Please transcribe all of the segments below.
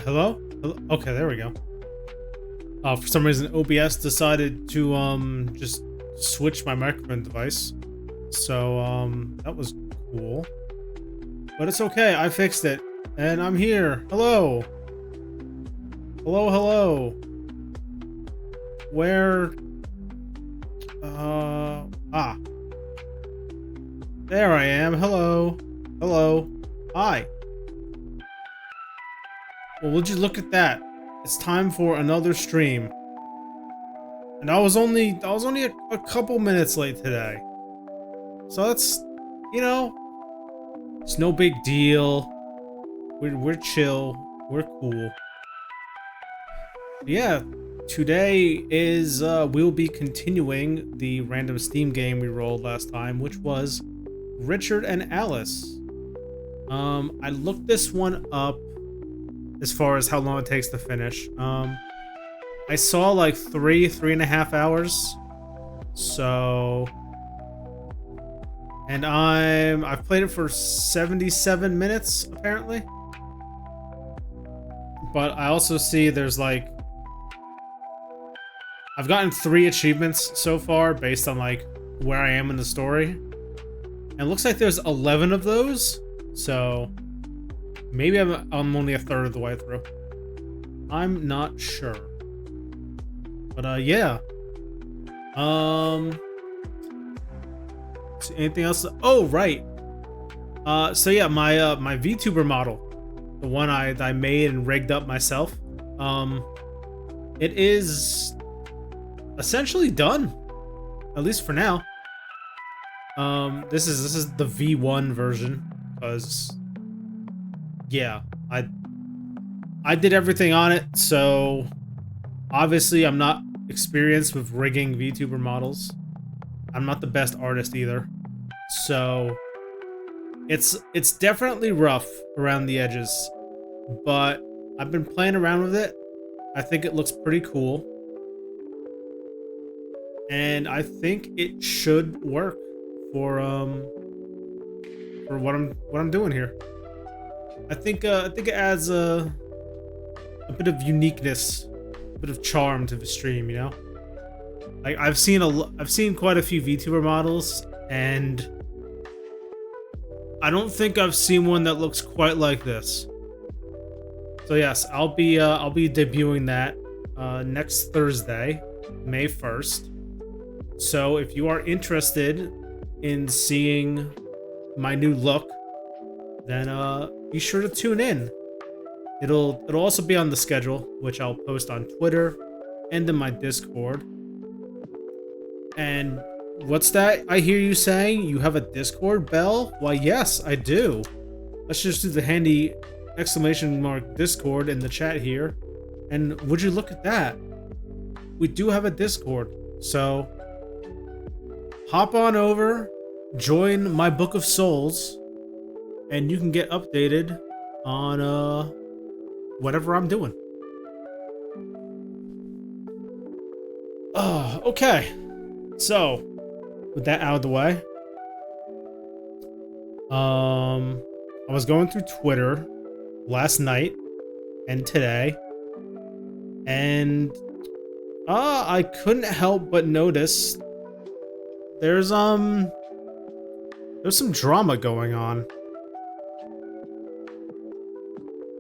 Hello? Okay, there we go. For some reason, OBS decided to just switch my microphone device. So that was cool. But it's okay. I fixed it, and I'm here. Hello. Hello, hello. Where? Ah. There I am. Hello. Hello. Hi. Well, would you look at that? It's time for another stream. And I was only a couple minutes late today. So that's, you know, it's no big deal. We're chill. We're cool. Yeah, today is we'll be continuing the random Steam game we rolled last time, which was Richard and Alice. I looked this one up as far as how long it takes to finish. I saw like 3.5 hours. So, and I've played it for 77 minutes apparently. But I also see there's like, I've gotten 3 achievements so far based on like where I am in the story. And it looks like there's 11 of those. So maybe I'm only a third of the way through. I'm not sure. But yeah. Anything else? Oh, right. So yeah, my VTuber model, the one I made and rigged up myself, it is essentially done, at least for now. This is the V1 version, because yeah, I did everything on it, so obviously I'm not experienced with rigging VTuber models. I'm not the best artist either, so it's definitely rough around the edges, but I've been playing around with it. I think it looks pretty cool, and I think it should work for what I'm doing here. I think it adds a bit of uniqueness, a bit of charm to the stream, you know? Like I've seen quite a few VTuber models, and I don't think I've seen one that looks quite like this. So yes, I'll be debuting that next Thursday, May 1st. So if you are interested in seeing my new look, then be sure to tune in. It'll also be on the schedule, which I'll post on Twitter and in my Discord. And what's that I hear you saying? You have a Discord, Bell? Why, yes, I do. Let's just do the handy exclamation mark Discord in the chat here. And would you look at that? We do have a Discord. So hop on over, join my Book of Souls, and you can get updated on whatever I'm doing. Oh, okay. So, with that out of the way, I was going through Twitter last night and today, and I couldn't help but notice there's some drama going on.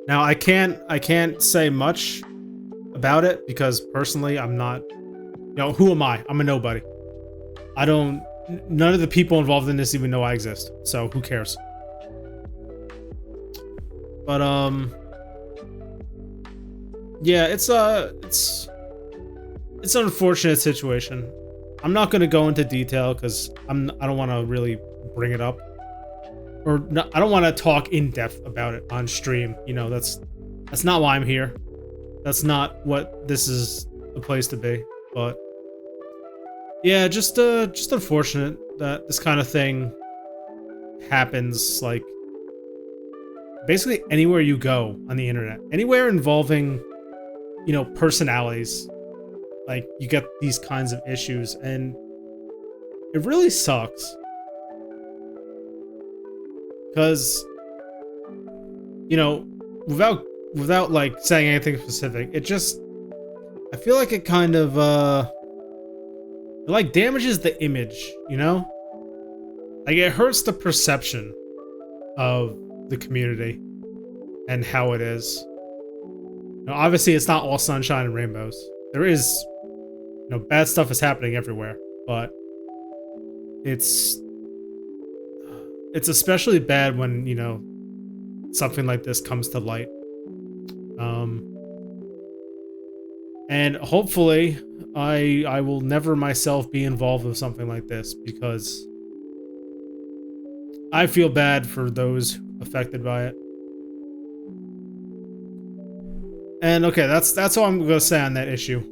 Now I can't say much about it because personally I'm not, you know, who am I? I'm a nobody. None of the people involved in this even know I exist, so who cares? But yeah, it's an unfortunate situation. I'm not gonna go into detail because I don't want to really bring it up, or no, I don't want to talk in depth about it on stream. You know, that's not why I'm here. That's not what this is the place to be. But yeah, just unfortunate that this kind of thing happens, like basically anywhere you go on the internet, anywhere involving, you know, personalities. Like you get these kinds of issues, and it really sucks. Because, you know, without without like saying anything specific, it just, I feel like it kind of it like damages the image, you know? Like it hurts the perception of the community and how it is. Now, obviously it's not all sunshine and rainbows. There is, bad stuff is happening everywhere, but it's especially bad when, something like this comes to light. And hopefully I will never myself be involved with something like this, because I feel bad for those affected by it. And okay, that's all I'm gonna say on that issue.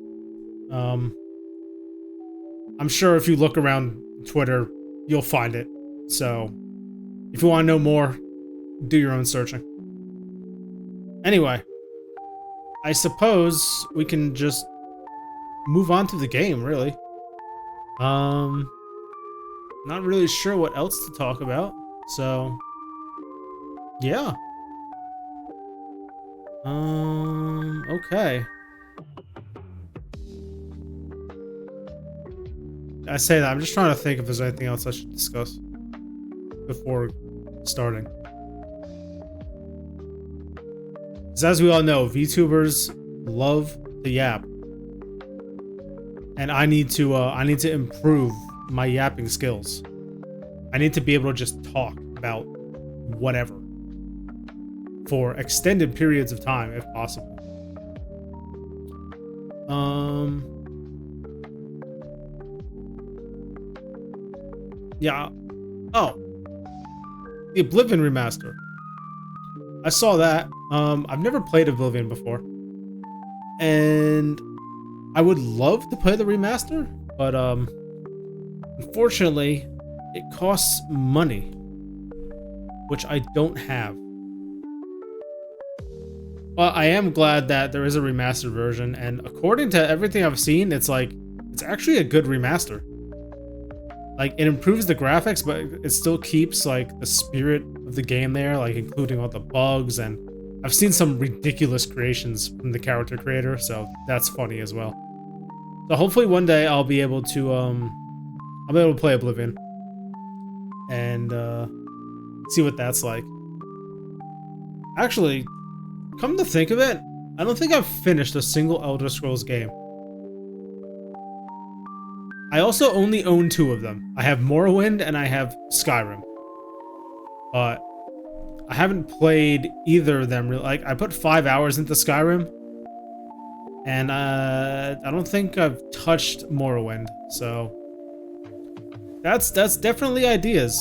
I'm sure if you look around Twitter, you'll find it. So if you want to know more, do your own searching. Anyway, I suppose we can just move on to the game, really. Not really sure what else to talk about, so yeah. Okay. I say that, I'm just trying to think if there's anything else I should discuss before starting. Because as we all know, VTubers love to yap. And I need to improve my yapping skills. I need to be able to just talk about whatever for extended periods of time, if possible. Yeah. Oh. The Oblivion remaster. I saw that. I've never played Oblivion before. And I would love to play the remaster, but unfortunately, it costs money, which I don't have. But I am glad that there is a remastered version, and according to everything I've seen, it's actually a good remaster. Like, it improves the graphics, but it still keeps, like, the spirit of the game there, like, including all the bugs, and I've seen some ridiculous creations from the character creator, so that's funny as well. So hopefully one day I'll be able to play Oblivion. And, see what that's like. Actually, come to think of it, I don't think I've finished a single Elder Scrolls game. I also only own 2 of them. I have Morrowind and I have Skyrim. But I haven't played either of them really. Like, I put 5 hours into Skyrim, and I don't think I've touched Morrowind, so that's definitely ideas.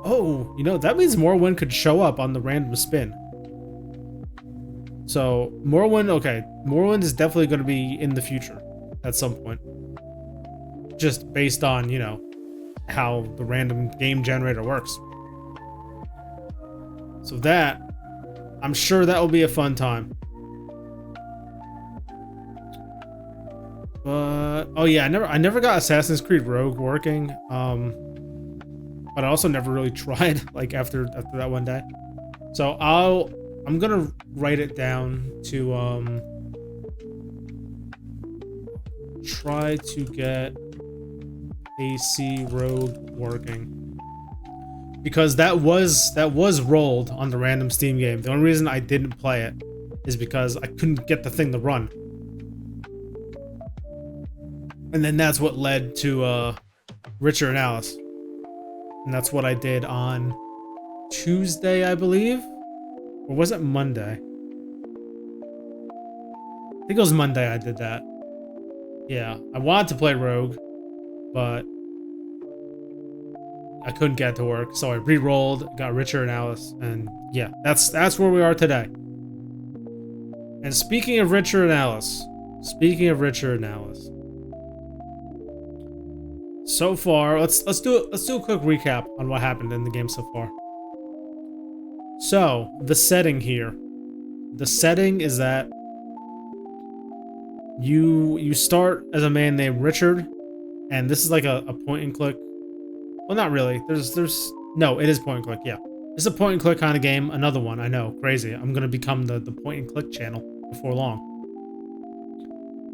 Oh, that means Morrowind could show up on the random spin. So Morrowind, okay, Morrowind is definitely going to be in the future at some point. Just based on, how the random game generator works. So that, I'm sure that will be a fun time. But, oh yeah, I never got Assassin's Creed Rogue working. But I also never really tried, like, after that one day. So I'm gonna write it down to, try to get AC Rogue working, because that was rolled on the random Steam game. The only reason I didn't play it is because I couldn't get the thing to run, and then that's what led to Richer and Alice, and that's what I did on Tuesday, I believe, or was it Monday? I think it was Monday I did that. Yeah, I wanted to play Rogue, but I couldn't get it to work, so I re-rolled, got Richer and Alice, and yeah, that's where we are today. And speaking of Richer and Alice, so far, let's do a quick recap on what happened in the game so far. So, the setting here. The setting is that you start as a man named Richard, and this is like a point and click. Well, not really. No, it is point and click, yeah. It's a point and click kind of game. Another one, I know, crazy. I'm gonna become the point and click channel before long.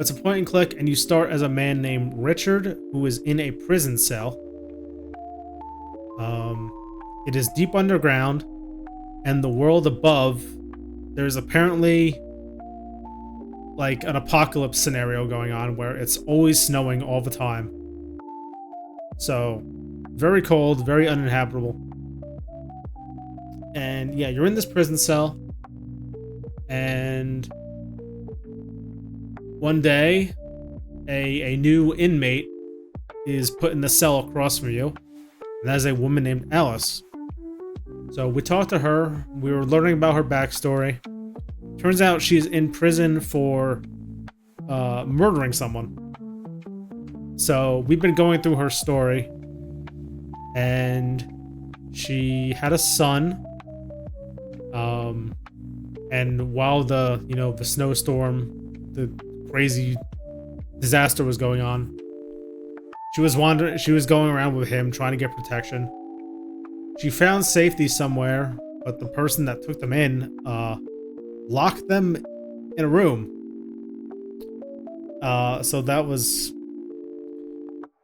It's a point and click, and you start as a man named Richard, who is in a prison cell. It is deep underground, and the world above, there's apparently like an apocalypse scenario going on where it's always snowing all the time. So, very cold, very uninhabitable. And yeah, you're in this prison cell, and one day, a new inmate is put in the cell across from you, and that is a woman named Alice. So we talked to her. We were learning about her backstory. Turns out she's in prison for murdering someone. So we've been going through her story, and she had a son. And while the snowstorm, the crazy disaster was going on, she was wandering. She was going around with him, trying to get protection. She found safety somewhere, but the person that took them in locked them in a room. So that was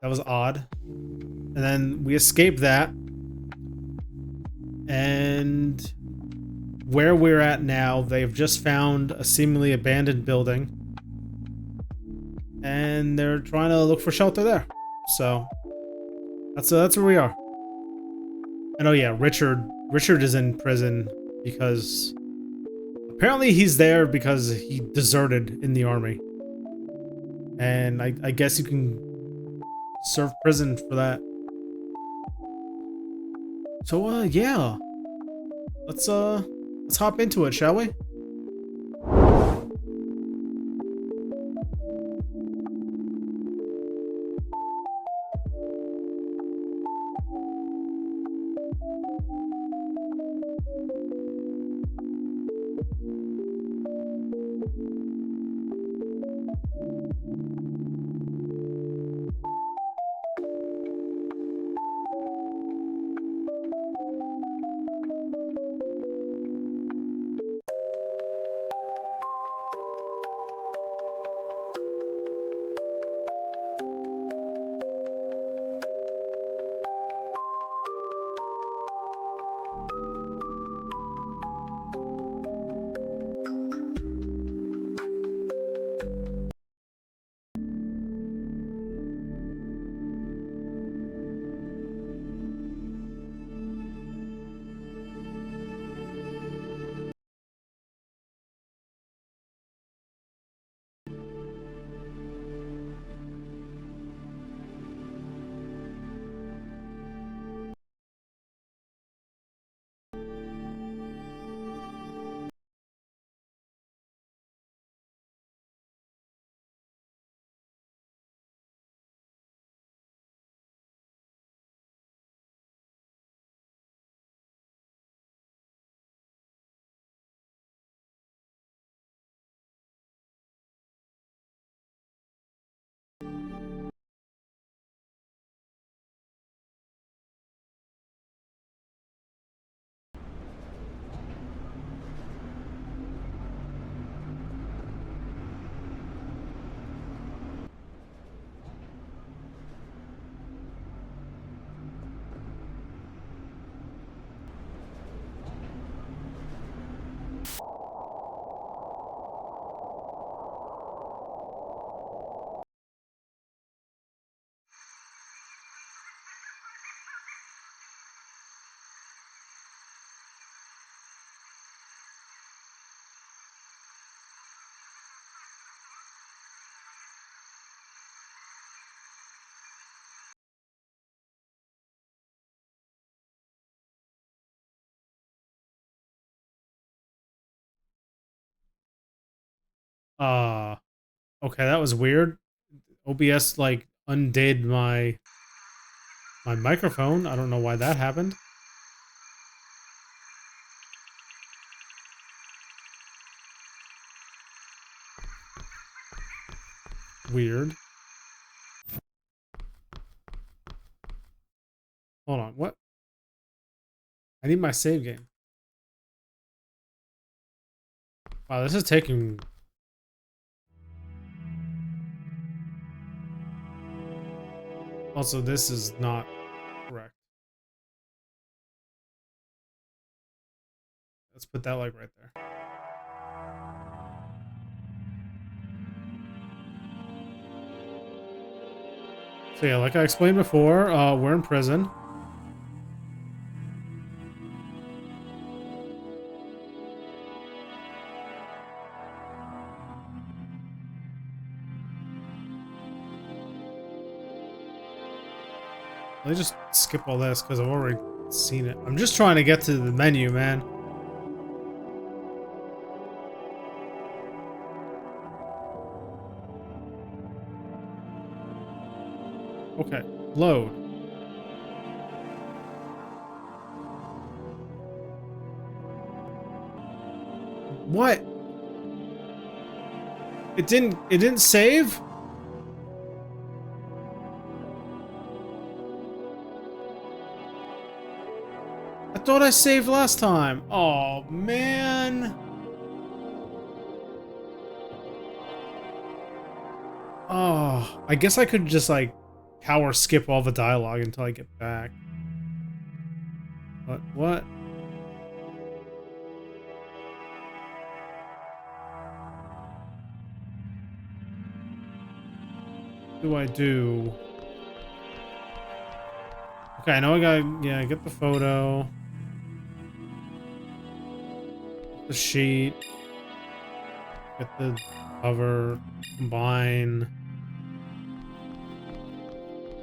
odd. And then we escaped that, and where we're at now, they've just found a seemingly abandoned building, and they're trying to look for shelter there. So that's where we are. And oh yeah, Richard is in prison because apparently he's there because he deserted in the army, and I guess you can serve prison for that. So yeah, let's hop into it, shall we? Uh, okay, that was weird. OBS like undid my microphone. I don't know why that happened. Weird. Hold on, what? I need my save game. Wow, this is taking... Also, this is not correct. Let's put that like right there. So yeah, like I explained before, we're in prison. Let me just skip all this because I've already seen it. I'm just trying to get to the menu, man. Okay, load. What? It didn't save? I thought I saved last time. Oh, man. Oh, I guess I could just like power skip all the dialogue until I get back. But what? What do I do? Okay, I know I gotta, yeah, get the photo. The sheet. Get the cover. Combine.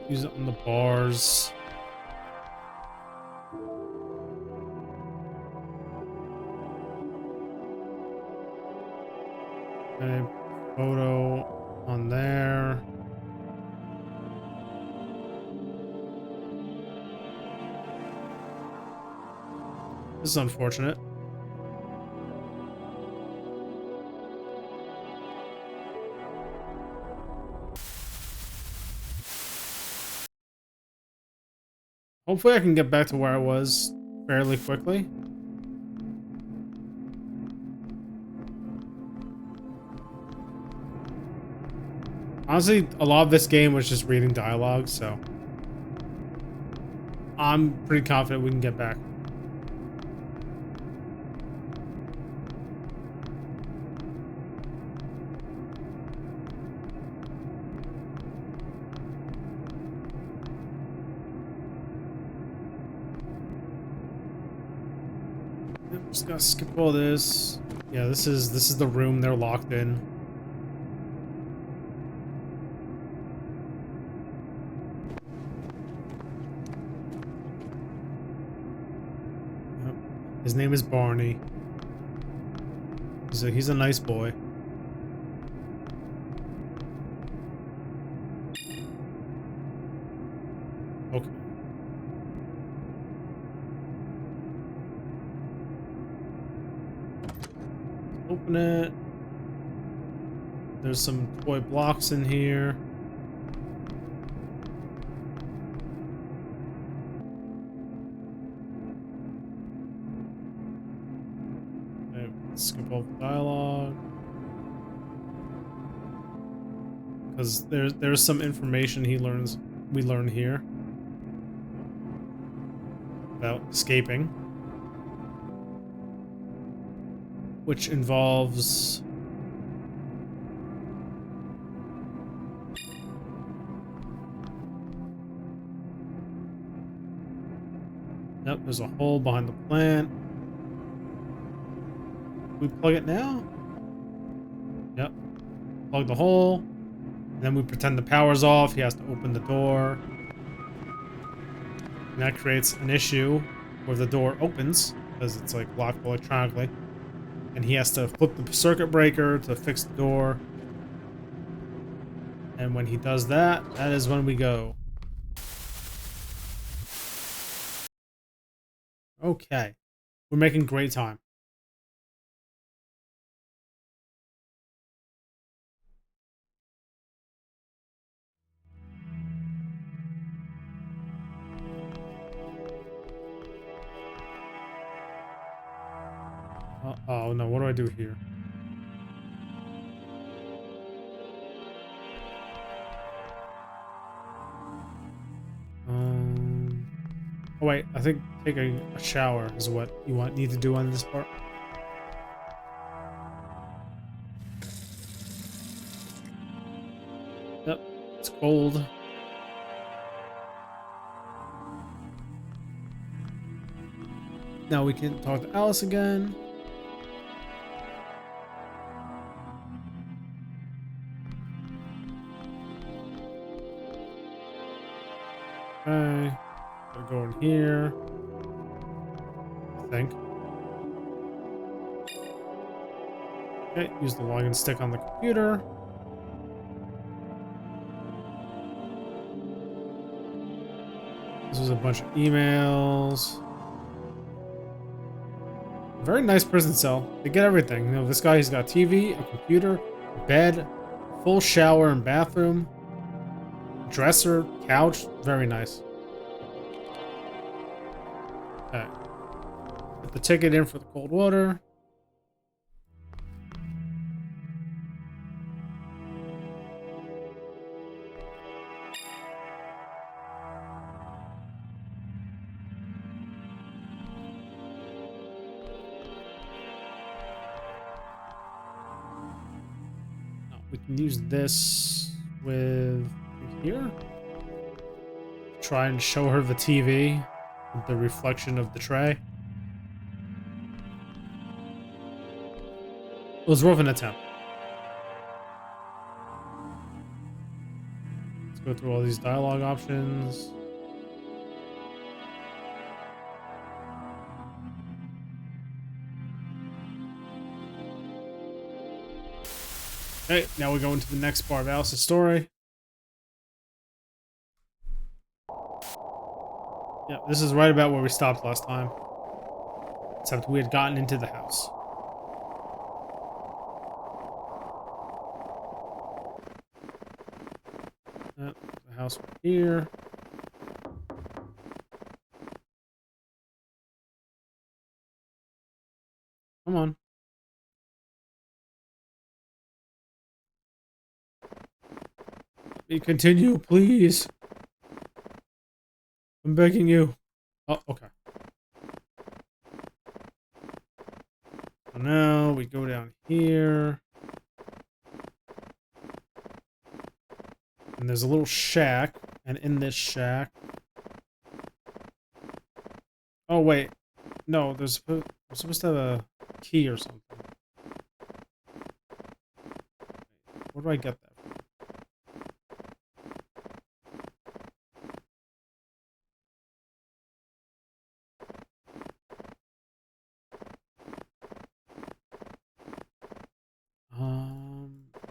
Use it on the bars. Okay, photo on there. This is unfortunate. Hopefully I can get back to where I was fairly quickly. Honestly, a lot of this game was just reading dialogue, so I'm pretty confident we can get back. Just gotta skip all this. Yeah, this is the room they're locked in. Yep. His name is Barney. He's a nice boy. Okay. Open it. There's some toy blocks in here. Okay, skip all the dialogue. Because there's some information we learn here about escaping, which involves Yep, there's a hole behind the plant. We plug it now? Yep. Plug the hole. And then we pretend the power's off. He has to open the door. And that creates an issue where the door opens because it's like locked electronically. And he has to flip the circuit breaker to fix the door. And when he does that, that is when we go. Okay. We're making great time. Oh no, what do I do here? Oh wait, I think taking a shower is what you need to do on this part. Yep, it's cold. Now we can talk to Alice again. Okay, gotta go in here. I think. Okay, use the login stick on the computer. This is a bunch of emails. Very nice prison cell. They get everything. You know, this guy, he's got TV, a computer, bed, full shower and bathroom, dresser, couch. Very nice. Okay. Put the ticket in for the cold water. We can use this with here. Try and show her the TV with the reflection of the tray. It was worth an attempt. Let's go through all these dialogue options. Okay, now we go into the next part of Alice's story. Yeah, this is right about where we stopped last time. Except we had gotten into the house. The house right here. Come on. Let me continue, please. I'm begging you. Oh, okay. So now we go down here. And there's a little shack. And in this shack... Oh, wait. No, we're supposed to have a key or something. Where do I get that from?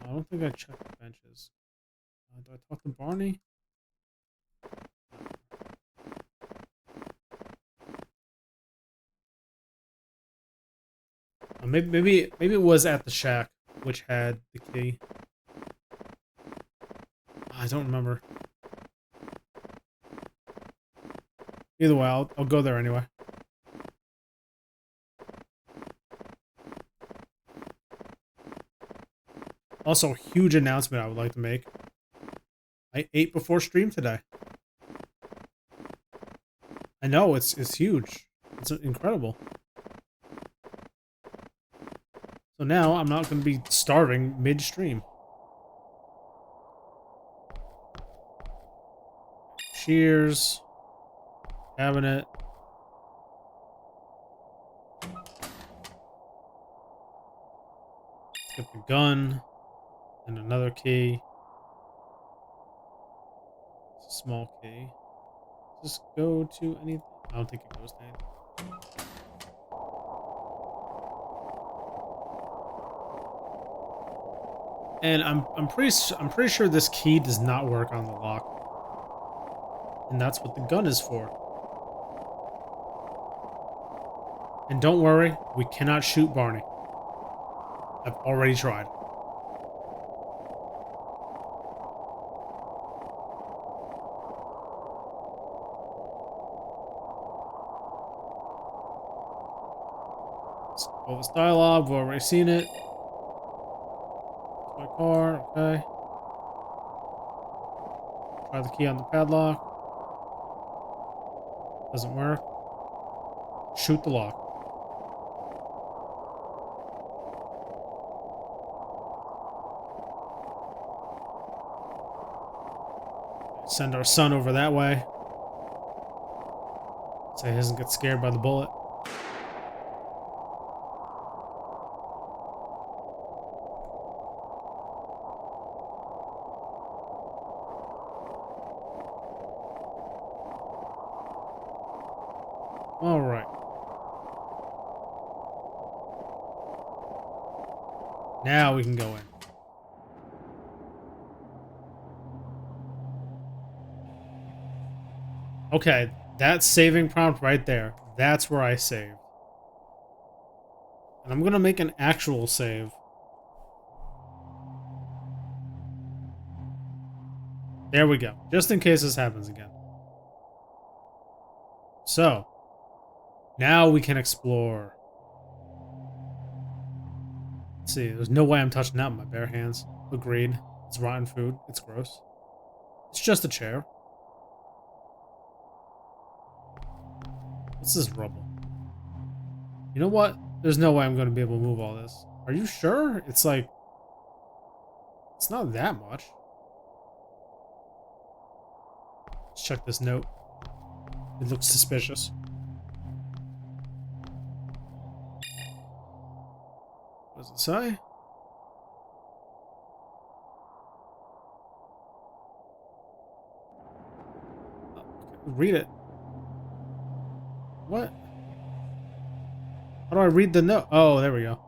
I don't think I checked the benches. Do I talk to Barney? Maybe it was at the shack, which had the key. I don't remember. Either way, I'll go there anyway. Also, huge announcement I would like to make. I ate before stream today. I know, it's huge. It's incredible. So now I'm not going to be starving mid-stream. Cheers. Cabinet. Get the gun. And another key. It's a small key. Does this go to anything? I don't think it goes to anything. And I'm pretty sure this key does not work on the lock. And that's what the gun is for. And don't worry, we cannot shoot Barney. I've already tried. All this dialogue, we've already seen it. My car, okay. Try the key on the padlock. Doesn't work. Shoot the lock. Send our son over that way. So he doesn't get scared by the bullet. All right. Now we can go in. Okay, that saving prompt right there. That's where I saved. And I'm gonna make an actual save. There we go. Just in case this happens again. So, now we can explore. Let's see, there's no way I'm touching that with my bare hands. Agreed. It's rotten food. It's gross. It's just a chair. What's this rubble? You know what? There's no way I'm going to be able to move all this. Are you sure? It's like... It's not that much. Let's check this note. It looks suspicious. What does it say? Read it. What? How do I read the note? Oh, there we go.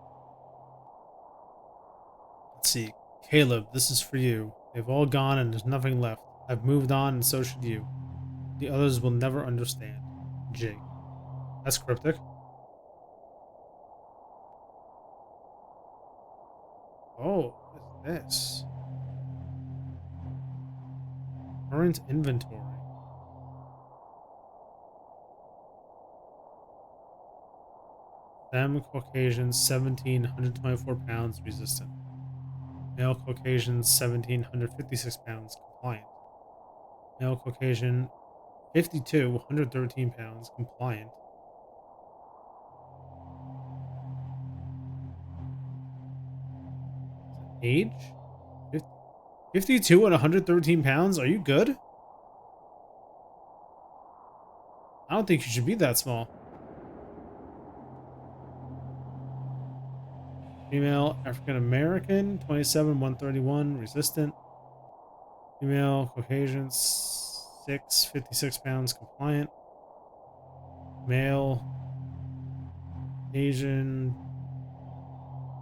Let's see. Caleb, this is for you. They've all gone and there's nothing left. I've moved on and so should you. The others will never understand. J. That's cryptic. Oh, what is this? Current inventory. Them Caucasian 1,724 pounds resistant. Male Caucasian 1,756 pounds compliant. Male Caucasian 52 113 pounds compliant. Age? 52 and 113 pounds? Are you good? I don't think you should be that small. Female African American 27 131 resistant. Female Caucasian 56 pounds compliant. Male Asian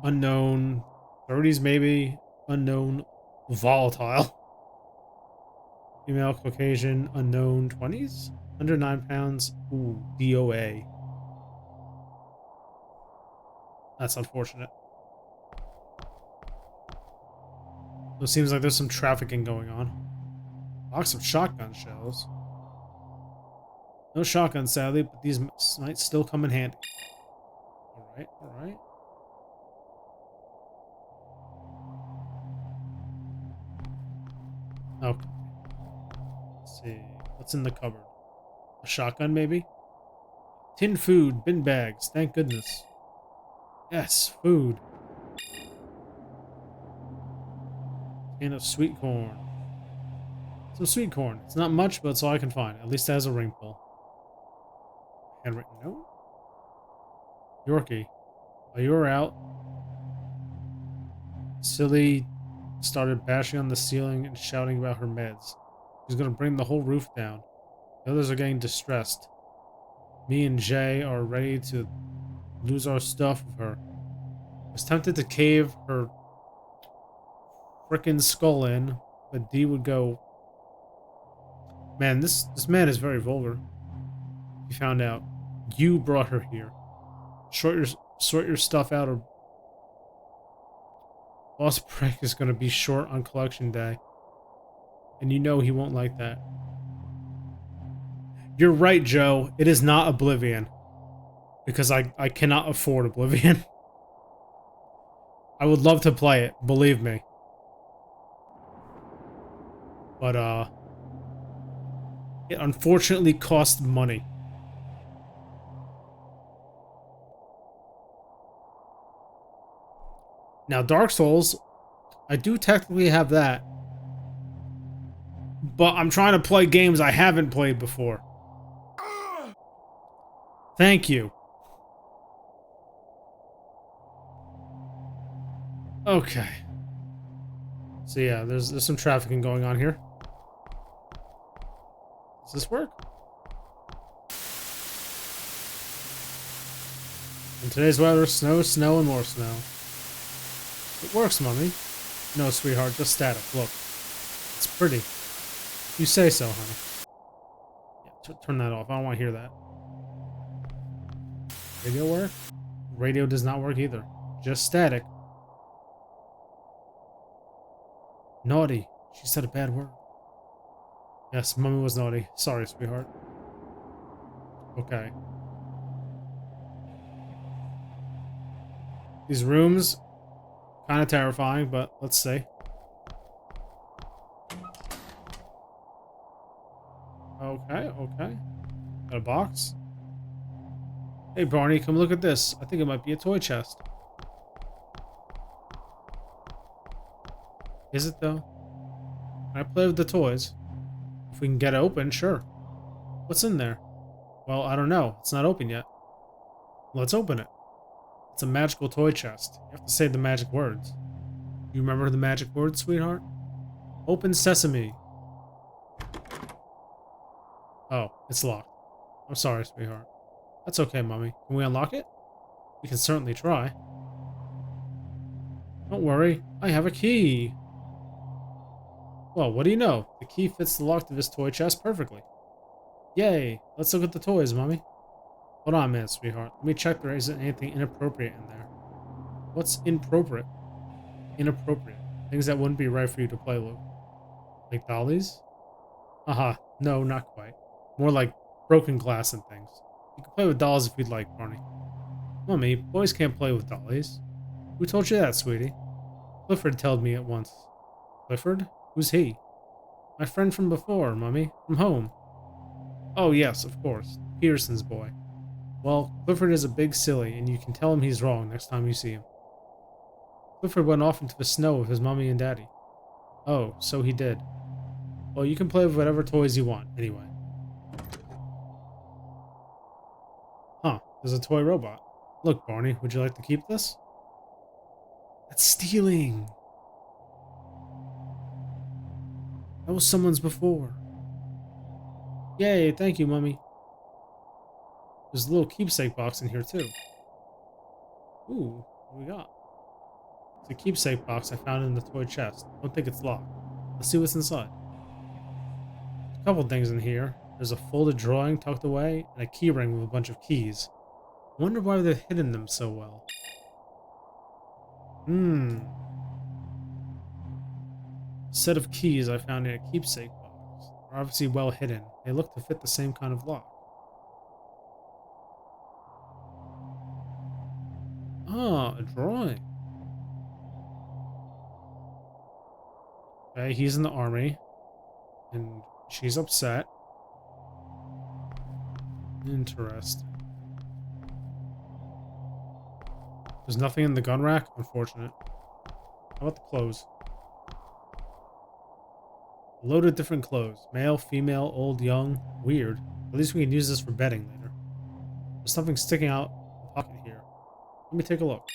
unknown 30s maybe unknown volatile. Female Caucasian unknown 20s 109 pounds. Ooh, DOA. That's unfortunate. So it seems like there's some trafficking going on. Box of shotgun shells. No shotgun, sadly, but these might still come in handy. Alright, alright. Okay. Let's see. What's in the cupboard? A shotgun, maybe? Tin food, bin bags, thank goodness. Yes, food. Can of sweet corn. Some sweet corn. It's not much, but it's all I can find. At least it has a ring pull. Handwritten note. Yorkie, while you were out, Silly started bashing on the ceiling and shouting about her meds. She's gonna bring the whole roof down. The others are getting distressed. Me and Jay are ready to lose our stuff with her. I was tempted to cave her frickin' skull in, but D would go, man, this man is very vulgar. He found out. You brought her here. Sort your stuff out or Boss Prick is gonna be short on collection day. And you know he won't like that. You're right, Joe. It is not Oblivion. because I cannot afford Oblivion. I would love to play it, believe me. But, it unfortunately costs money. Now, Dark Souls, I do technically have that. But I'm trying to play games I haven't played before. Thank you. Okay. So yeah, there's some trafficking going on here. Does this work? In today's weather, snow, snow, and more snow. It works, Mummy. No, sweetheart, just static. Look. It's pretty. You say so, honey. Yeah, turn that off. I don't want to hear that. Radio work? Radio does not work either. Just static. Naughty. She said a bad word. Yes, Mummy was naughty. Sorry, sweetheart. Okay. These rooms, kind of terrifying, but let's see. Okay, okay. Got a box. Hey, Barney, come look at this. I think it might be a toy chest. Is it, though? Can I play with the toys? If we can get it open, sure. What's in there? Well, I don't know. It's not open yet. Let's open it. It's a magical toy chest. You have to say the magic words. You remember the magic words, sweetheart? Open sesame. Oh, it's locked. I'm sorry, sweetheart. That's okay, Mummy. Can we unlock it? We can certainly try. Don't worry. I have a key. Well, what do you know? The key fits the lock to this toy chest perfectly. Yay! Let's look at the toys, Mummy. Hold on a minute, sweetheart. Let me check there isn't anything inappropriate in there. What's inappropriate? Inappropriate. Things that wouldn't be right for you to play with. Like dollies? Aha. No, not quite. More like broken glass and things. You can play with dolls if you'd like, Barney. Mummy, boys can't play with dollies. Who told you that, sweetie? Clifford told me at once. Clifford? Who's he? My friend from before, Mummy. From home. Oh, yes, of course. Peterson's boy. Well, Clifford is a big silly, and you can tell him he's wrong next time you see him. Clifford went off into the snow with his Mummy and Daddy. Oh, so he did. Well, you can play with whatever toys you want, anyway. Huh, there's a toy robot. Look, Barney, would you like to keep this? That's stealing! That was someone's before. Yay, thank you, Mummy. There's a little keepsake box in here, too. Ooh, what do we got? It's a keepsake box I found in the toy chest. Don't think it's locked. Let's see what's inside. A couple things in here. There's a folded drawing tucked away, and a key ring with a bunch of keys. I wonder why they've hidden them so well. Set of keys I found in a keepsake box. They're obviously well hidden. They look to fit the same kind of lock. Ah, a drawing. Okay, he's in the army. And she's upset. Interesting. There's nothing in the gun rack? Unfortunate. How about the clothes? A load of different clothes. Male, female, old, young. Weird. At least we can use this for bedding later. There's something sticking out the pocket here. Let me take a look.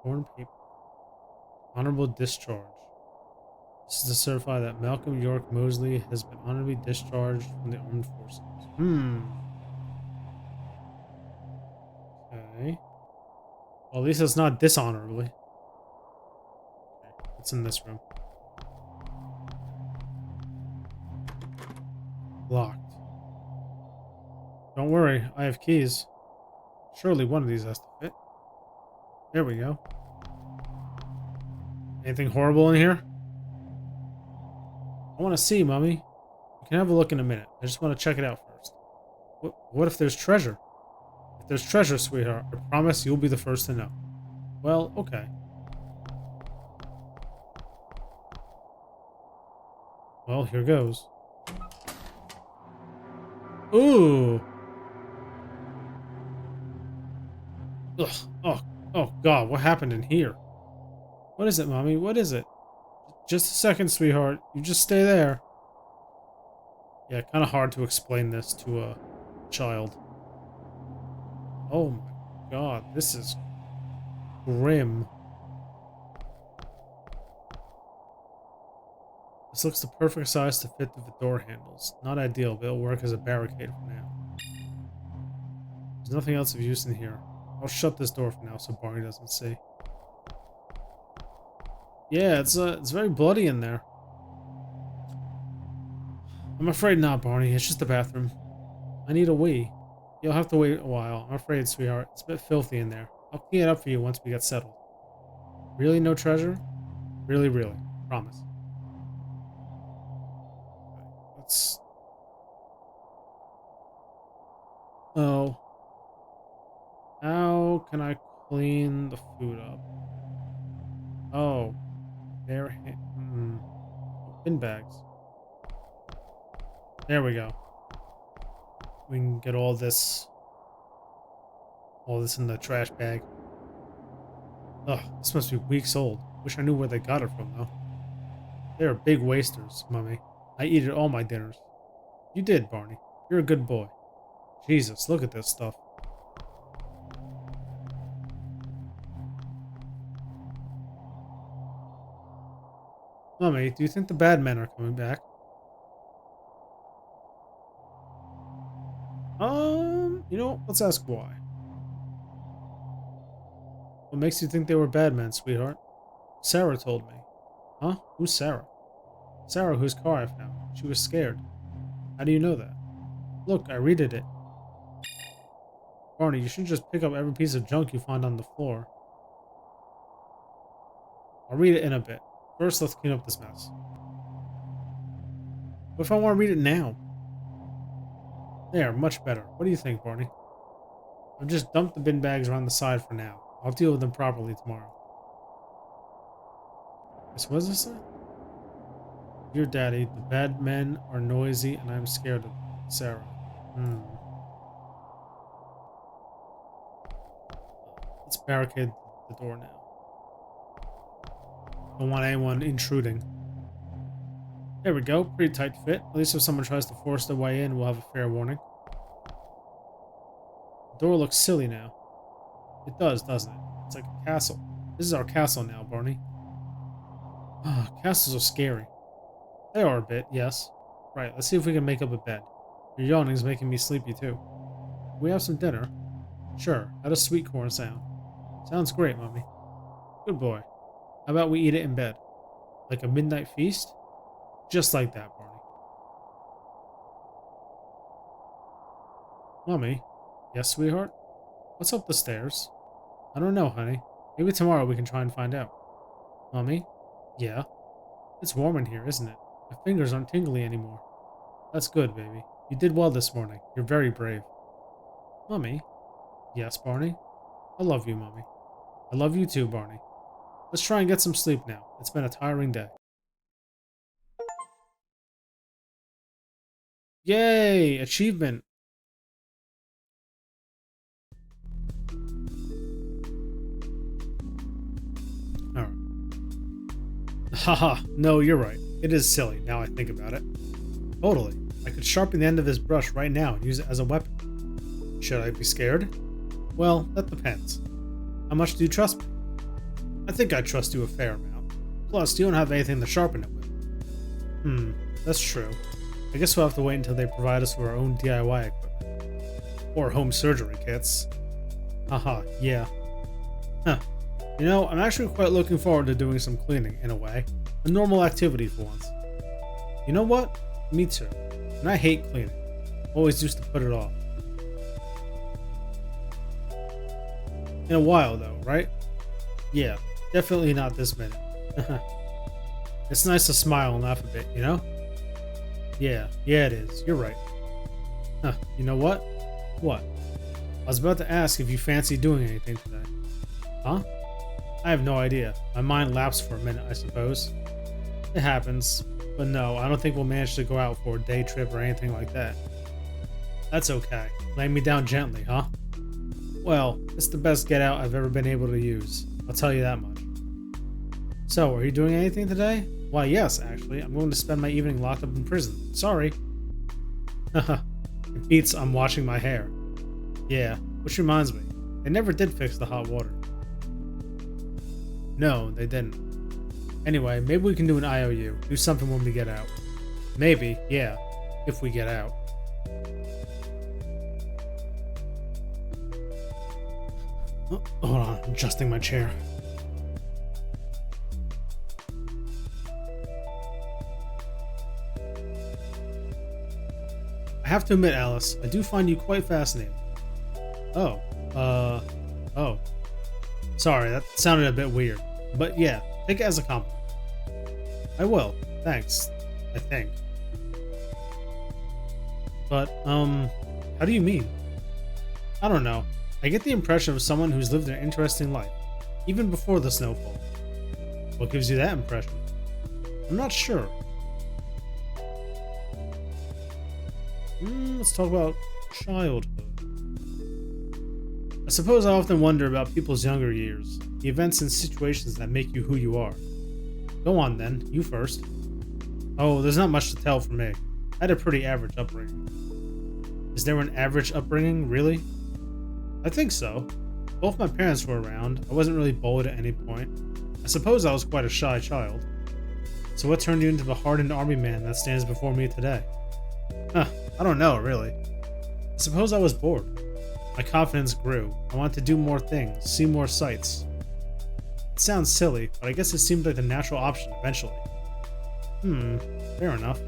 Torn paper. Honorable discharge. This is to certify that Malcolm York Mosley has been honorably discharged from the armed forces. Okay. Well, at least it's not dishonorably. Okay, what's in this room? Locked. Don't worry, I have keys. Surely one of these has to fit. There we go. Anything horrible in here? I want to see, Mummy. You can have a look in a minute. I just want to check it out first. What if there's treasure? There's treasure, sweetheart. I promise you'll be the first to know. Well, okay. Well, here goes. Ooh. Ugh. Oh, God. What happened in here? What is it, Mommy? What is it? Just a second, sweetheart. You just stay there. Yeah, kind of hard to explain this to a child. Oh my God. This is grim. This looks the perfect size to fit through the door handles. Not ideal, but it'll work as a barricade for now. There's nothing else of use in here. I'll shut this door for now so Barney doesn't see. Yeah, it's very bloody in there. I'm afraid not, Barney. It's just the bathroom. I need a wee. You'll have to wait a while. I'm afraid, sweetheart. It's a bit filthy in there. I'll clean it up for you once we get settled. Really no treasure? Really, really. Promise. Let's... Oh. How can I clean the food up? Oh. Bin bags. There we go. We can get all this in the trash bag. Ugh, this must be weeks old. Wish I knew where they got it from, though. They are big wasters, Mummy. I eat at all my dinners. You did, Barney. You're a good boy. Jesus, look at this stuff. Mummy, do you think the bad men are coming back? You know, let's ask why. What makes you think they were bad men, sweetheart? Sarah told me. Huh? Who's Sarah? Sarah, whose car I found. She was scared. How do you know that? Look, I readed it. Barney, you shouldn't just pick up every piece of junk you find on the floor. I'll read it in a bit. First, let's clean up this mess. What if I want to read it now? There, much better. What do you think, Barney? I've just dumped the bin bags around the side for now. I'll deal with them properly tomorrow. What does this say? Dear Daddy, the bad men are noisy and I'm scared of them. Sarah. Let's barricade the door now. Don't want anyone intruding. There we go. Pretty tight fit. At least if someone tries to force their way in, we'll have a fair warning. The door looks silly now. It does, doesn't it? It's like a castle. This is our castle now, Barney. Castles are scary. They are a bit, yes. Right, let's see if we can make up a bed. Your yawning's making me sleepy too. Can we have some dinner? Sure. How does sweet corn sound? Sounds great, Mommy. Good boy. How about we eat it in bed? Like a midnight feast? Just like that, Barney. Mommy? Yes, sweetheart? What's up the stairs? I don't know, honey. Maybe tomorrow we can try and find out. Mommy? Yeah? It's warm in here, isn't it? My fingers aren't tingly anymore. That's good, baby. You did well this morning. You're very brave. Mommy? Yes, Barney? I love you, Mommy. I love you too, Barney. Let's try and get some sleep now. It's been a tiring day. Yay! Achievement! Alright. Haha, no, you're right. It is silly, now I think about it. Totally. I could sharpen the end of this brush right now and use it as a weapon. Should I be scared? Well, that depends. How much do you trust me? I think I trust you a fair amount. Plus, you don't have anything to sharpen it with. That's true. I guess we'll have to wait until they provide us with our own DIY equipment. Or home surgery kits. Haha, yeah. Huh. You know, I'm actually quite looking forward to doing some cleaning, in a way. A normal activity for once. You know what? Me too. And I hate cleaning. Always used to put it off. In a while, though, right? Yeah, definitely not this minute. It's nice to smile and laugh a bit, you know? Yeah, it is. You're right. Huh, you know what? What? I was about to ask if you fancy doing anything today. Huh? I have no idea. My mind lapsed for a minute, I suppose. It happens. But no, I don't think we'll manage to go out for a day trip or anything like that. That's okay. Lay me down gently, huh? Well, it's the best get out I've ever been able to use. I'll tell you that much. So, are you doing anything today? Why, yes, actually. I'm going to spend my evening locked up in prison. Sorry. Haha. It beats I'm washing my hair. Yeah, which reminds me. They never did fix the hot water. No, they didn't. Anyway, maybe we can do an IOU. Do something when we get out. Maybe, yeah. If we get out. Oh, hold on, I'm adjusting my chair. I have to admit, Alice, I do find you quite fascinating. Oh, oh. Sorry, that sounded a bit weird. But yeah, take it as a compliment. I will, thanks, I think. But, how do you mean? I don't know. I get the impression of someone who's lived an interesting life, even before the snowfall. What gives you that impression? I'm not sure. Let's talk about childhood. I suppose I often wonder about people's younger years, the events and situations that make you who you are. Go on then, you first. Oh, there's not much to tell for me. I had a pretty average upbringing. Is there an average upbringing, really? I think so. Both my parents were around. I wasn't really bold at any point. I suppose I was quite a shy child. So what turned you into the hardened army man that stands before me today? I don't know, really. I suppose I was bored. My confidence grew. I wanted to do more things, see more sights. It sounds silly, but I guess it seemed like the natural option eventually. Fair enough.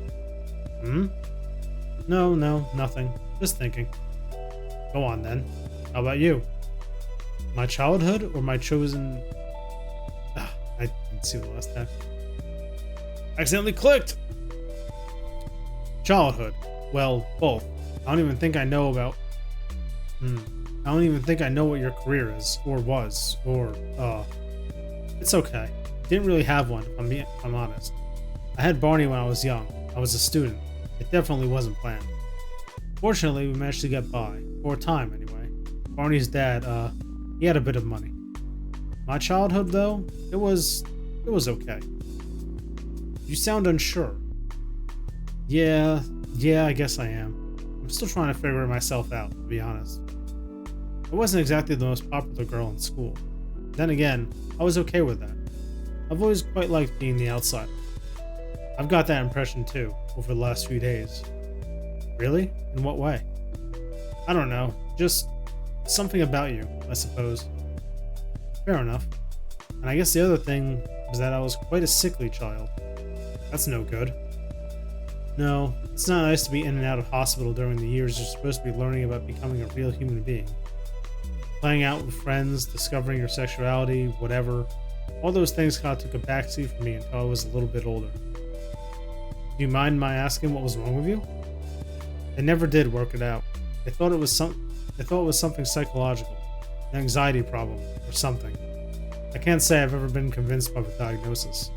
No, nothing. Just thinking. Go on then. How about you? My childhood or my chosen... I didn't see the last time. Accidentally clicked! Childhood. Well, both. I don't even think I know about... I don't even think I know what your career is, or was, or, It's okay. Didn't really have one, if I'm honest. I had Barney when I was young. I was a student. It definitely wasn't planned. Fortunately, we managed to get by. For a time, anyway. Barney's dad, he had a bit of money. My childhood, though, it was okay. You sound unsure. Yeah, I guess I am. I'm still trying to figure myself out, to be honest. I wasn't exactly the most popular girl in school. Then again, I was okay with that. I've always quite liked being the outsider. I've got that impression too, over the last few days. Really? In what way? I don't know. Just something about you, I suppose. Fair enough. And I guess the other thing was that I was quite a sickly child. That's no good. No, it's not nice to be in and out of hospital during the years you're supposed to be learning about becoming a real human being. Playing out with friends, discovering your sexuality, whatever. All those things kind of took a backseat for me until I was a little bit older. Do you mind my asking what was wrong with you? They never did work it out. They thought it was something psychological, an anxiety problem, or something. I can't say I've ever been convinced by the diagnosis.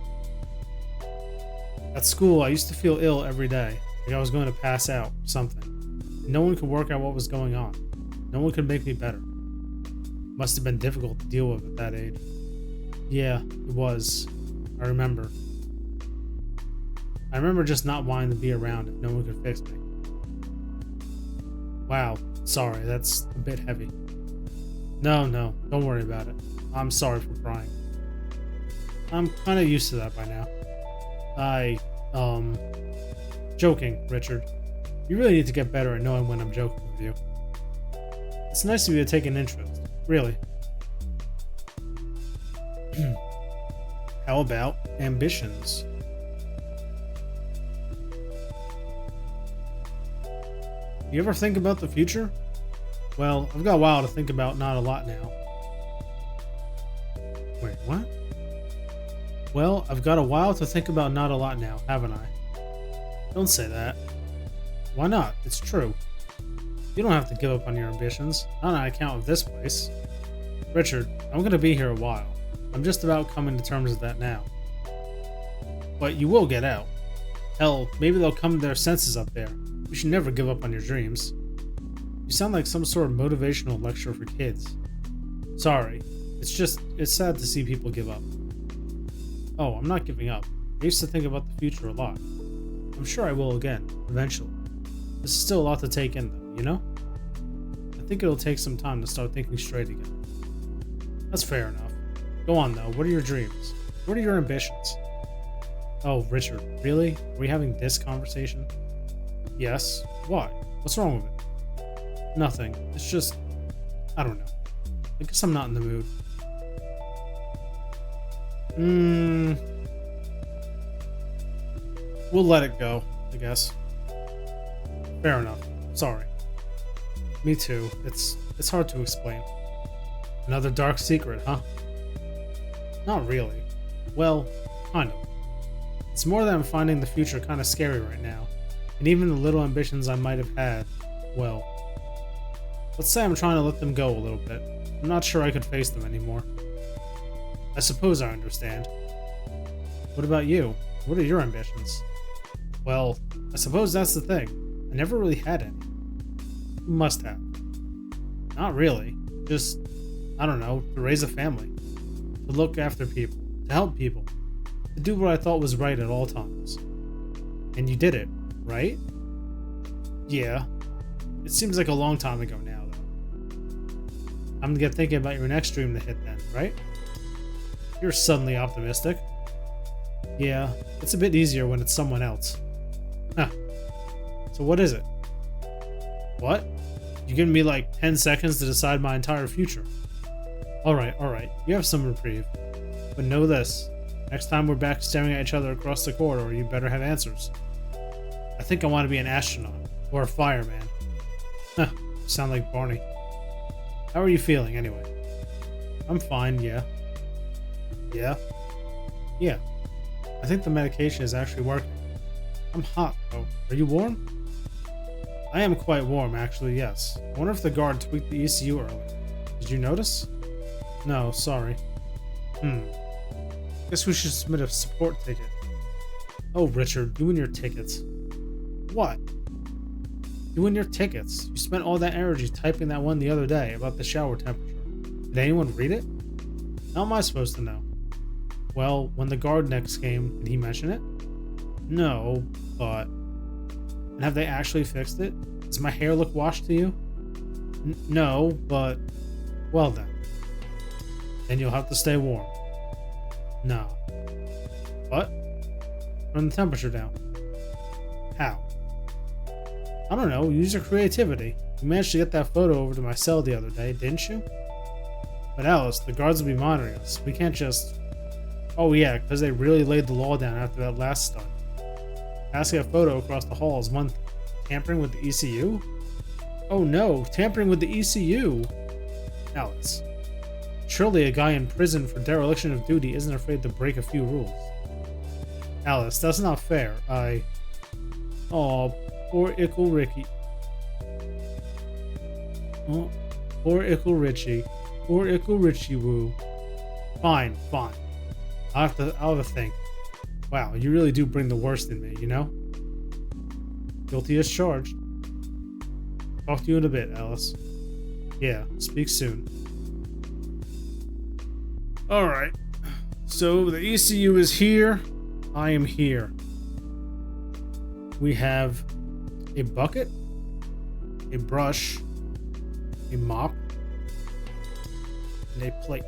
At school, I used to feel ill every day, like I was going to pass out or something. No one could work out what was going on. No one could make me better. Must have been difficult to deal with at that age. Yeah, it was. I remember. I remember just not wanting to be around if no one could fix me. Wow, sorry, that's a bit heavy. No, don't worry about it. I'm sorry for crying. I'm kind of used to that by now. Joking, Richard. You really need to get better at knowing when I'm joking with you. It's nice of you to take an interest, really. How about ambitions? You ever think about the future? Well, I've got a while to think about, not a lot now. Wait, what? Well, I've got a while to think about, not a lot now, haven't I? Don't say that. Why not? It's true. You don't have to give up on your ambitions, not on account of this place. Richard, I'm gonna be here a while. I'm just about coming to terms with that now. But you will get out. Hell, maybe they'll come to their senses up there. You should never give up on your dreams. You sound like some sort of motivational lecture for kids. Sorry. It's sad to see people give up. Oh, I'm not giving up. I used to think about the future a lot. I'm sure I will again, eventually. This is still a lot to take in though, you know? I think it'll take some time to start thinking straight again. That's fair enough. Go on though, what are your dreams? What are your ambitions? Oh, Richard, really? Are we having this conversation? Yes. Why? What's wrong with it? Nothing. It's just... I don't know. I guess I'm not in the mood. We'll let it go, I guess. Fair enough. Sorry. Me too. It's hard to explain. Another dark secret, huh? Not really. Well, kind of. It's more that I'm finding the future kind of scary right now. And even the little ambitions I might have had, well... Let's say I'm trying to let them go a little bit. I'm not sure I could face them anymore. I suppose I understand. What about you? What are your ambitions? Well, I suppose that's the thing. I never really had any. You must have. Not really. Just, I don't know, to raise a family. To look after people. To help people. To do what I thought was right at all times. And you did it, right? Yeah. It seems like a long time ago now, though. I'm gonna get thinking about your next dream to hit then, right? You're suddenly optimistic. Yeah, it's a bit easier when it's someone else. Huh. So what is it? What? You're giving me like 10 seconds to decide my entire future. Alright. You have some reprieve. But know this. Next time we're back staring at each other across the corridor, you better have answers. I think I want to be an astronaut. Or a fireman. Huh. You sound like Barney. How are you feeling, anyway? I'm fine, yeah. Yeah? Yeah. I think the medication is actually working. I'm hot, though. Are you warm? I am quite warm, actually, yes. I wonder if the guard tweaked the ECU earlier. Did you notice? No, sorry. Guess we should submit a support ticket. Oh, Richard, you and your tickets. What? You and your tickets. You spent all that energy typing that one the other day about the shower temperature. Did anyone read it? How am I supposed to know? Well, when the guard next came, did he mention it? No, but... And have they actually fixed it? Does my hair look washed to you? No, but... Well then. Then you'll have to stay warm. No. What? Turn the temperature down. How? I don't know, use your creativity. You managed to get that photo over to my cell the other day, didn't you? But Alice, the guards will be monitoring us. We can't just... Oh yeah, because they really laid the law down after that last stunt. Passing a photo across the hall is one thing. Tampering with the ECU? Oh no, tampering with the ECU! Alice. Surely a guy in prison for dereliction of duty isn't afraid to break a few rules. Alice, that's not fair. Aw, poor Ickle Ricky. Oh, poor Ickle Richie. Poor Ickle Richie woo. Fine. I'll have to think. Wow, you really do bring the worst in me, you know? Guilty as charged. Talk to you in a bit, Alice. Yeah, speak soon. Alright. So the ECU is here. I am here. We have a bucket, a brush, a mop, and a plate.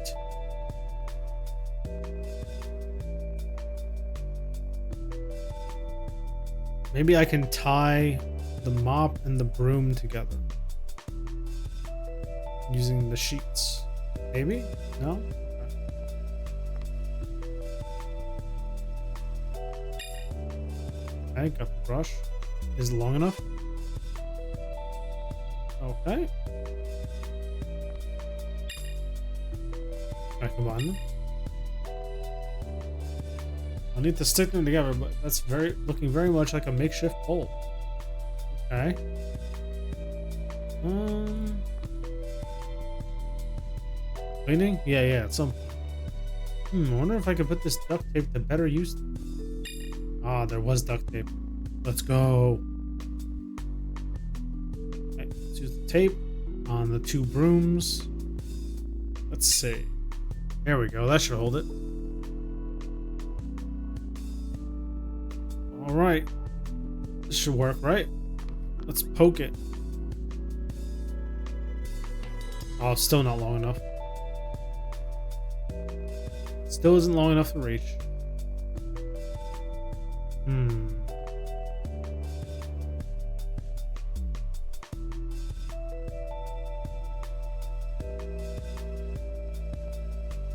Maybe I can tie the mop and the broom together using the sheets. Maybe? No? Okay, got the brush. Is it long enough? Okay. Can I combine them? I'll need to stick them together, but that's looking very much like a makeshift pole. Okay. Um, cleaning? Yeah, at some point. I wonder if I could put this duct tape to better use. Ah, there was duct tape. Let's go. Okay, let's use the tape on the 2 brooms. Let's see. There we go. That should hold it. All right. This should work, right? Let's poke it. Oh, it's still not long enough. Still isn't long enough to reach.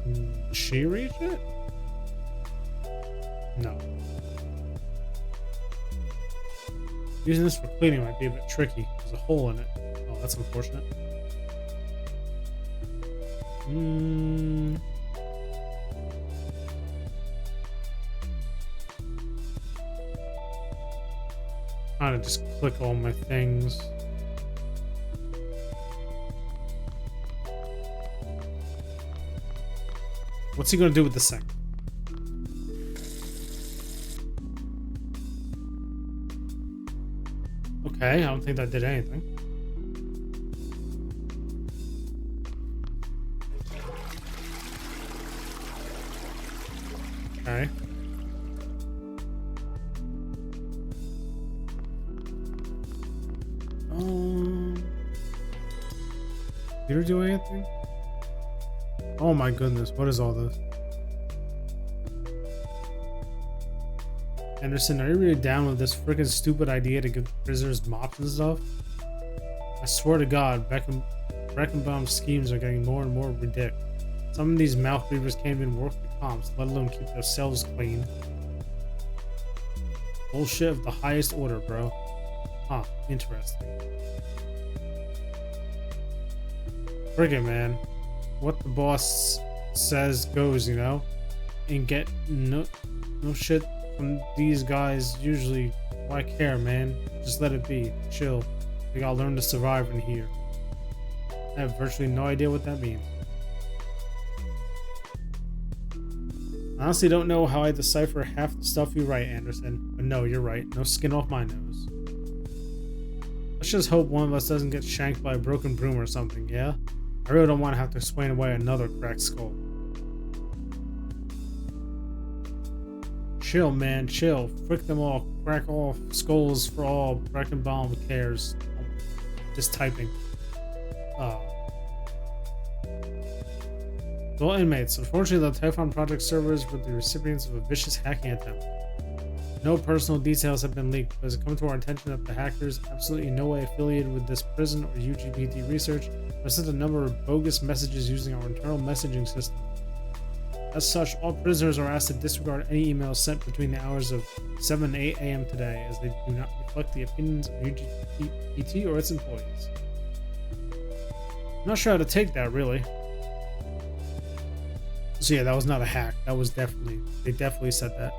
Did she reach it? No. Using this for cleaning might be a bit tricky. There's a hole in it. Oh, that's unfortunate. Trying to just click all my things. What's he gonna do with this thing? Okay, I don't think that did anything. Okay. Did you do anything? Oh my goodness, what is all this? Anderson, are you really down with this freaking stupid idea to give prisoners mops and stuff? I swear to God, Breckenbaum's schemes are getting more and more ridiculous. Some of these mouth breathers can't even work the comps, let alone keep their cells clean. Bullshit of the highest order, bro. Huh, interesting. Friggin' man. What the boss says goes, you know? And get no shit from these guys usually. Why care, man? Just let it be. Chill. We gotta learn to survive in here. I have virtually no idea what that means. I honestly don't know how I decipher half the stuff you write, Anderson. But no, you're right. No skin off my nose. Let's just hope one of us doesn't get shanked by a broken broom or something, yeah? I really don't want to have to explain away another cracked skull. Chill, man, chill. Frick them all. Crack off skulls for all. Breckenbaum cares. Just typing. To all inmates, unfortunately the Typhon Project servers were the recipients of a vicious hacking attempt. No personal details have been leaked, but it has come to our attention that the hackers, absolutely in no way affiliated with this prison or UGBT research, have sent a number of bogus messages using our internal messaging system. As such, all prisoners are asked to disregard any emails sent between the hours of 7 and 8 a.m. today, as they do not reflect the opinions of UGBT or its employees. I'm not sure how to take that, really. So yeah, that was not a hack. That was definitely, they definitely said that.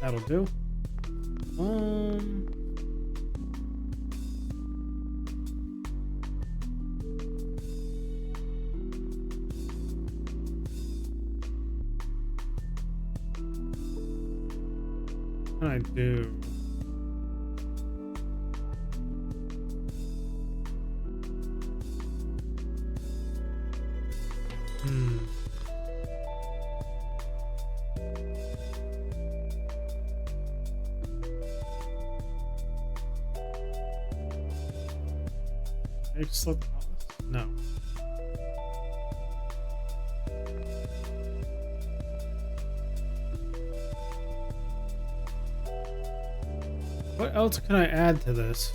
That'll do. What can I do? No. What else can I add to this?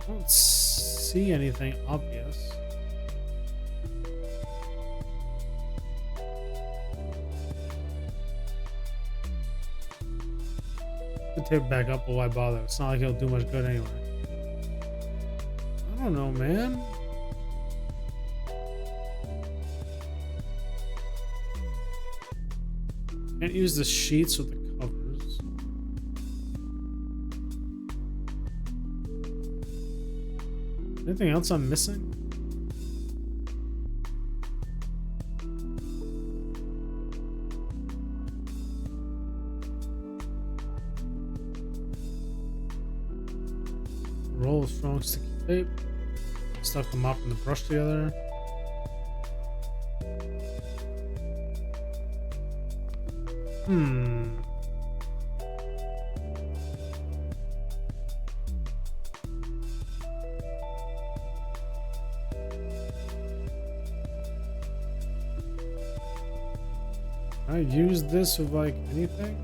I don't see anything obvious. Could take it back up, but why bother? It's not like it'll do much good anyway. I don't know, man. Can't use the sheets with the covers. Anything else I'm missing? Roll of strong sticky tape. Stuck the mop and the brush together. Can I use this with like anything?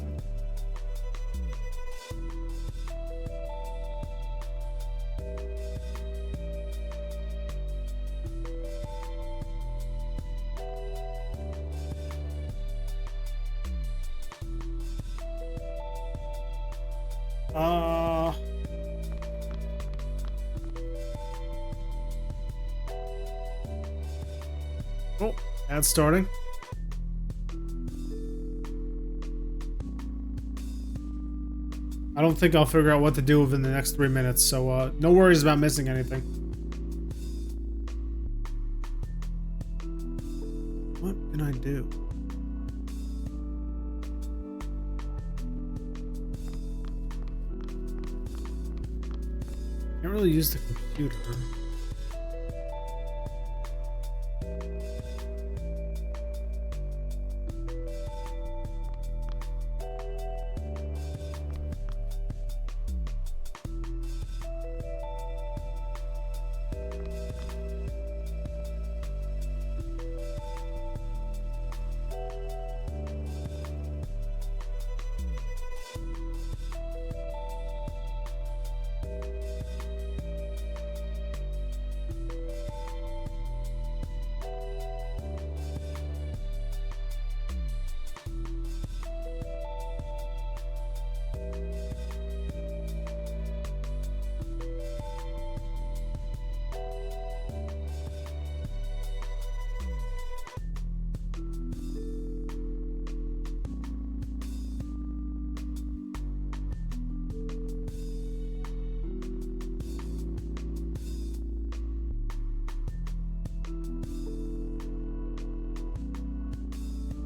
Oh, ad's starting. I don't think I'll figure out what to do within the next 3 minutes, so no worries about missing anything. What can I do? Can't really use the computer.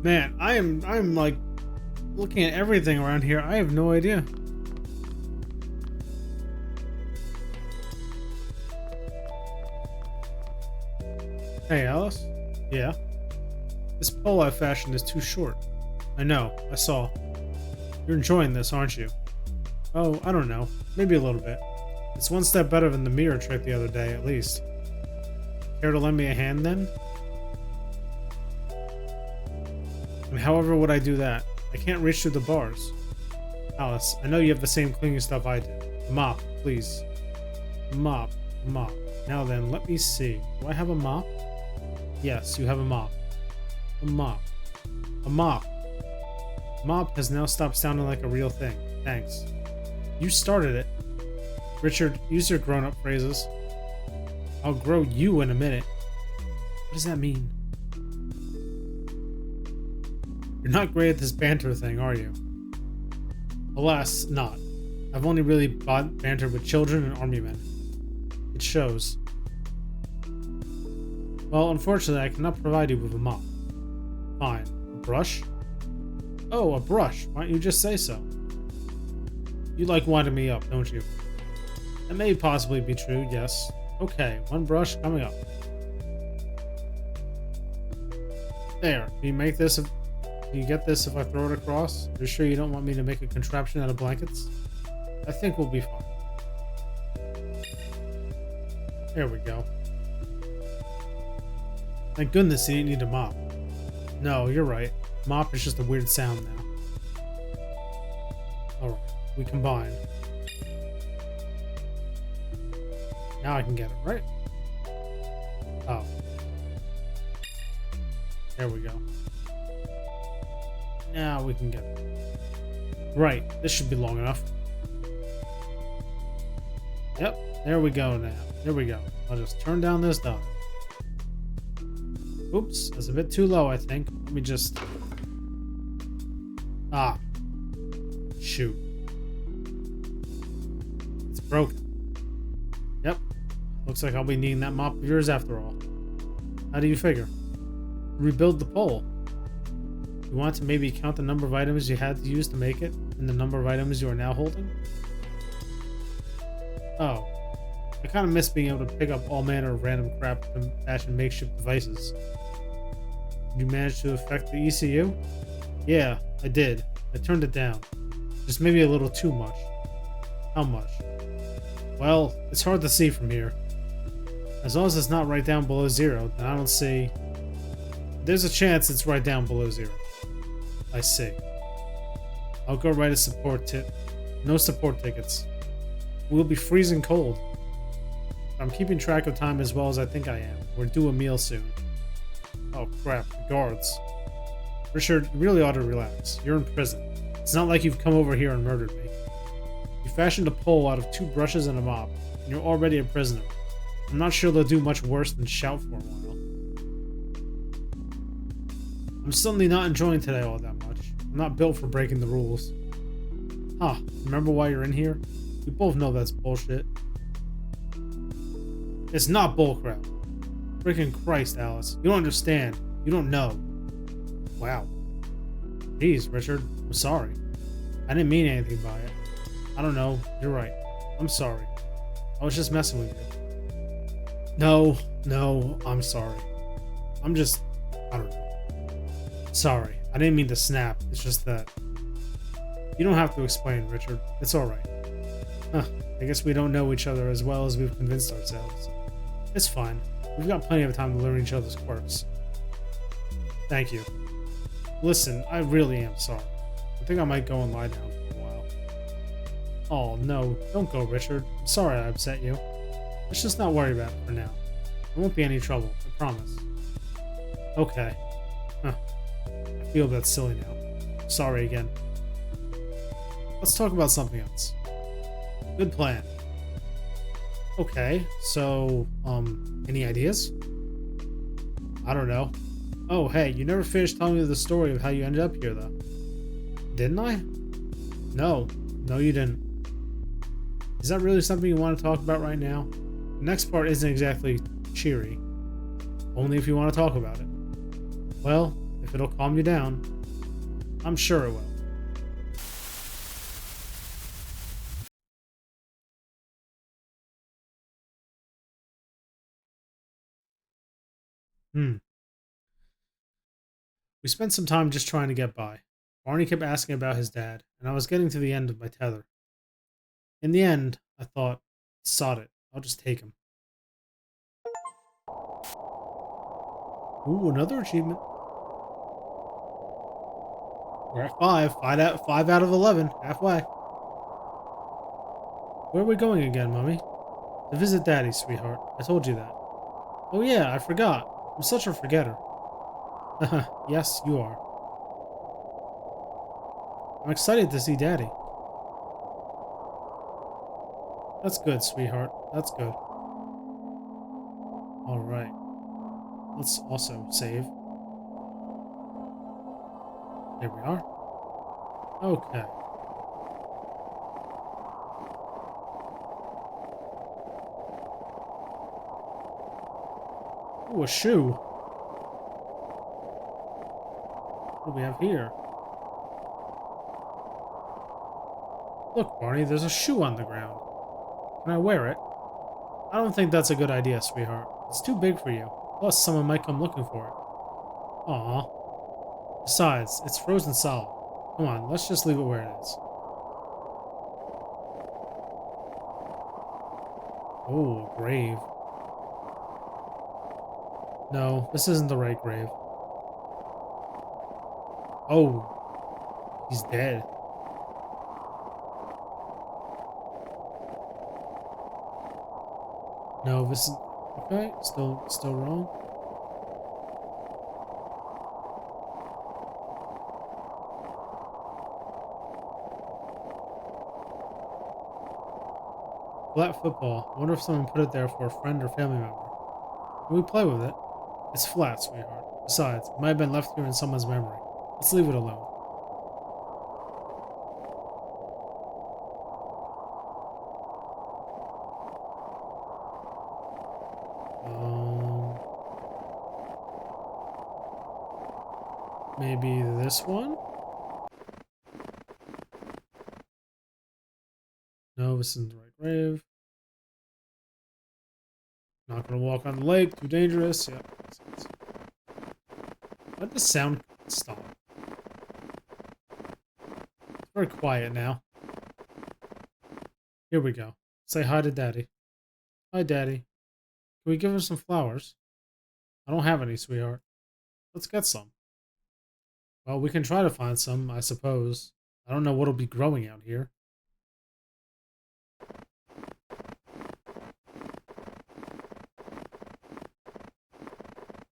Man, I'm like looking at everything around here. I have no idea. Hey, Alice? Yeah? This pole I fashioned is too short. I know, I saw. You're enjoying this, aren't you? Oh, I don't know. Maybe a little bit. It's one step better than the mirror trick the other day, at least. Care to lend me a hand, then? And however would I do that? I can't reach through the bars. Alice, I know you have the same cleaning stuff I do. A mop, please. Mop. Mop. Now then, let me see. Do I have a mop? Yes, you have a mop. A mop. A mop. Mop has now stopped sounding like a real thing. Thanks. You started it. Richard, use your grown-up phrases. I'll grow you in a minute. What does that mean? You're not great at this banter thing, are you? Alas, not. I've only really bantered with children and army men. It shows. Well, unfortunately, I cannot provide you with a mop. Fine. A brush? Oh, a brush. Why don't you just say so? You like winding me up, don't you? That may possibly be true, yes. Okay, one brush coming up. There. Can you make this? Can you get this if I throw it across? Are you sure you don't want me to make a contraption out of blankets? I think we'll be fine. There we go. Thank goodness you didn't need a mop. No, you're right. Mop is just a weird sound now. Alright, we combine. Now I can get it, right? Oh. There we go. Now we can get it. Right, this should be long enough. Yep, there we go now. There we go. I'll just turn down this dial. Oops, that's a bit too low, I think. Let me just... shoot. It's broken. Yep. Looks like I'll be needing that mop of yours after all. How do you figure? Rebuild the pole. You want to maybe count the number of items you had to use to make it, and the number of items you are now holding? Oh. I kind of miss being able to pick up all manner of random crap to fashion makeshift devices. Did you manage to affect the ECU? Yeah, I did. I turned it down. Just maybe a little too much. How much? Well, it's hard to see from here. As long as it's not right down below zero, then I don't see... There's a chance it's right down below zero. I see. I'll go write a support tip. No support tickets. We'll be freezing cold. I'm keeping track of time as well as I think I am. We're due a meal soon. Oh crap, the guards. Richard, you really ought to relax. You're in prison. It's not like you've come over here and murdered me. You fashioned a pole out of 2 brushes and a mop, and you're already a prisoner. I'm not sure they'll do much worse than shout for a while. I'm suddenly not enjoying today all that much. I'm not built for breaking the rules. Huh, remember why you're in here? We both know that's bullshit. It's not bullcrap. Freaking Christ, Alice. You don't understand. You don't know. Wow. Jeez, Richard. I'm sorry. I didn't mean anything by it. I don't know. You're right. I'm sorry. I was just messing with you. No, I'm sorry. I don't know. Sorry. I didn't mean to snap. It's just that... You don't have to explain, Richard. It's alright. Huh. I guess we don't know each other as well as we've convinced ourselves. It's fine. We've got plenty of time to learn each other's quirks. Thank you. Listen, I really am sorry. I think I might go and lie down for a while. Oh, no. Don't go, Richard. I'm sorry I upset you. Let's just not worry about it for now. There won't be any trouble. I promise. Okay. Huh. I feel that's silly now. Sorry again. Let's talk about something else. Good plan. Okay, so, any ideas? I don't know. Oh, hey, you never finished telling me the story of how you ended up here, though. Didn't I? No, you didn't. Is that really something you want to talk about right now? The next part isn't exactly cheery. Only if you want to talk about it. Well, if it'll calm you down, I'm sure it will. We spent some time just trying to get by. Barney kept asking about his dad, and I was getting to the end of my tether. In the end, I thought, sod it, I'll just take him. Ooh, another achievement. We're at 5. 5 out of 11. Halfway. Where are we going again, Mommy? To visit Daddy, sweetheart. I told you that. Oh yeah, I forgot. I'm such a forgetter. Haha, yes, you are. I'm excited to see Daddy. That's good, sweetheart. That's good. Alright. Let's also save. There we are. Okay. Ooh, a shoe. What do we have here? Look, Barney, there's a shoe on the ground. Can I wear it? I don't think that's a good idea, sweetheart. It's too big for you. Plus, someone might come looking for it. Aww. Besides, it's frozen solid. Come on, let's just leave it where it is. Oh, a grave. No, this isn't the right grave. Oh, he's dead. No, this is okay. Still wrong. Flat football. I wonder if someone put it there for a friend or family member. Can we play with it? It's flat, sweetheart. Besides, it might have been left here in someone's memory. Let's leave it alone. Maybe this one? No, this isn't the right grave. Not gonna walk on the lake, too dangerous. Yeah. Let the sound stop. It's very quiet now. Here we go. Say hi to Daddy. Hi, Daddy. Can we give him some flowers? I don't have any, sweetheart. Let's get some. Well, we can try to find some, I suppose. I don't know what'll be growing out here.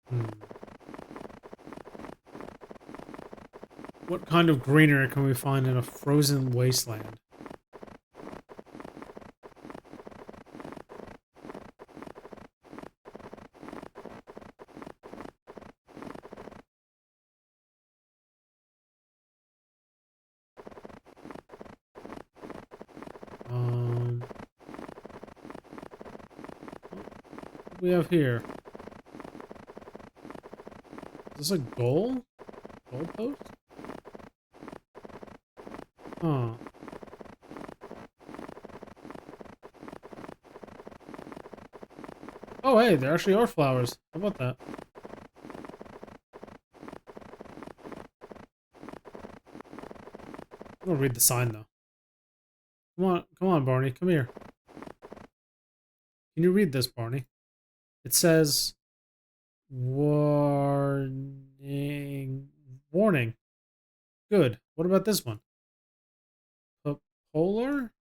Hmm. What kind of greenery can we find in a frozen wasteland? What do we have here? Is this a goal? Goalpost? Huh. Oh, hey, there actually are flowers. How about that? I'm gonna read the sign, though. Come on, Barney. Come here. Can you read this, Barney? It says, warning. Warning. Good. What about this one? Polar?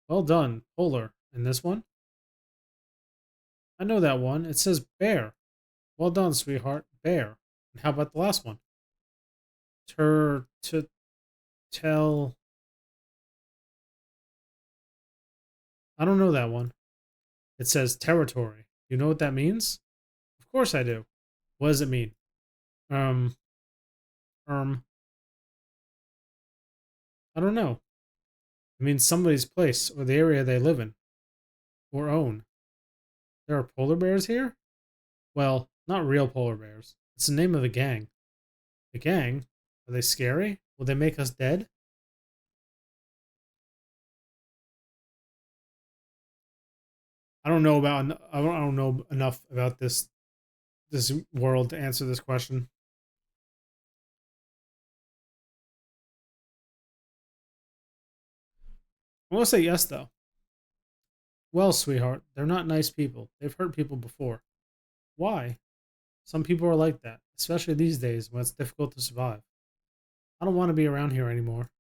Well done, Polar. And this one? I know that one. It says bear. Well done, sweetheart. Bear. And how about the last one? To tell. I don't know that one. It says territory. You know what that means? Of course I do. What does it mean? Um, um, I don't know. It means somebody's place or the area they live in or own. There are polar bears here? Well, not real polar bears. It's the name of a gang. A gang? Are they scary? Will they make us dead? I don't know enough about this world to answer this question. I want to say yes though. Well, sweetheart, they're not nice people. They've hurt people before. Why? Some people are like that, especially these days when it's difficult to survive. I don't want to be around here anymore.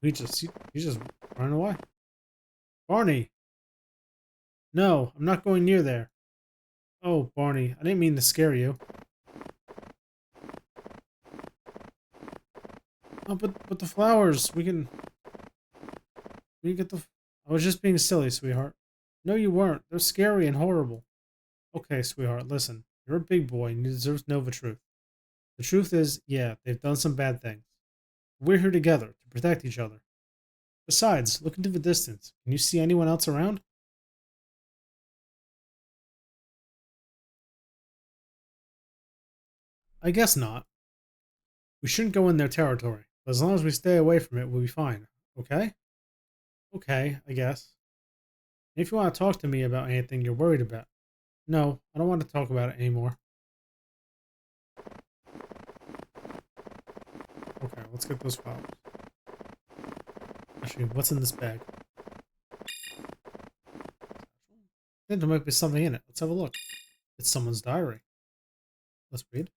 He's just running away. Barney! No, I'm not going near there. Oh, Barney, I didn't mean to scare you. Oh, but the flowers, we can get the. I was just being silly, sweetheart. No, you weren't. They're scary and horrible. Okay, sweetheart, listen. You're a big boy and you deserve to know the truth. The truth is, yeah, they've done some bad things. We're here together to protect each other. Besides, look into the distance. Can you see anyone else around? I guess not. We shouldn't go in their territory, but as long as we stay away from it, we'll be fine. Okay? Okay, I guess. If you want to talk to me about anything you're worried about. No, I don't want to talk about it anymore. Okay, let's get those flowers. Actually, what's in this bag? I think there might be something in it. Let's have a look. It's someone's diary. Let's read.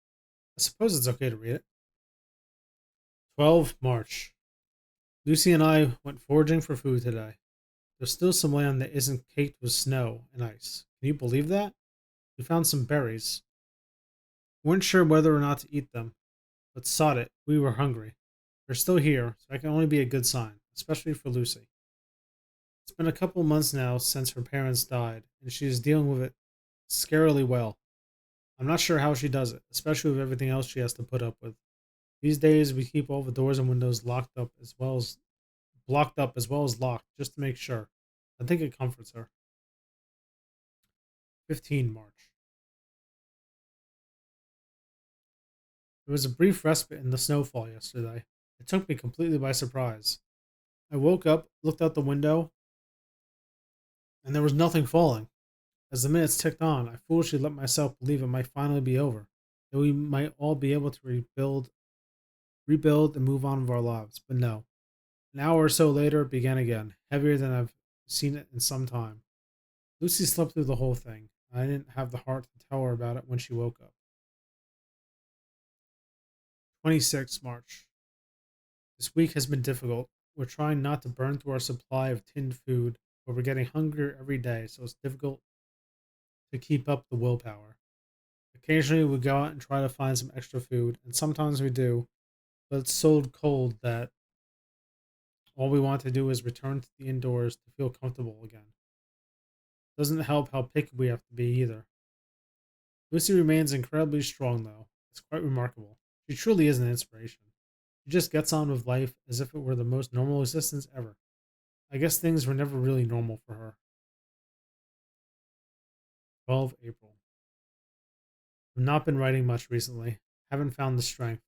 I suppose it's okay to read it. 12 March. Lucy and I went foraging for food today. There's still some land that isn't caked with snow and ice. Can you believe that? We found some berries. We weren't sure whether or not to eat them, but sod it, we were hungry. They're still here, so that can only be a good sign, especially for Lucy. It's been a couple months now since her parents died, and she is dealing with it scarily well. I'm not sure how she does it, especially with everything else she has to put up with. These days, we keep all the doors and windows locked up as well as blocked up as well as locked, just to make sure. I think it comforts her. 15 March. There was a brief respite in the snowfall yesterday. It took me completely by surprise. I woke up, looked out the window, and there was nothing falling. As the minutes ticked on, I foolishly let myself believe it might finally be over, that we might all be able to rebuild and move on with our lives. But no. An hour or so later, it began again, heavier than I've seen it in some time. Lucy slept through the whole thing. I didn't have the heart to tell her about it when she woke up. 26 March. This week has been difficult. We're trying not to burn through our supply of tinned food, but we're getting hungrier every day, so it's difficult to keep up the willpower. Occasionally, we go out and try to find some extra food, and sometimes we do, but it's so cold that all we want to do is return to the indoors to feel comfortable again. Doesn't help how picky we have to be either. Lucy remains incredibly strong, though. It's quite remarkable. She truly is an inspiration. She just gets on with life as if it were the most normal existence ever. I guess things were never really normal for her. 12 April. I've not been writing much recently. Haven't found the strength.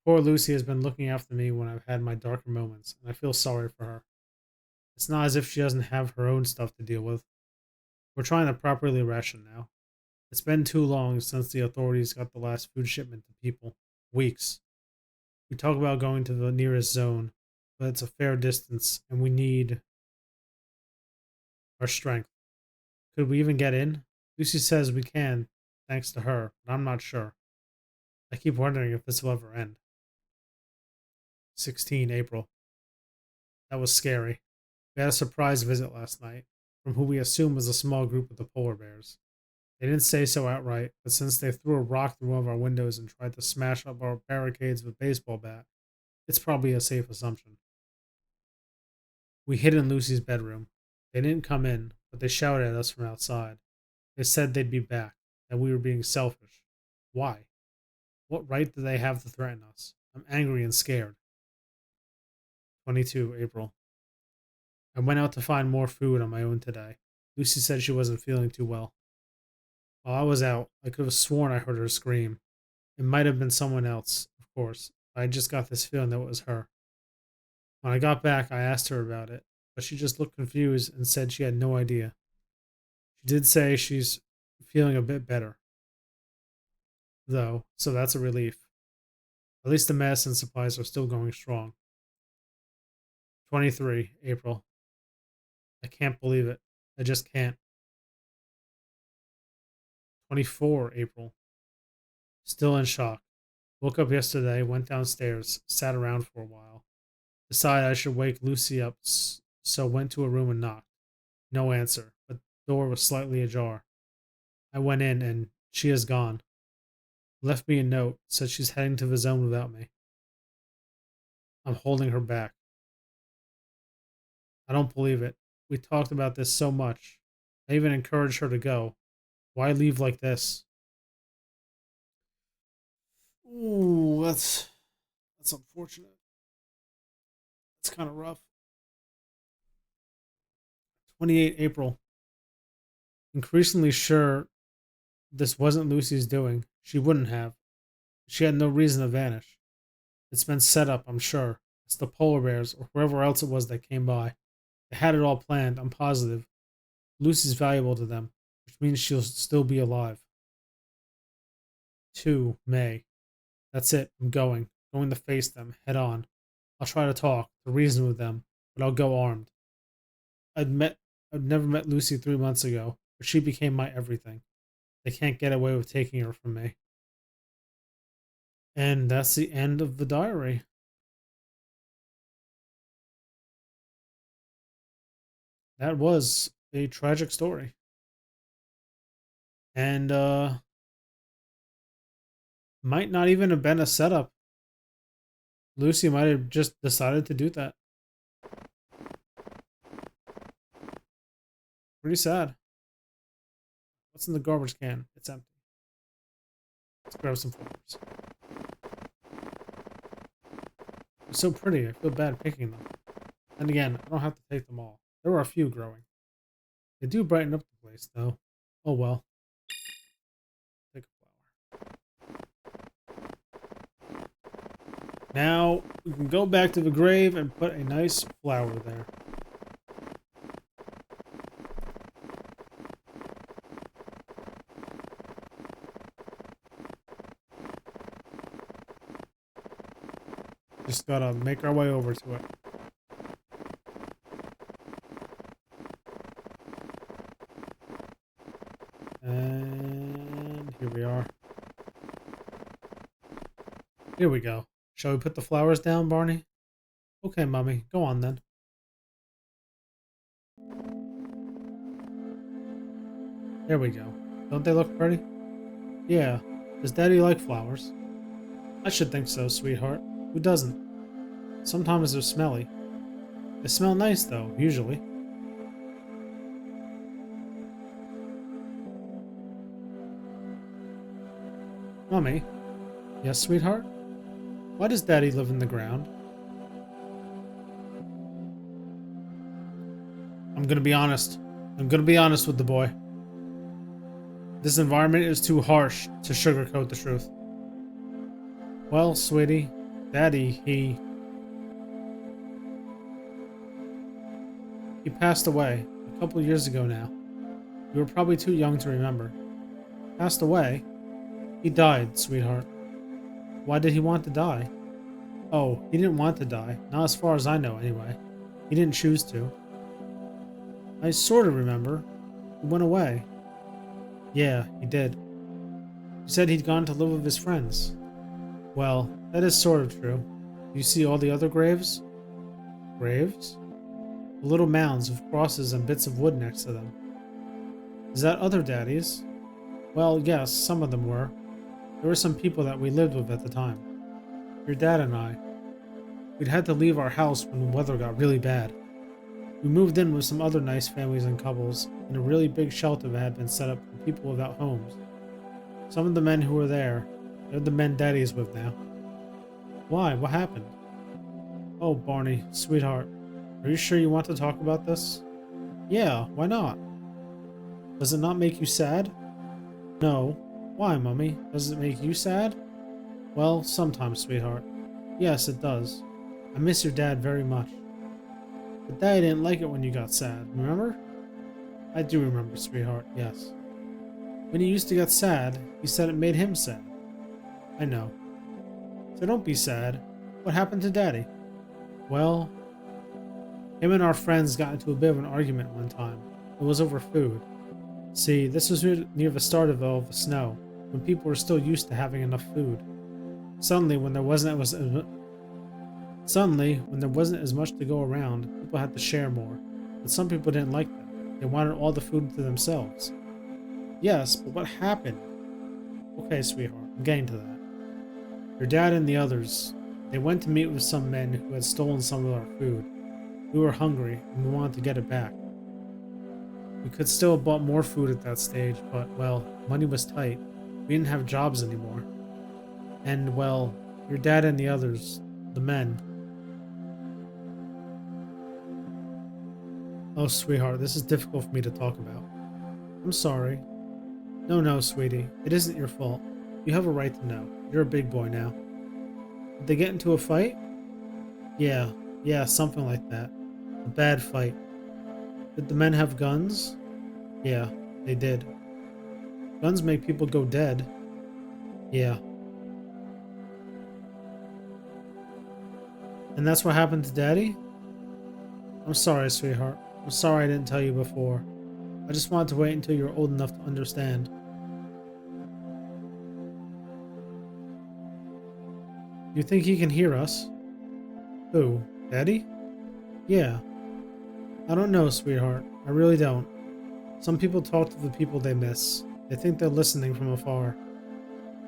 Poor Lucy has been looking after me when I've had my darker moments, and I feel sorry for her. It's not as if she doesn't have her own stuff to deal with. We're trying to properly ration now. It's been too long since the authorities got the last food shipment to people. Weeks. We talk about going to the nearest zone, but it's a fair distance, and we need our strength. Could we even get in? Lucy says we can, thanks to her, but I'm not sure. I keep wondering if this will ever end. 16 April. That was scary. We had a surprise visit last night from who we assume was a small group of the polar bears. They didn't say so outright, but since they threw a rock through one of our windows and tried to smash up our barricades with a baseball bat, it's probably a safe assumption. We hid in Lucy's bedroom. They didn't come in, but they shouted at us from outside. They said they'd be back, that we were being selfish. Why? What right do they have to threaten us? I'm angry and scared. 22 April. I went out to find more food on my own today. Lucy said she wasn't feeling too well. While I was out, I could have sworn I heard her scream. It might have been someone else, of course, but I just got this feeling that it was her. When I got back, I asked her about it, but she just looked confused and said she had no idea. She did say she's feeling a bit better, though, so that's a relief. At least the medicine supplies are still going strong. 23 April. I can't believe it. I just can't. 24 April. Still in shock. Woke up yesterday, went downstairs, sat around for a while. Decided I should wake Lucy up, so went to her room and knocked. No answer, but the door was slightly ajar. I went in, and she is gone. Left me a note, said she's heading to the zone without me. I'm holding her back. I don't believe it. We talked about this so much. I even encouraged her to go. Why leave like this? Ooh, that's unfortunate. It's kind of rough. 28 April. Increasingly sure this wasn't Lucy's doing. She wouldn't have. She had no reason to vanish. It's been set up, I'm sure. It's the polar bears or whoever else it was that came by. They had it all planned, I'm positive. Lucy's valuable to them, which means she'll still be alive. 2 May. That's it. I'm going. Going to face them, head on. I'll try to talk, to reason with them, but I'll go armed. I'd met I'd never met Lucy 3 months ago, but she became my everything. They can't get away with taking her from me. And that's the end of the diary. That was a tragic story. And might not even have been a setup. Lucy might have just decided to do that. Pretty sad. What's in the garbage can? It's empty. Let's grab some flowers. They're so pretty. I feel bad picking them. And again, I don't have to take them all. There were a few growing. They do brighten up the place, though. Oh well. Take a flower. Now, we can go back to the grave and put a nice flower there. Just gotta make our way over to it. And here we are. Here we go. Shall we put the flowers down, Barney? Okay, Mummy. Go on then. There we go. Don't they look pretty? Yeah. Does Daddy like flowers? I should think so, sweetheart. Who doesn't? Sometimes they're smelly. They smell nice, though, usually. Mummy? Yes, sweetheart? Why does Daddy live in the ground? I'm gonna be honest. I'm gonna be honest with the boy. This environment is too harsh to sugarcoat the truth. Well, sweetie, Daddy, he passed away a couple years ago now. You were probably too young to remember. Passed away? He died, sweetheart. Why did he want to die? Oh, he didn't want to die. Not as far as I know, anyway. He didn't choose to. I sort of remember. He went away. Yeah, he did. He said he'd gone to live with his friends. Well, that is sort of true. You see all the other graves? Graves? The little mounds with crosses and bits of wood next to them. Is that other daddies? Well, yes, some of them were. There were some people that we lived with at the time. Your dad and I. We'd had to leave our house when the weather got really bad. We moved in with some other nice families and couples in a really big shelter that had been set up for people without homes. Some of the men who were there, they're the men Daddy's with now. Why? What happened? Oh, Barney, sweetheart, are you sure you want to talk about this? Yeah, why not? Does it not make you sad? No. Why, Mummy? Does it make you sad? Well, sometimes, sweetheart. Yes, it does. I miss your dad very much. But Daddy didn't like it when you got sad, remember? I do remember, sweetheart, yes. When he used to get sad, he said it made him sad. I know. So don't be sad. What happened to Daddy? Well, him and our friends got into a bit of an argument one time. It was over food. See, this was near the start of all the snow, when people were still used to having enough food. Suddenly, when there wasn't as much to go around, people had to share more. But some people didn't like that. They wanted all the food to themselves. Yes, but what happened? Okay, sweetheart, I'm getting to that. Your dad and the others, they went to meet with some men who had stolen some of our food. We were hungry, and we wanted to get it back. We could still have bought more food at that stage, but, well, money was tight. We didn't have jobs anymore. And, well, your dad and the others, the men. Oh, sweetheart, this is difficult for me to talk about. I'm sorry. No, sweetie. It isn't your fault. You have a right to know. You're a big boy now. Did they get into a fight? Yeah, something like that. A bad fight. Did the men have guns? Yeah, they did. Guns make people go dead. Yeah. And that's what happened to Daddy? I'm sorry, sweetheart. I'm sorry I didn't tell you before. I just wanted to wait until you were old enough to understand. You think he can hear us? Who? Daddy? Yeah. I don't know, sweetheart. I really don't. Some people talk to the people they miss. They think they're listening from afar.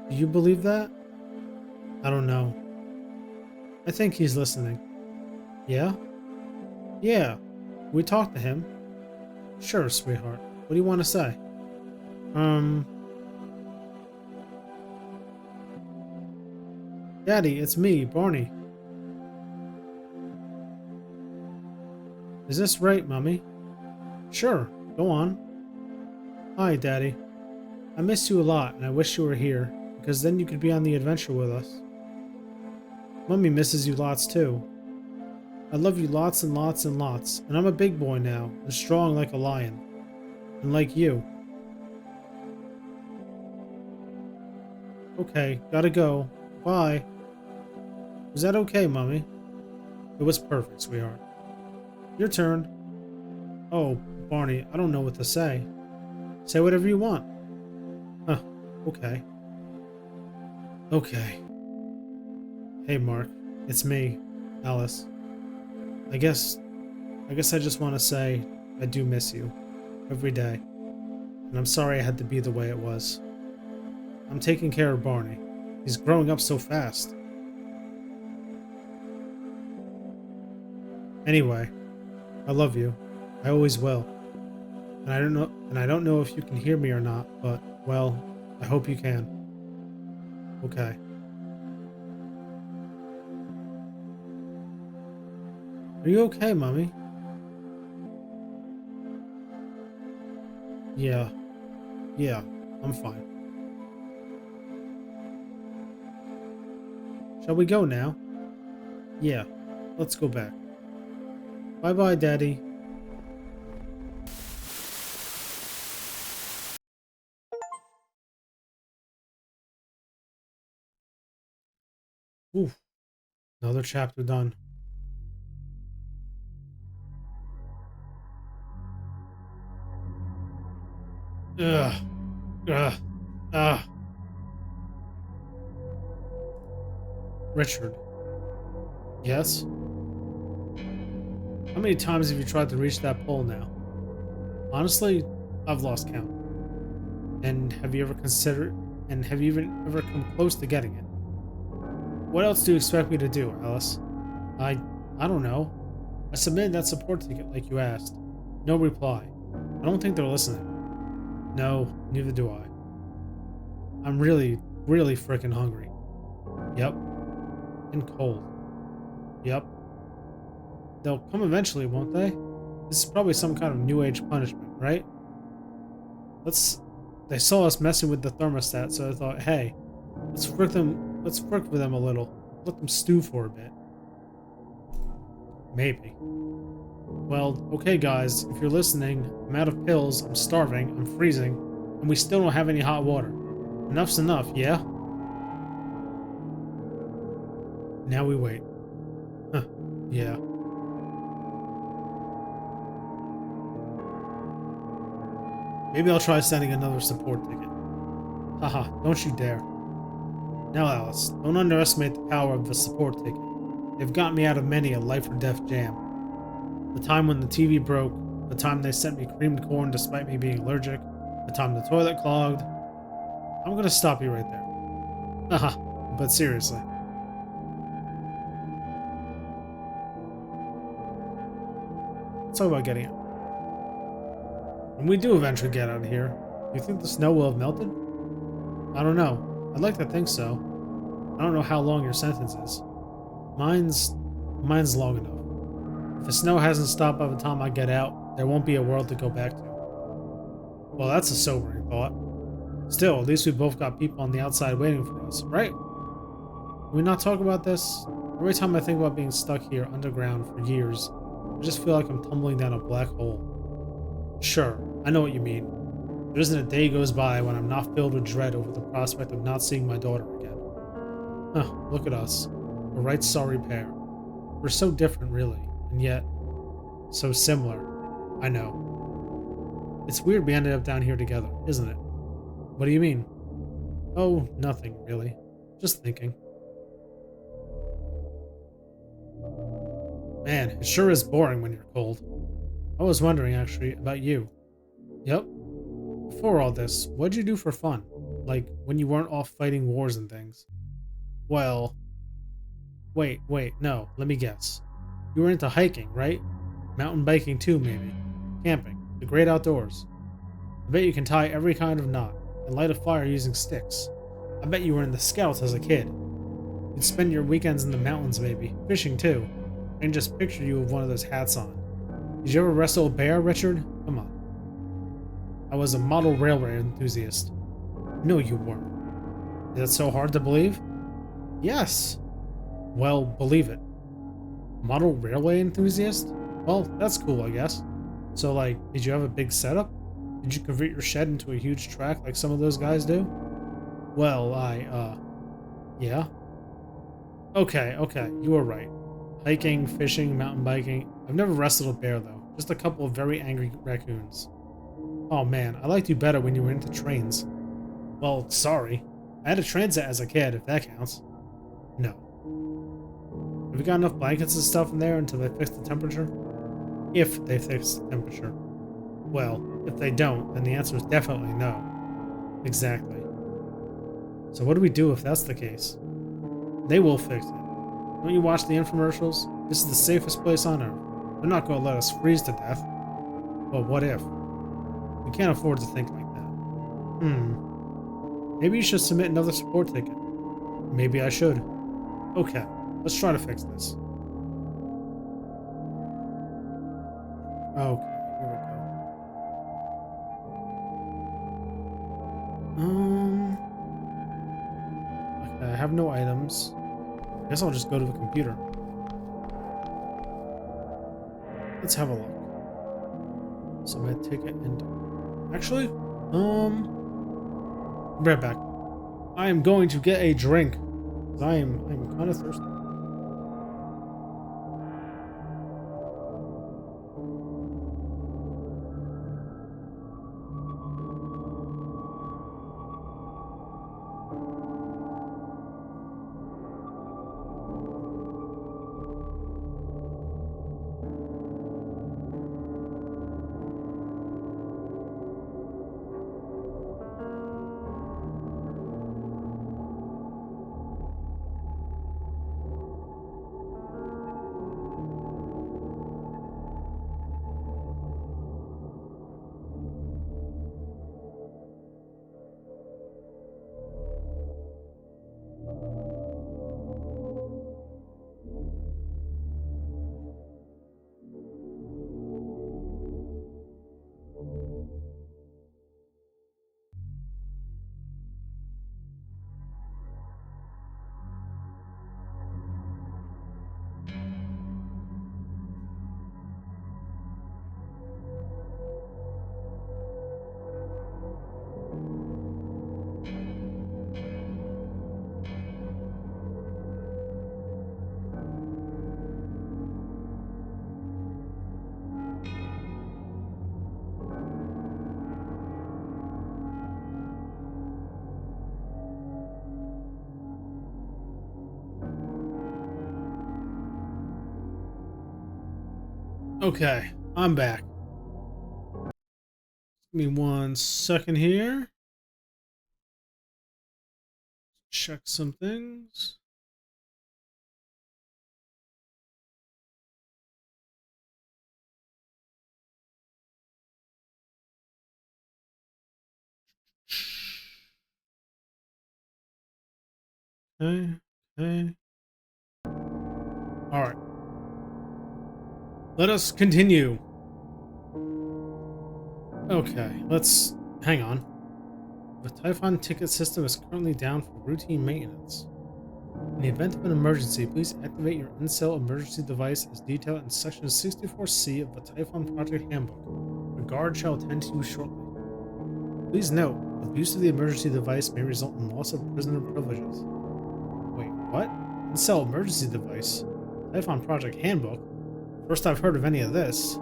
Do you believe that? I don't know. I think he's listening. Yeah? Yeah. We talked to him. Sure, sweetheart. What do you want to say? Daddy, it's me, Barney. Is this right, Mummy? Sure, go on. Hi, Daddy. I miss you a lot, and I wish you were here, because then you could be on the adventure with us. Mummy misses you lots too. I love you lots and lots and lots, and I'm a big boy now, and strong like a lion. And like you. Okay, gotta go. Bye. Was that okay, Mummy? It was perfect, sweetheart. Your turn. Oh, Barney, I don't know what to say. Say whatever you want. Huh, okay. Okay. Hey, Mark. It's me, Alice. I guess I just want to say I do miss you. Every day. And I'm sorry I had to be the way it was. I'm taking care of Barney. He's growing up so fast. Anyway, I love you. I always will. And I don't know if you can hear me or not, but well, I hope you can. Okay. Are you okay, Mommy? Yeah. Yeah, I'm fine. Shall we go now? Yeah, let's go back. Bye-bye, Daddy. Oof, another chapter done. Ugh. Ugh. Ugh. Richard. Yes? How many times have you tried to reach that pole now? Honestly, I've lost count. And have you even ever come close to getting it? What else do you expect me to do, Alice? I don't know. I submitted that support ticket like you asked. No reply. I don't think they're listening. No, neither do I. I'm really, really freaking hungry. Yep. And cold. Yep. They'll come eventually, won't they? This is probably some kind of new age punishment, right? They saw us messing with the thermostat, so I thought, hey, let's frick with them a little. Let them stew for a bit. Maybe. Well, okay guys, if you're listening, I'm out of pills, I'm starving, I'm freezing, and we still don't have any hot water. Enough's enough, yeah? Now we wait. Huh, yeah. Maybe I'll try sending another support ticket. Haha, don't you dare. Now Alice, don't underestimate the power of the support ticket. They've got me out of many a life or death jam. The time when the TV broke, the time they sent me creamed corn despite me being allergic, the time the toilet clogged. I'm gonna stop you right there. Haha, but seriously. Let's talk about getting out. When we do eventually get out of here, do you think the snow will have melted? I don't know. I'd like to think so. I don't know how long your sentence is. Mine's long enough. If the snow hasn't stopped by the time I get out, there won't be a world to go back to. Well, that's a sobering thought. Still, at least we both got people on the outside waiting for us, right? Can we not talk about this? Every time I think about being stuck here underground for years, I just feel like I'm tumbling down a black hole. Sure, I know what you mean. There isn't a day goes by when I'm not filled with dread over the prospect of not seeing my daughter again. Huh, look at us. A right sorry pair. We're so different, really, and yet so similar. I know. It's weird we ended up down here together, isn't it? What do you mean? Oh, nothing, really. Just thinking. Man, it sure is boring when you're cold. I was wondering, actually, about you. Yep. Before all this, what'd you do for fun? Like, when you weren't off fighting wars and things? Well... Wait, no, let me guess. You were into hiking, right? Mountain biking too, maybe. Camping. The great outdoors. I bet you can tie every kind of knot, and light a fire using sticks. I bet you were in the Scouts as a kid. You'd spend your weekends in the mountains, maybe. Fishing too. I can just picture you with one of those hats on. Did you ever wrestle a bear, Richard? Come on. I was a model railway enthusiast. No, you weren't. Is that so hard to believe? Yes. Well, believe it. Model railway enthusiast? Well, that's cool, I guess. So, like, did you have a big setup? Did you convert your shed into a huge track like some of those guys do? Well, yeah? Okay, okay, you were right. Hiking, fishing, mountain biking. I've never wrestled a bear, though. Just a couple of very angry raccoons. Oh man, I liked you better when you were into trains. Well, sorry. I had a train set as a kid, if that counts. No. Have you got enough blankets and stuff in there until they fix the temperature? If they fix the temperature. Well, if they don't, then the answer is definitely no. Exactly. So what do we do if that's the case? They will fix it. Don't you watch the infomercials? This is the safest place on Earth. They're not going to let us freeze to death. But what if? We can't afford to think like that. Maybe you should submit another support ticket. Maybe I should. Okay, let's try to fix this. Okay, here we go. Okay, I have no items. I guess I'll just go to the computer. Let's have a look. Submit ticket and actually, right back. I am going to get a drink. I'm kind of thirsty. Okay, I'm back. Give me 1 second here. Check some things. Okay, okay. All right. Let us continue. Okay, let's hang on. The Typhon ticket system is currently down for routine maintenance. In the event of an emergency, please activate your in-cell emergency device as detailed in Section 64C of the Typhon Project Handbook. A guard shall attend to you shortly. Please note, abuse of the emergency device may result in loss of prisoner privileges. Wait, what? In-cell emergency device? Typhon Project Handbook? First I've heard of any of this.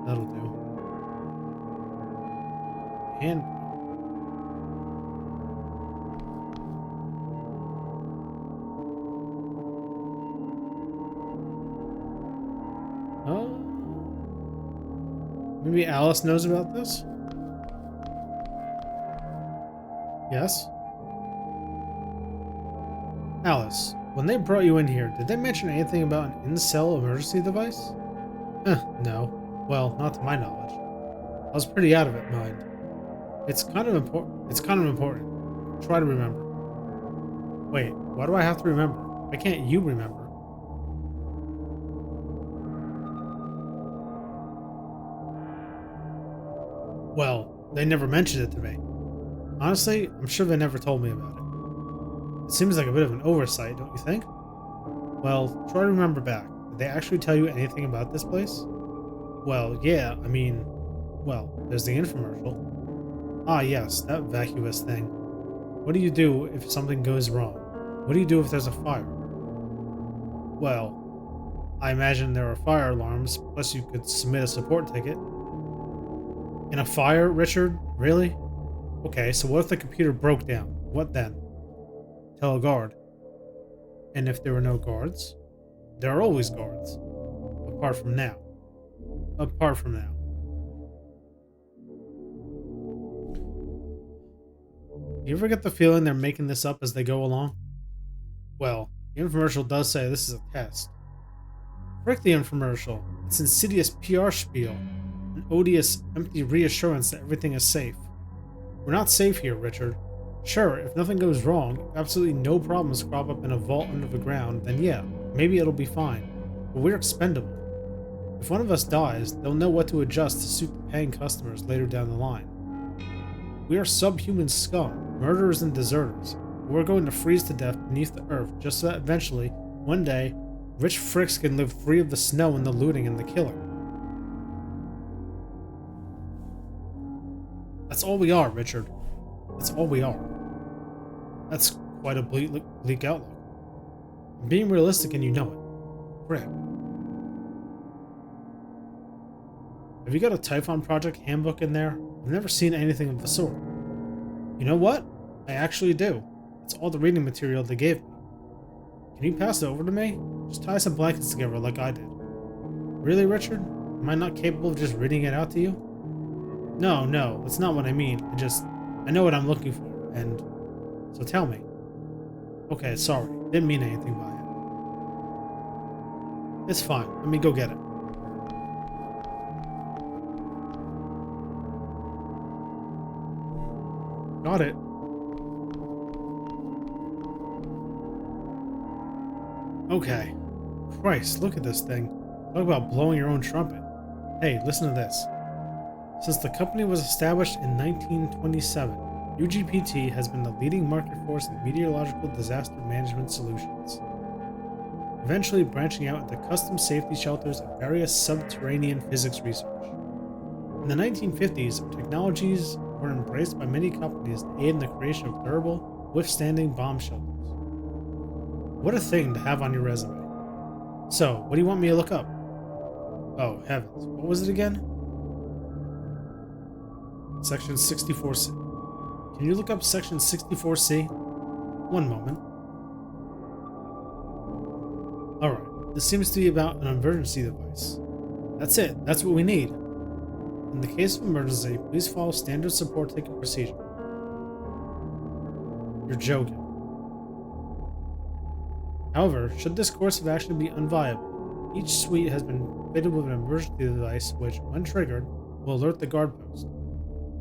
That'll do. Handbook. Oh. Maybe Alice knows about this? Yes? Alice, when they brought you in here, did they mention anything about an in-cell emergency device? No. Well, not to my knowledge. I was pretty out of it, mind. It's kind of important. Try to remember. Wait, why do I have to remember? Why can't you remember? Well, they never mentioned it to me. Honestly, I'm sure they never told me about it. It seems like a bit of an oversight, don't you think? Well, try to remember back. Did they actually tell you anything about this place? Well, yeah, I mean, well, there's the infomercial. Ah, yes, that vacuous thing. What do you do if something goes wrong? What do you do if there's a fire? Well, I imagine there are fire alarms, plus you could submit a support ticket. In a fire, Richard? Really? Okay, so what if the computer broke down? What then? Tell a guard. And if there were no guards? There are always guards. Apart from now. Apart from now. You ever get the feeling they're making this up as they go along? Well, the infomercial does say this is a test. Frick the infomercial. It's insidious PR spiel. An odious, empty reassurance that everything is safe. We're not safe here, Richard. Sure, if nothing goes wrong, if absolutely no problems crop up in a vault under the ground, then yeah, maybe it'll be fine. But we're expendable. If one of us dies, they'll know what to adjust to suit the paying customers later down the line. We are subhuman scum, murderers and deserters. We're going to freeze to death beneath the earth just so that eventually, one day, rich fricks can live free of the snow and the looting and the killing. That's all we are, Richard. That's all we are. That's quite a bleak outlook. I'm being realistic and you know it. Frick. Have you got a Typhon Project handbook in there? I've never seen anything of the sort. You know what? I actually do. It's all the reading material they gave me. Can you pass it over to me? Just tie some blankets together like I did. Really, Richard? Am I not capable of just reading it out to you? No, that's not what I mean. I know what I'm looking for, and so tell me. Okay, sorry. Didn't mean anything by it. It's fine. Let me go get it. Got it. Okay. Christ, look at this thing. Talk about blowing your own trumpet. Hey, listen to this. Since the company was established in 1927, UGPT has been the leading market force in meteorological disaster management solutions, eventually branching out into custom safety shelters and various subterranean physics research. In the 1950s, our technologies were embraced by many companies to aid in the creation of durable, withstanding bomb shelters. What a thing to have on your resume. So, what do you want me to look up? Oh, heavens. What was it again? Section 64C. Can you look up Section 64C? One moment. Alright, this seems to be about an emergency device. That's it, that's what we need. In the case of emergency, please follow standard support ticket procedure. You're joking. However, should this course of action be unviable, each suite has been fitted with an emergency device which, when triggered, will alert the guard post.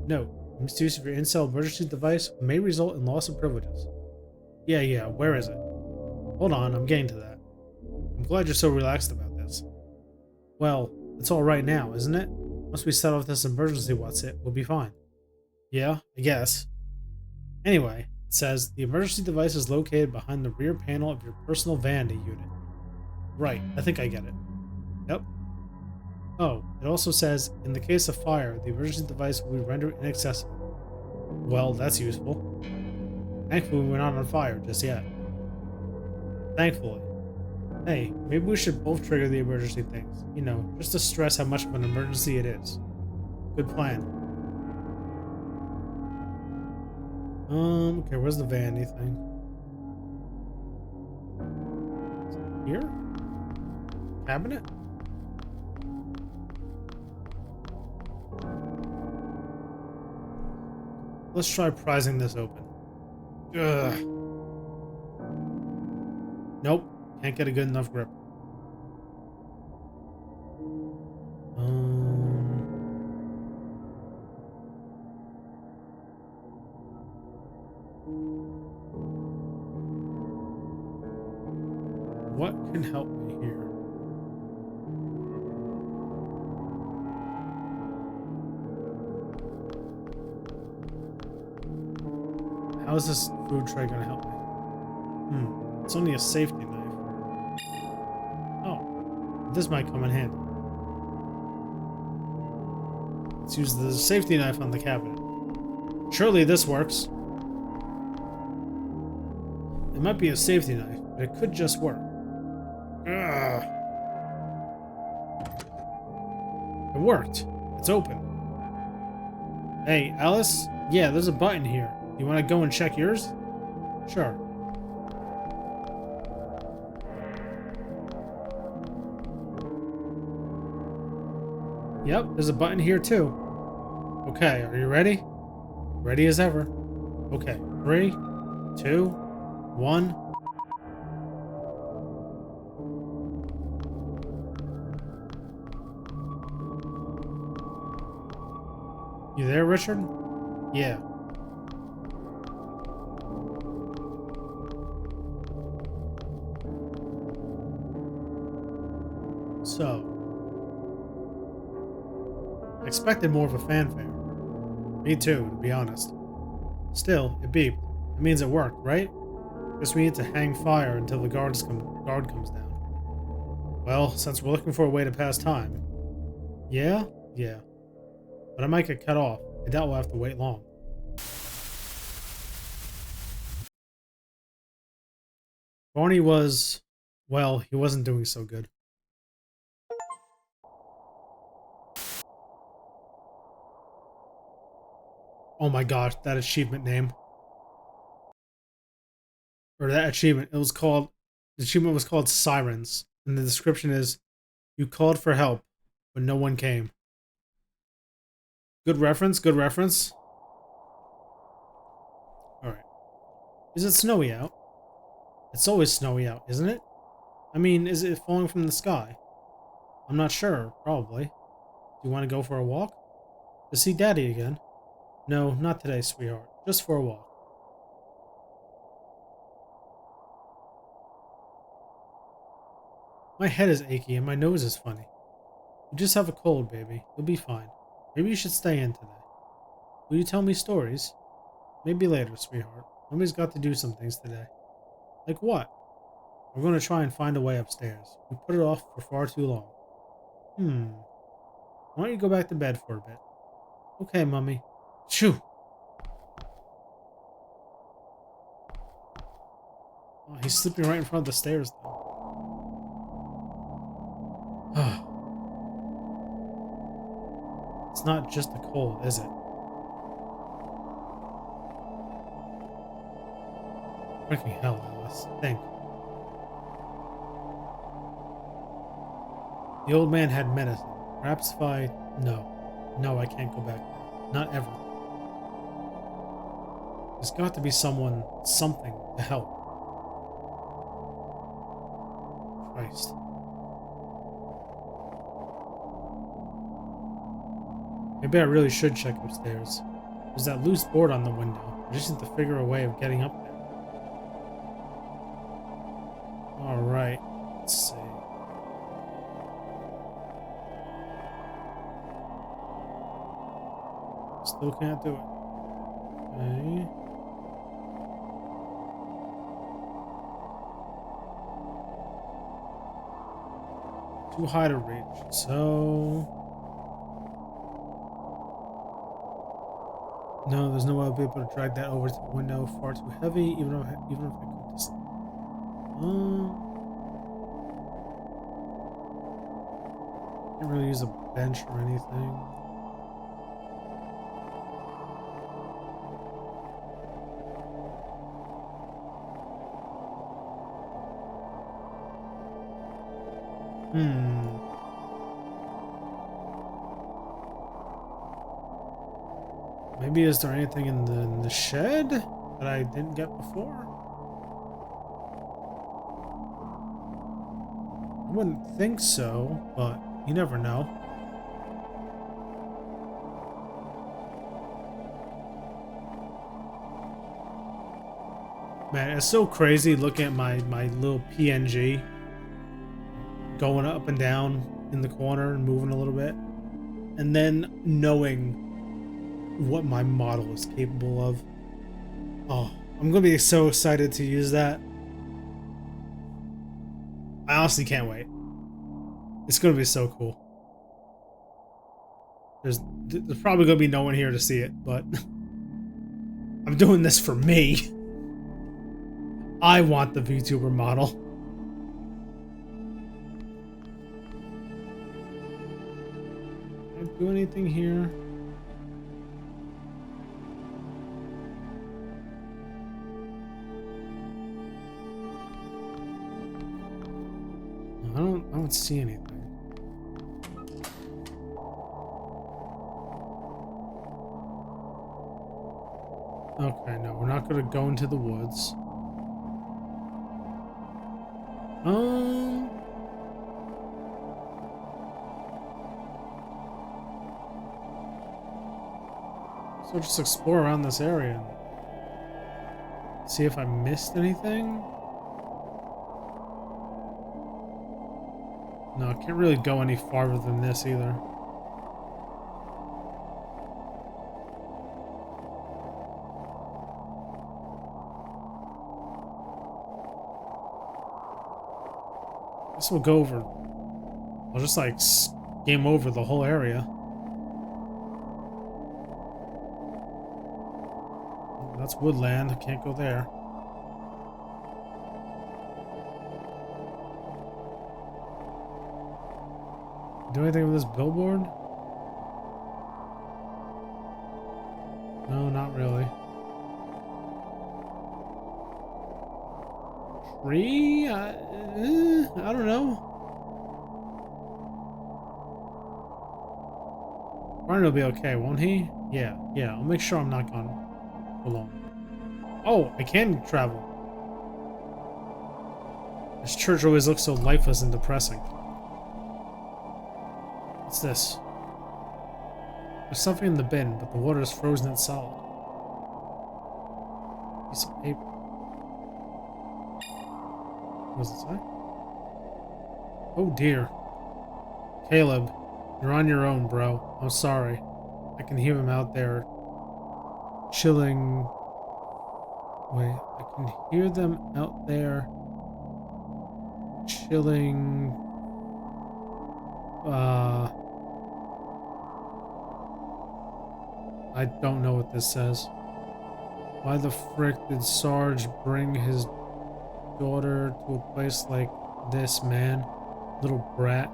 Note, misuse of your in-cell emergency device may result in loss of privileges. Yeah, where is it? Hold on, I'm getting to that. I'm glad you're so relaxed about this. Well, it's all right now, isn't it? Once we set off this emergency what's-it, we'll be fine. Yeah, I guess. Anyway, it says, the emergency device is located behind the rear panel of your personal vanity unit. Right, I think I get it. Yep. Oh, it also says, in the case of fire, the emergency device will be rendered inaccessible. Well, that's useful. Thankfully, we're not on fire just yet. Thankfully. Hey, maybe we should both trigger the emergency things. You know, just to stress how much of an emergency it is. Good plan. Okay, where's the vanity thing? Here? Cabinet? Let's try prizing this open. Ugh. Nope. Can't get a good enough grip. What can help me here? How is this food tray gonna help me? It's only a safety knife. Oh, this might come in handy. Let's use the safety knife on the cabinet. Surely this works. It might be a safety knife, but it could just work. Ugh. It worked. It's open. Hey, Alice? Yeah, there's a button here. You want to go and check yours? Sure. Yep, there's a button here too. Okay, are you ready? Ready as ever. Okay, 3, 2, 1. You there, Richard? Yeah. So, I expected more of a fanfare. Me too, to be honest. Still, it beeped. It means it worked, right? Guess we need to hang fire until the guard comes down. Well, since we're looking for a way to pass time. Yeah? Yeah. But I might get cut off. I doubt we'll have to wait long. Barney was... well, he wasn't doing so good. Oh my gosh, that achievement name. Or that achievement. It was called... the achievement was called Sirens. And the description is, you called for help, but no one came. Good reference, good reference. Alright. Is it snowy out? It's always snowy out, isn't it? I mean, is it falling from the sky? I'm not sure, probably. Do you want to go for a walk? To see Daddy again? No, not today, sweetheart. Just for a walk. My head is achy and my nose is funny. You just have a cold, baby. You'll be fine. Maybe you should stay in today. Will you tell me stories? Maybe later, sweetheart. Mommy's got to do some things today. Like what? We're going to try and find a way upstairs. We put it off for far too long. Why don't you go back to bed for a bit? Okay, Mummy. Shoo! Oh, he's sleeping right in front of the stairs, though. It's not just a cold, is it? Freaking hell, Alice. Think. The old man had medicine. Perhaps if I... No. No, I can't go back there. Not ever. There's got to be someone, something, to help. Christ. Maybe I really should check upstairs. There's that loose board on the window. I just need to figure a way of getting up there. Alright, let's see. Still can't do it. Okay. Too high to reach, so... No, there's no way I'll be able to drag that over to the window. Far too heavy, even if I could just... Can't really use a bench or anything. Maybe is there anything in the shed that I didn't get before? I wouldn't think so, but you never know. Man, it's so crazy looking at my little PNG going up and down in the corner and moving a little bit, and then knowing what my model is capable of. Oh, I'm gonna be so excited to use that. I honestly can't wait. It's gonna be so cool. There's probably gonna be no one here to see it, but I'm doing this for me. I want the VTuber model. Can I do anything here? I don't see anything. Okay, no, we're not gonna go into the woods. So just explore around this area and see if I missed anything. No, I can't really go any farther than this either. Guess we'll go over. I'll just like game over the whole area. That's woodland. I can't go there. Do anything with this billboard? No, not really. Tree? I don't know. Barney will be okay, won't he? Yeah. I'll make sure I'm not gone alone. Oh, I can travel. This church always looks so lifeless and depressing. What's this? There's something in the bin, but the water is frozen and solid. Piece of paper. What does it say? Oh dear. Caleb, you're on your own, bro. I'm sorry. I can hear him out there chilling. Wait, I can hear them out there chilling. I don't know what this says. Why the frick did Sarge bring his daughter to a place like this, man? Little brat.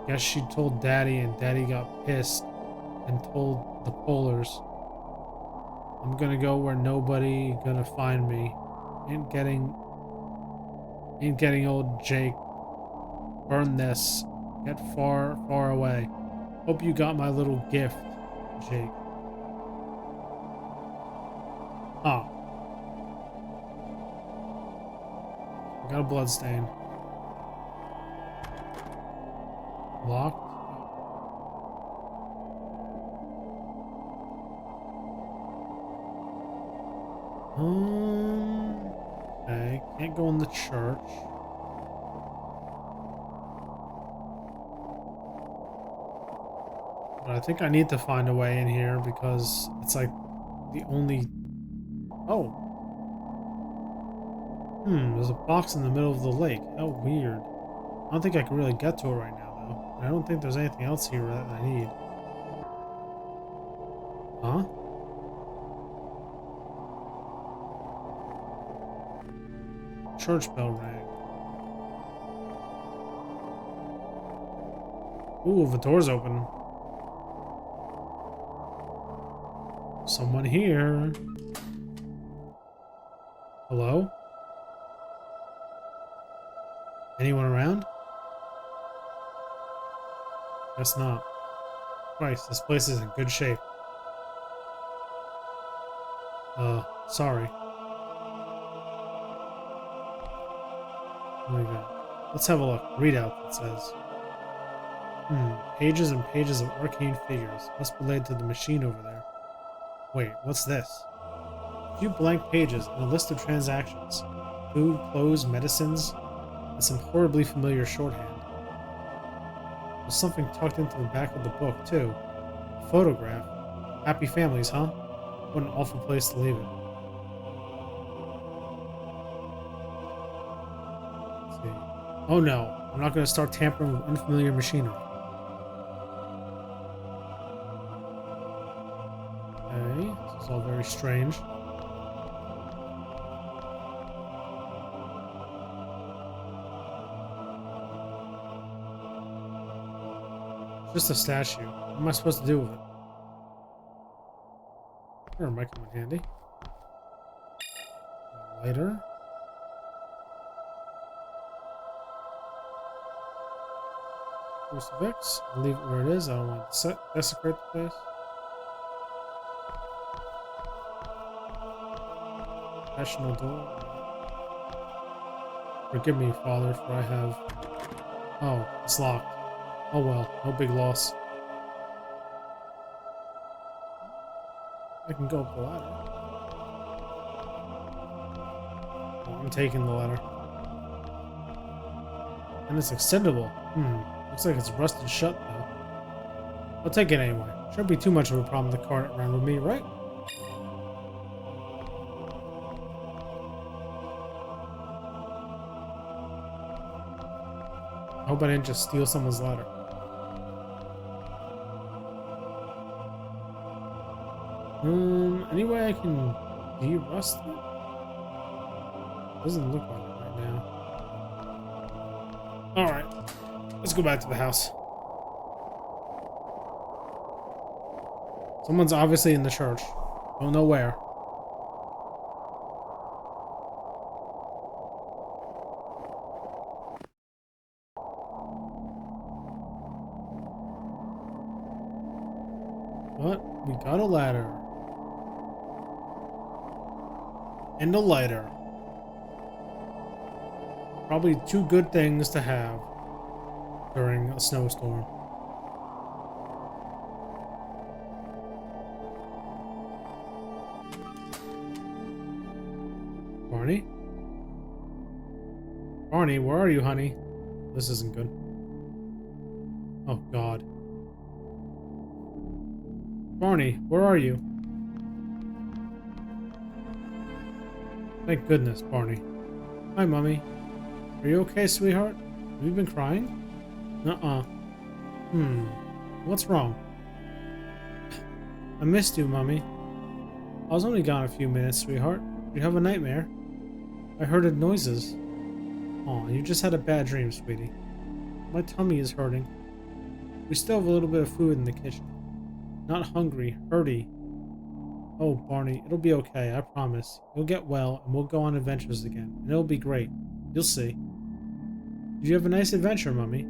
Guess she told Daddy and Daddy got pissed and told the Polars. I'm gonna go where nobody gonna find me. Ain't getting old Jake. Burn this. Get far, far away. Hope you got my little gift, Jake. Oh. I got a blood stain. Locked? Okay. Can't go in the church. But I think I need to find a way in here because it's like the only... Oh. There's a box in the middle of the lake. How weird. I don't think I can really get to it right now, though. I don't think there's anything else here that I need. Huh? Church bell rang. Ooh, the door's open. Someone here. Hello? Anyone around? Guess not. Christ, this place is in good shape. Sorry. What do we got? Let's have a look. Readout, it says. Pages and pages of arcane figures. Must be laid to the machine over there. Wait, what's this? A few blank pages and a list of transactions. Food, clothes, medicines, and some horribly familiar shorthand. There's something tucked into the back of the book, too. A photograph. Happy families, huh? What an awful place to leave it. Let's see. Oh no, I'm not going to start tampering with unfamiliar machinery. Okay, this is all very strange. Just a statue. What am I supposed to do with it? Sure, it might come in handy. Lighter. Crucifix. I'll leave it where it is. I don't want to desecrate the place. National door. Forgive me, Father, for I have... Oh, it's locked. Oh well, no big loss. I can go up the ladder. Oh, I'm taking the ladder. And it's extendable. Looks like it's rusted shut, though. I'll take it anyway. Shouldn't be too much of a problem to cart it around with me, right? I hope I didn't just steal someone's ladder. Any way I can de-rust it? Doesn't look like it right now. Alright. Let's go back to the house. Someone's obviously in the church. Don't know where. But we got a ladder. And a lighter. Probably two good things to have during a snowstorm. Barney? Barney, where are you, honey? This isn't good. Oh, God. Barney, where are you? Thank goodness, Barney. Hi, Mommy. Are you okay, sweetheart? Have you been crying? Uh-uh. What's wrong? I missed you, Mommy. I was only gone a few minutes, sweetheart. Did you have a nightmare? I heard noises. Aw, you just had a bad dream, sweetie. My tummy is hurting. We still have a little bit of food in the kitchen. Not hungry, hurty. Oh, Barney, it'll be okay, I promise. You'll get well, and we'll go on adventures again, and it'll be great. You'll see. Did you have a nice adventure, Mummy?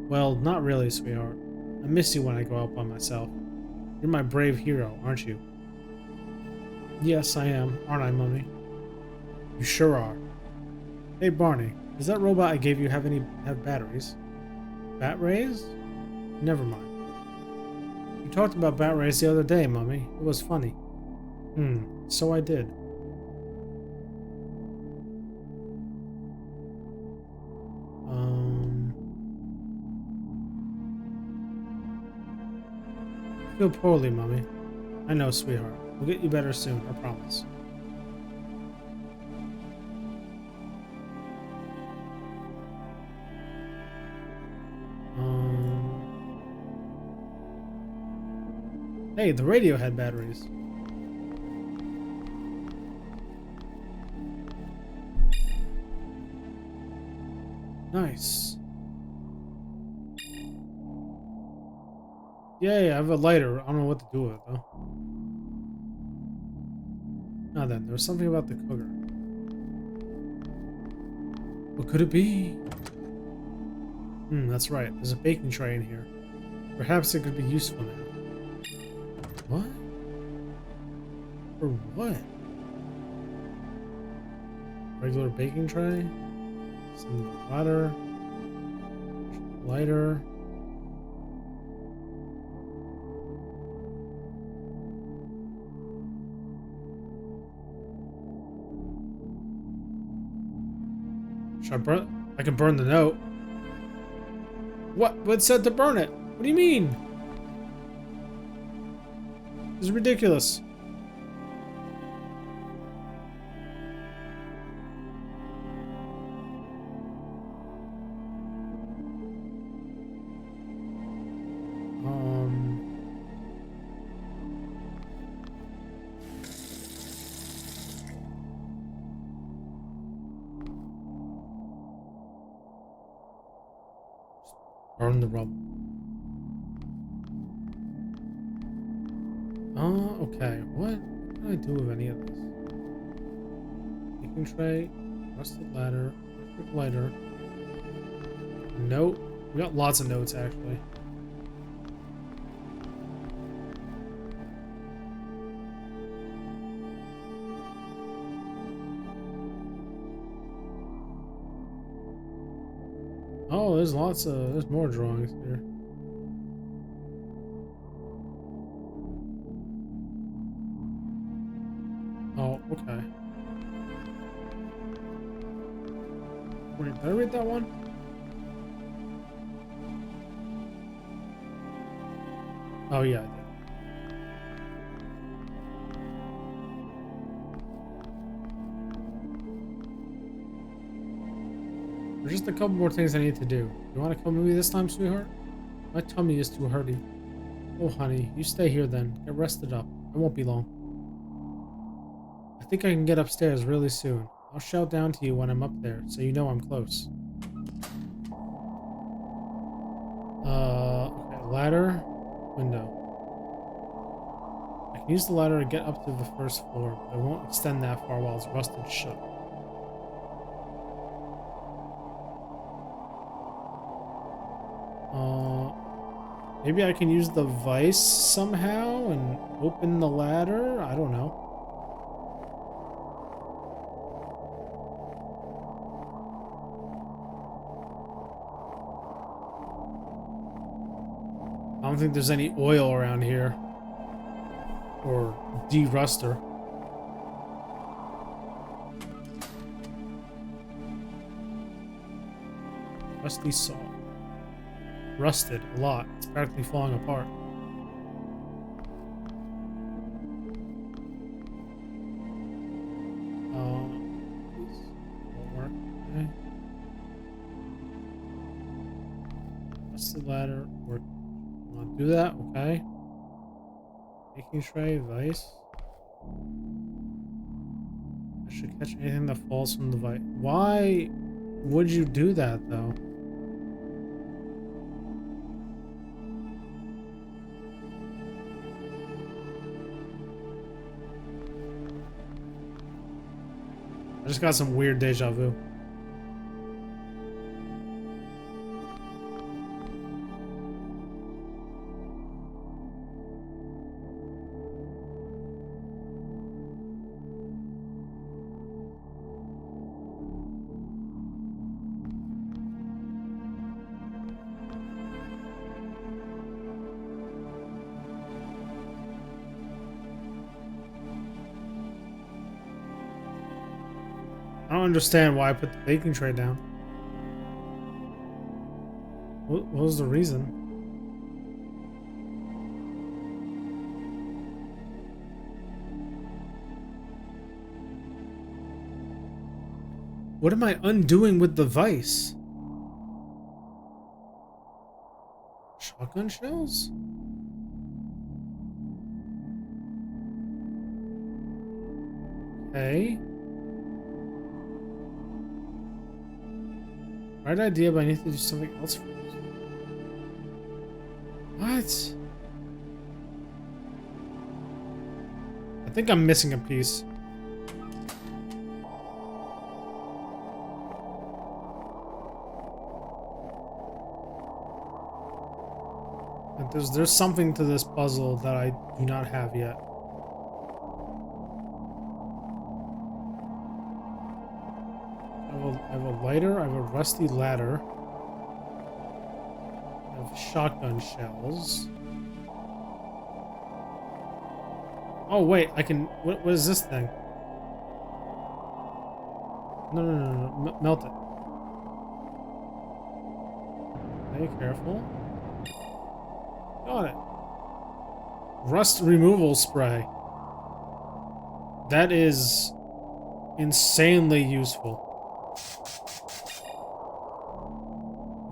Well, not really, sweetheart. I miss you when I go out by myself. You're my brave hero, aren't you? Yes, I am, aren't I, Mummy? You sure are. Hey, Barney, does that robot I gave you have batteries? Bat rays? Never mind. You talked about bat rays the other day, Mummy. It was funny. So I did. I feel poorly, Mummy. I know, sweetheart. We'll get you better soon, I promise. Hey, the radio had batteries. Nice. Yeah, I have a lighter. I don't know what to do with it, though. Now then, there's something about the cooker. What could it be? That's right. There's a baking tray in here. Perhaps it could be useful now. What? For what? Regular baking tray? Some ladder. Lighter. Should I burn? I can burn the note. What said to burn it? What do you mean? This is ridiculous. Burn the rubble. Okay. What can I do with any of this? Baking tray, rusted ladder, electric lighter. Note. We got lots of notes actually. Oh, there's more drawings here. Oh, okay. Wait, did I read that one? Oh yeah, I did. There's just a couple more things I need to do. You want to come with me this time, sweetheart? My tummy is too hurty. Oh, honey, you stay here then. Get rested up. I won't be long. I think I can get upstairs really soon. I'll shout down to you when I'm up there, so you know I'm close. Okay, ladder, window. I can use the ladder to get up to the first floor, but I won't extend that far while it's rusted shut. Maybe I can use the vice somehow and open the ladder? I don't know. I don't think there's any oil around here. Or de-ruster. Rusty saw. Rusted a lot. It's practically falling apart. Won't work. Okay. Rusted ladder. Work. Want to do that? Okay. Baking tray, vice. I should catch anything that falls from the vice. Why would you do that though? I just got some weird deja vu. I don't understand why I put the baking tray down. What was the reason? What am I undoing with the vice? Shotgun shells? Okay. Right idea, but I need to do something else first. What? I think I'm missing a piece. And there's something to this puzzle that I do not have yet. I have a lighter, I have a rusty ladder. I have shotgun shells. Oh wait, I can... What is this thing? No. Melt it. Okay, careful. Got it. Rust removal spray. That is insanely useful.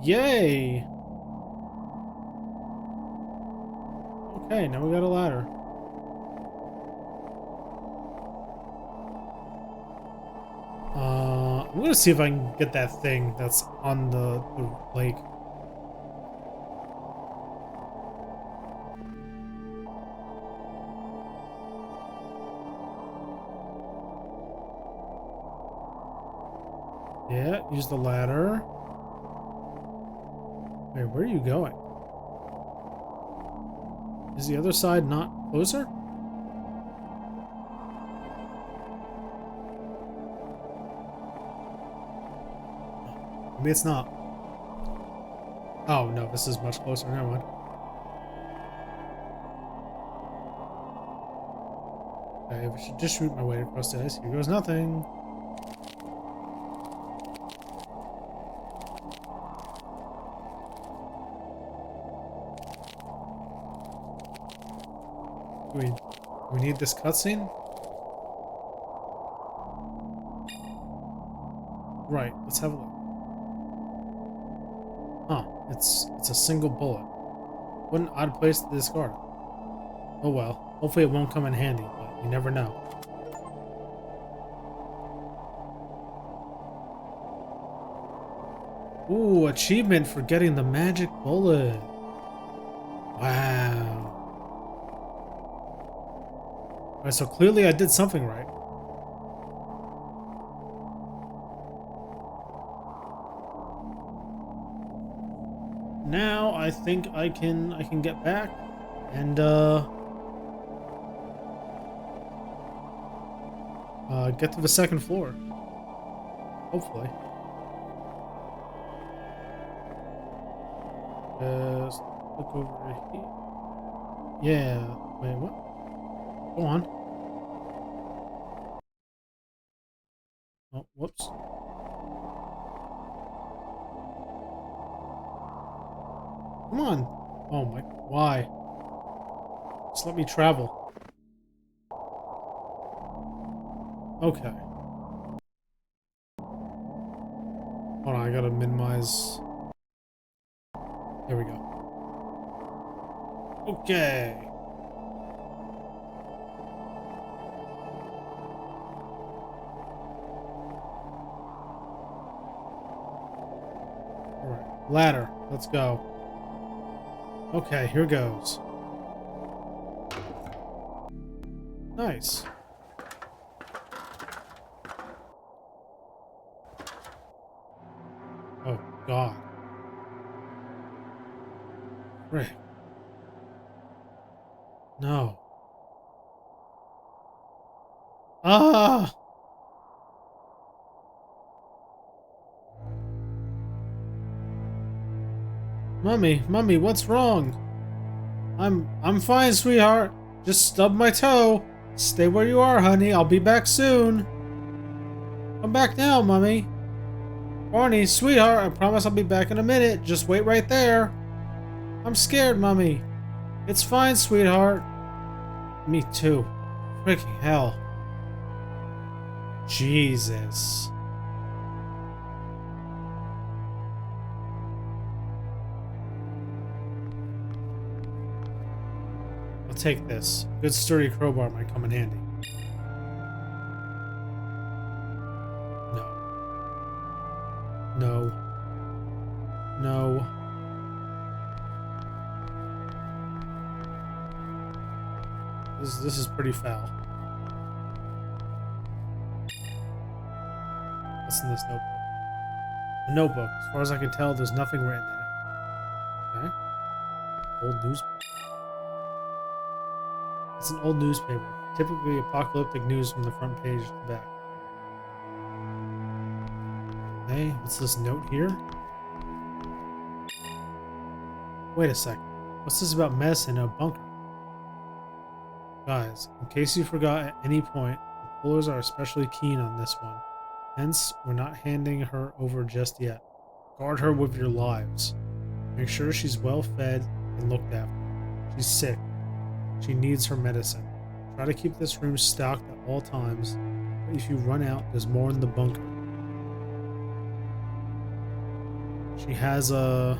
Yay! Okay, now we got a ladder. I'm gonna see if I can get that thing that's on the lake. Yeah, use the ladder. Wait, where are you going? Is the other side not closer? Maybe it's not. Oh, no, this is much closer. Never mind. Okay, I should just shoot my way across the ice. Here goes nothing. Do we need this cutscene? Right, let's have a look. Huh, it's a single bullet. What an odd place to discard it. Oh well, hopefully it won't come in handy, but you never know. Ooh, achievement for getting the magic bullet. Wow. Alright, so clearly I did something right. Now I think I can get back and get to the second floor. Hopefully. Just look over here. Yeah. Wait, what? Go on. Oh, whoops. Come on. Oh my. Why? Just let me travel. Okay. Hold on, I gotta minimize. There we go. Okay. Alright. Ladder. Let's go. Okay, here goes. Nice. Oh, God. Frick. No. Ah! Mummy, what's wrong? I'm fine, sweetheart. Just stubbed my toe. Stay where you are, honey. I'll be back soon. Come back now, Mummy. Barney, sweetheart, I promise I'll be back in a minute. Just wait right there. I'm scared, Mummy. It's fine, sweetheart. Me too. Freaking hell. Jesus. I'll take this. Good sturdy crowbar might come in handy. No. No. No. This is pretty foul. What's in this notebook? A notebook. As far as I can tell, there's nothing written in it. Okay. Old newspaper. It's an old newspaper. Typically apocalyptic news from the front page to the back. Hey, what's this note here? Wait a second. What's this about medicine in a bunker? Guys, in case you forgot at any point, the pullers are especially keen on this one. Hence, we're not handing her over just yet. Guard her with your lives. Make sure she's well fed and looked after. She's sick. She needs her medicine. Try to keep this room stocked at all times, but if you run out, there's more in the bunker. She has a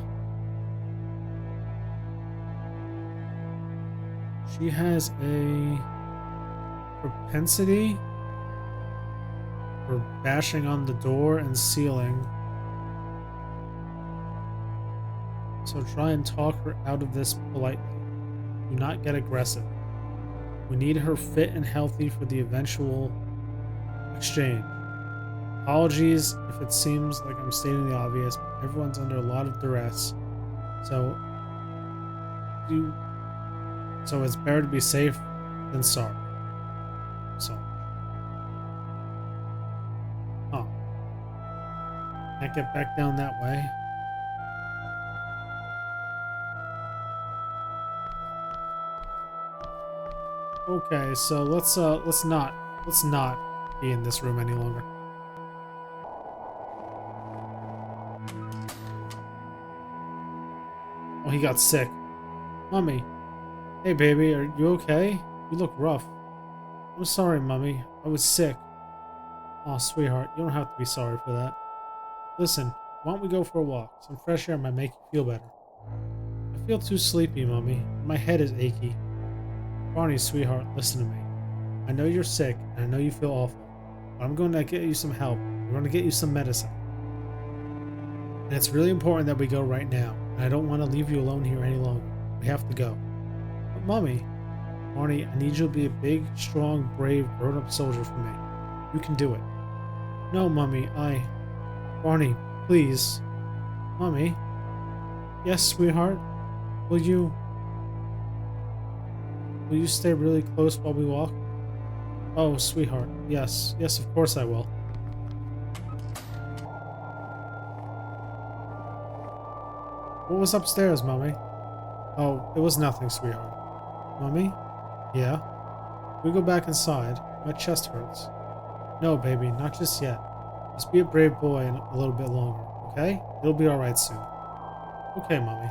propensity for bashing on the door and ceiling. So try and talk her out of this politely. Do not get aggressive. We need her fit and healthy for the eventual exchange. Apologies if it seems like I'm stating the obvious, but everyone's under a lot of duress. So you so it's better to be safe than sorry. So oh. Can't get back down that way. Okay, so let's not be in this room any longer. Oh, he got sick. Mommy. Hey baby, are you okay? You look rough. I'm sorry, Mommy. I was sick. Oh, sweetheart, you don't have to be sorry for that. Listen, why don't we go for a walk? Some fresh air might make you feel better. I feel too sleepy, Mommy. My head is achy. Barney, sweetheart, listen to me. I know you're sick, and I know you feel awful, but I'm going to get you some help. We're going to get you some medicine. And it's really important that we go right now, and I don't want to leave you alone here any longer. We have to go. But Mommy, Barney, I need you to be a big, strong, brave, grown-up soldier for me. You can do it. No, Mommy, Barney, please. Mommy? Yes, sweetheart? Will you stay really close while we walk? Oh, sweetheart. Yes. Yes, of course I will. What was upstairs, Mommy? Oh, it was nothing, sweetheart. Mommy? Yeah? We go back inside. My chest hurts. No, baby, not just yet. Just be a brave boy and a little bit longer, okay? It'll be alright soon. Okay, Mommy.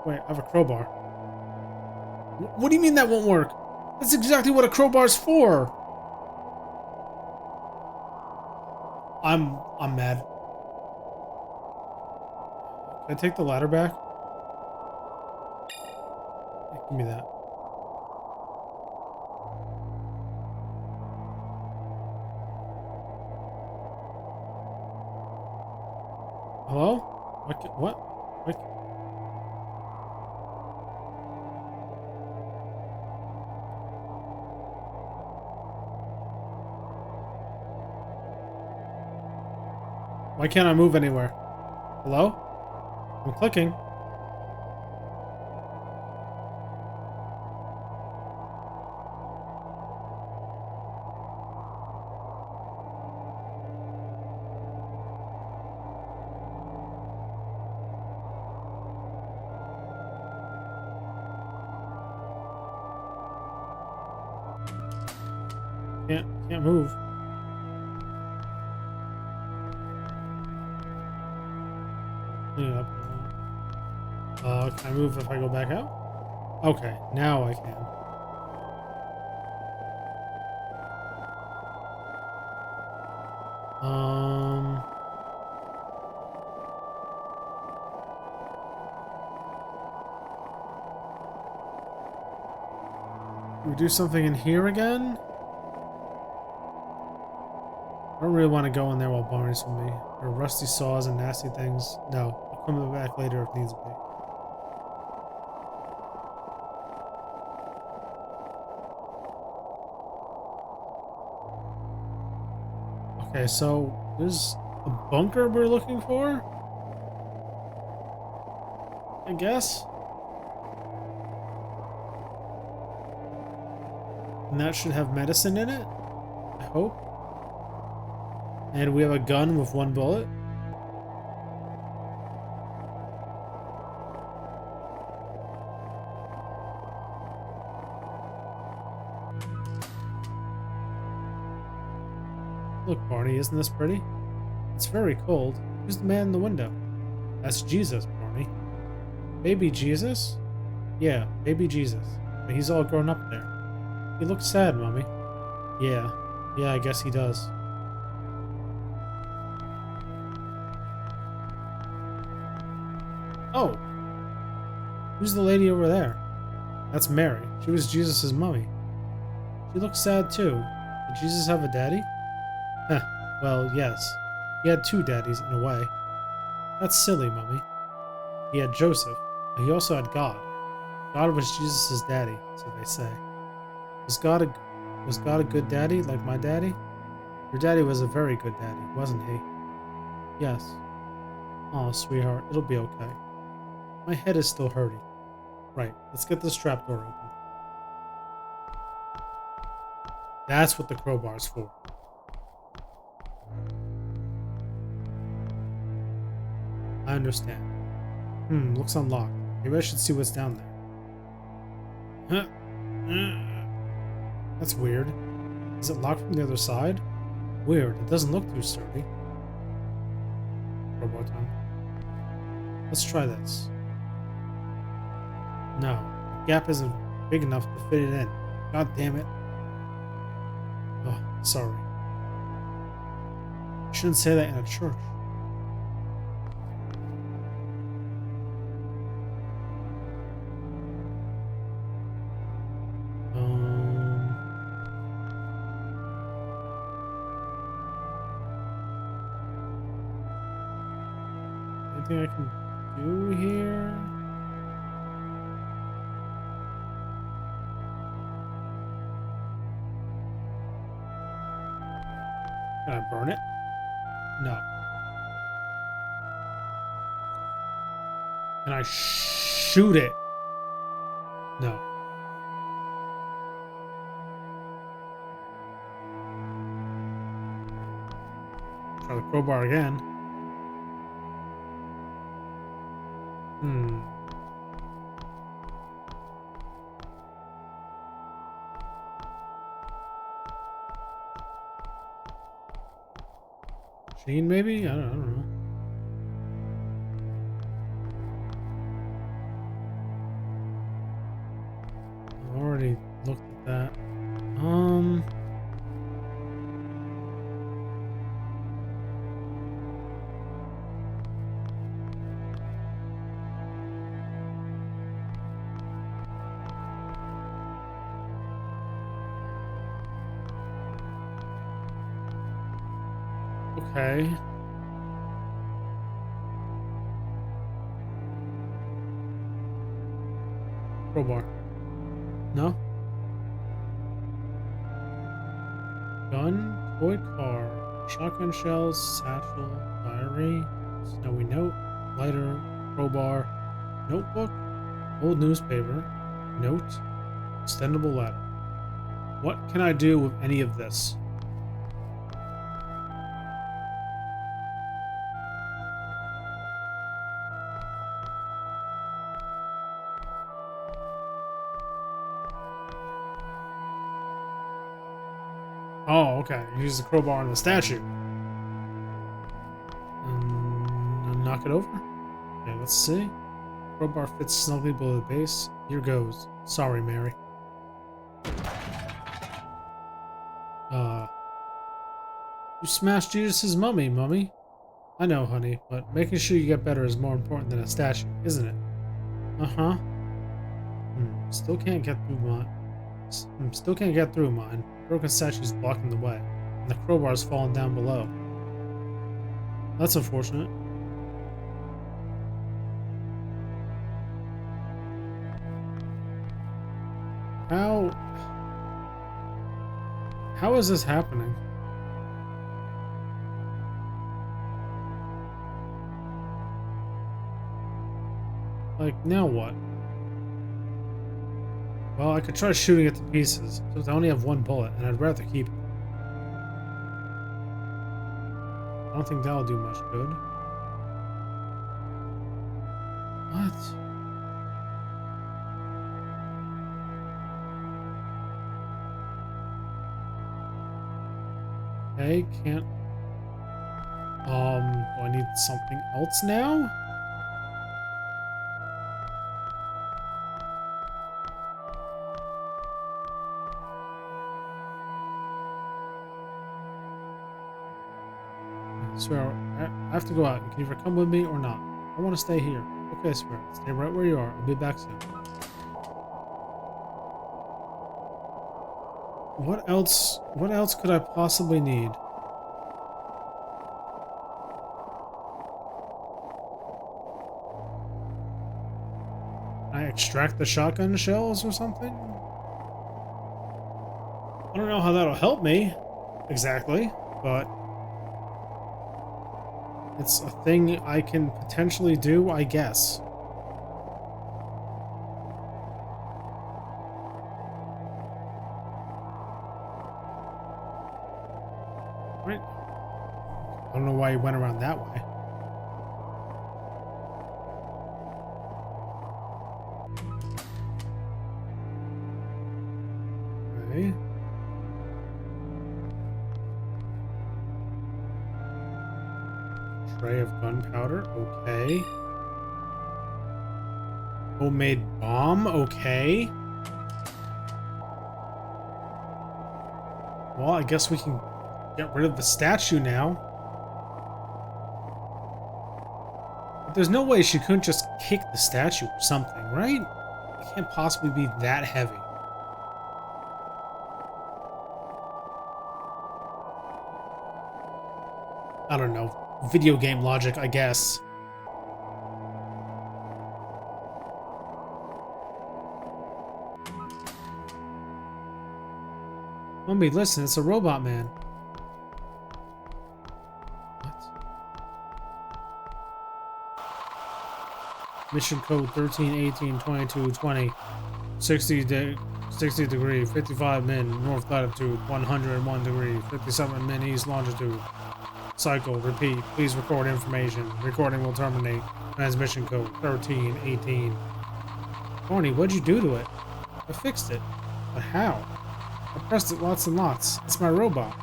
Wait, I have a crowbar. What do you mean that won't work? That's exactly what a crowbar's for! I'm mad. Can I take the ladder back? Yeah, give me that. Hello? What? Why can't I move anywhere? Hello? I'm clicking. Can't move. Yeah. Can I move if I go back out? Okay, now I can. We do something in here again? I don't really want to go in there while Barney's with me. There are rusty saws and nasty things. No, I'll come back later if needs be. Okay, so there's a bunker we're looking for? I guess? And that should have medicine in it? I hope. And we have a gun with one bullet. Look, Barney, isn't this pretty? It's very cold. Who's the man in the window? That's Jesus, Barney. Baby Jesus? Yeah, baby Jesus. But he's all grown up there. He looks sad, Mommy. Yeah, I guess he does. Oh! Who's the lady over there? That's Mary. She was Jesus' mummy. She looks sad too. Did Jesus have a daddy? Well, yes. He had two daddies, in a way. That's silly, Mummy. He had Joseph, but he also had God. God was Jesus' daddy, so they say. Was God a was God a good daddy like my daddy? Your daddy was a very good daddy, wasn't he? Yes. Oh, sweetheart, it'll be okay. My head is still hurting. Right, let's get this trapdoor open. That's what the crowbar's for. I understand. Looks unlocked. Maybe I should see what's down there. That's weird. Is it locked from the other side? Weird, it doesn't look too sturdy. Crowbar time. Let's try this. No, the gap isn't big enough to fit it in. God damn it. Oh, sorry. I shouldn't say that in a church. Anything I can do here? Can I burn it? No. Can I shoot it? No. Try the crowbar again. Machine, maybe? I don't know. I already looked at that. Okay. Crowbar. No? Gun, toy car, shotgun shells, satchel, diary, snowy note, lighter, crowbar, notebook, old newspaper, note, extendable ladder. What can I do with any of this? Oh, okay. Use the crowbar on the statue. And knock it over? Okay, let's see. Crowbar fits snugly below the base. Here goes. Sorry, Mary. You smashed Jesus' mummy, Mummy. I know, honey, but making sure you get better is more important than a statue, isn't it? Uh-huh. Still can't get through mine. Still can't get through mine. Broken statue's blocking the way, and the crowbar's falling down below. That's unfortunate. How... How is this happening? Like, now what? Well, I could try shooting it to pieces, since I only have one bullet, and I'd rather keep it. I don't think that'll do much good. What? Okay, can't... do I need something else now? Swear, I have to go out. You can either come with me or not. I want to stay here. Okay, Swear. Stay right where you are. I'll be back soon. What else? What else could I possibly need? I extract the shotgun shells or something? I don't know how that'll help me exactly, but it's a thing I can potentially do, I guess. Right? I don't know why he went around that way. Okay. Tray of gunpowder, okay. Homemade bomb, okay. Well, I guess we can get rid of the statue now. But there's no way she couldn't just kick the statue or something, right? It can't possibly be that heavy. I don't know. Video game logic, I guess. Mummy, listen, it's a robot man. What? Mission code 13182220. 60 degree, 55 min, north latitude, 101 degree, 57 min, east longitude. Cycle, repeat, please record information. Recording will terminate. Transmission code 1318. Barney, what'd you do to it? I fixed it. But how? I pressed it lots and lots. It's my robot.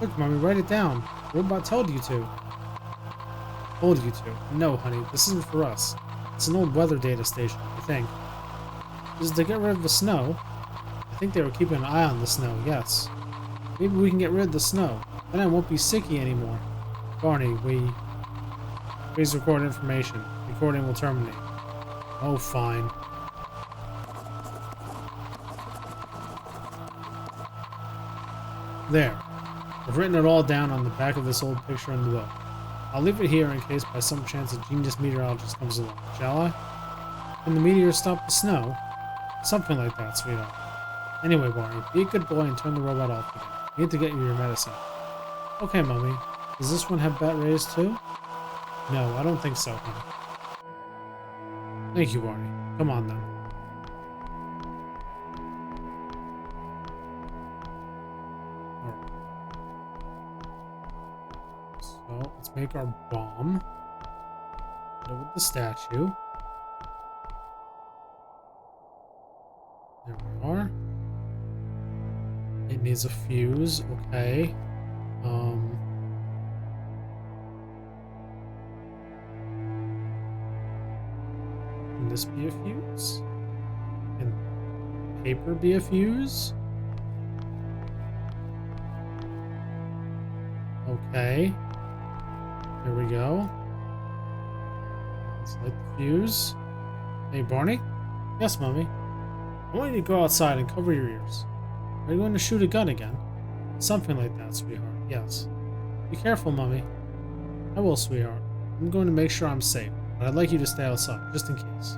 Look, Mommy, write it down. The robot told you to. Told you to. No, honey, this isn't for us. It's an old weather data station, I think. This is to get rid of the snow. I think they were keeping an eye on the snow, yes. Maybe we can get rid of the snow. Then I won't be sicky anymore. Barney, please record information. Recording will terminate. Oh, fine. There. I've written it all down on the back of this old picture in the book. I'll leave it here in case by some chance a genius meteorologist comes along, shall I? Can the meteor stop the snow? Something like that, sweetheart. Anyway, Barney, be a good boy and turn the robot off again. I need to get you your medicine. Okay, Mummy. Does this one have bat rays too? No, I don't think so, honey. Thank you, Barney. Come on, then. Alright. So, let's make our bomb. Put it with the statue. There we are. It needs a fuse, okay. Can this be a fuse? Can paper be a fuse? Okay. There we go. Let's light the fuse. Hey, Barney? Yes, Mummy? I want you to go outside and cover your ears. Are you going to shoot a gun again? Something like that, sweetheart. Yes. Be careful, Mummy. I will, sweetheart. I'm going to make sure I'm safe, but I'd like you to stay outside, just in case.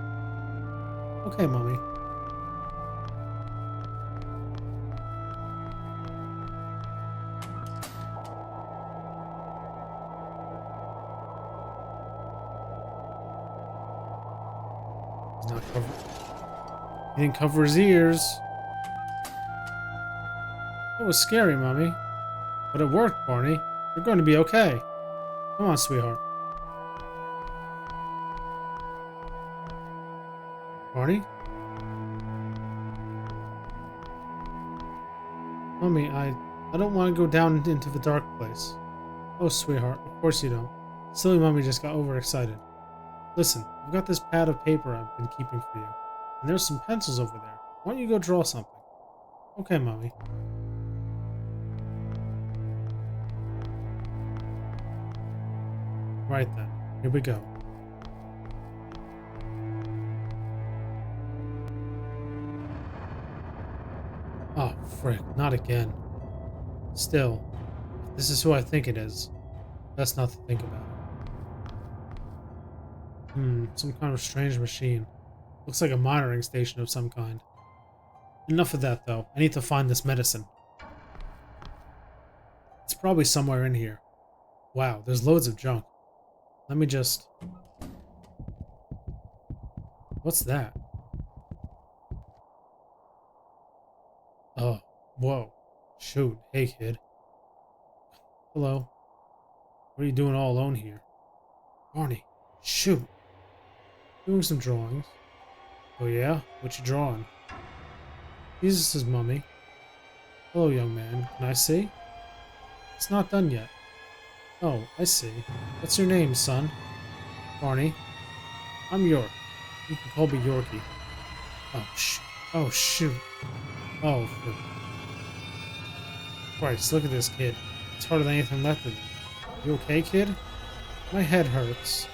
Okay, Mummy. He's not covered. He didn't cover his ears. It was scary, Mummy. But it worked, Barney. You're going to be okay. Come on, sweetheart. Barney? Mummy, I don't want to go down into the dark place. Oh, sweetheart, of course you don't. Silly Mummy just got overexcited. Listen, I've got this pad of paper I've been keeping for you. And there's some pencils over there. Why don't you go draw something? Okay, Mummy. Right then, here we go. Oh, frick, not again. Still, if this is who I think it is, best not to think about it. Some kind of strange machine. Looks like a monitoring station of some kind. Enough of that, though. I need to find this medicine. It's probably somewhere in here. Wow, there's loads of junk. Let me just... What's that? Oh, whoa. Shoot. Hey, kid. Hello. What are you doing all alone here? Barney. Shoot. Doing some drawings. Oh, yeah? What you drawing? Jesus' mummy. Hello, young man. Can I see? It's not done yet. Oh, I see. What's your name, son? Barney. I'm York. You can call me Yorkie. Oh, shoot. Oh, for Christ, look at this kid. It's harder than anything left of him. You okay, kid? My head hurts.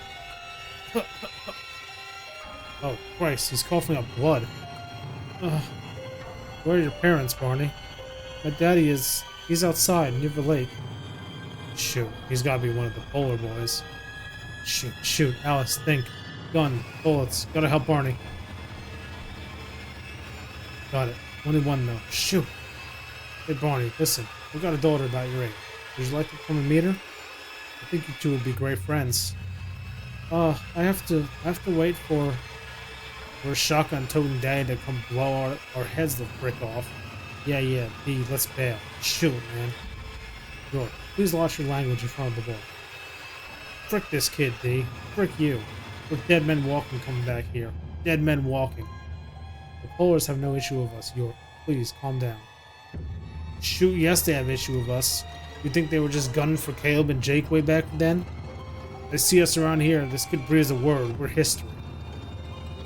Oh, Christ, he's coughing up blood. Where are your parents, Barney? My daddy he's outside near the lake. Shoot, he's gotta be one of the polar boys. Shoot, Alice, think. Gun, bullets, gotta help Barney. Got it. Only one though. Shoot. Hey Barney, listen, we got a daughter about your age. Would you like to come and meet her? I think you two would be great friends. I have to wait for a shotgun-toting daddy to come blow our heads the frick off. Yeah, D, let's bail. Shoot, man. York, please watch your language in front of the boy. Frick this kid, D. Frick you. With dead men walking coming back here. Dead men walking. The Polars have no issue with us, York. Please, calm down. Shoot, yes, they have issue with us. You think they were just gunning for Caleb and Jake way back then? They see us around here. This kid breathes a word. We're history.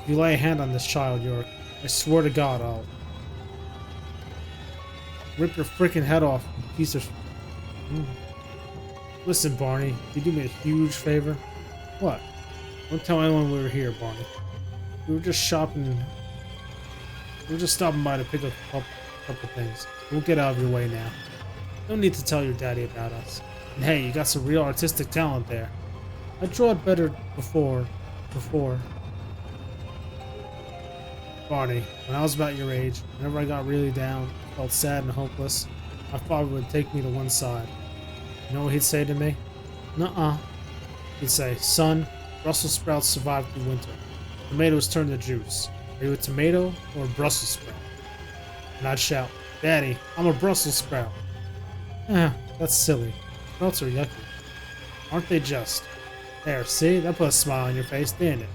If you lay a hand on this child, York, I swear to God, I'll rip your freaking head off, you piece of... Listen, Barney, can you do me a huge favor? What? Don't tell anyone we were here, Barney. We were just shopping. We were just stopping by to pick up a couple things. We'll get out of your way now. No need to tell your daddy about us. And hey, you got some real artistic talent there. I drew it better before. Barney, when I was about your age, whenever I got really down, felt sad and hopeless, my father would take me to one side. You know what he'd say to me? Nuh-uh. He'd say, son, Brussels sprouts survive through winter. Tomatoes turn to juice. Are you a tomato or a Brussels sprout? And I'd shout, Daddy, I'm a Brussels sprout. That's silly. Sprouts are yucky. Aren't they just? There, see? That put a smile on your face, didn't it?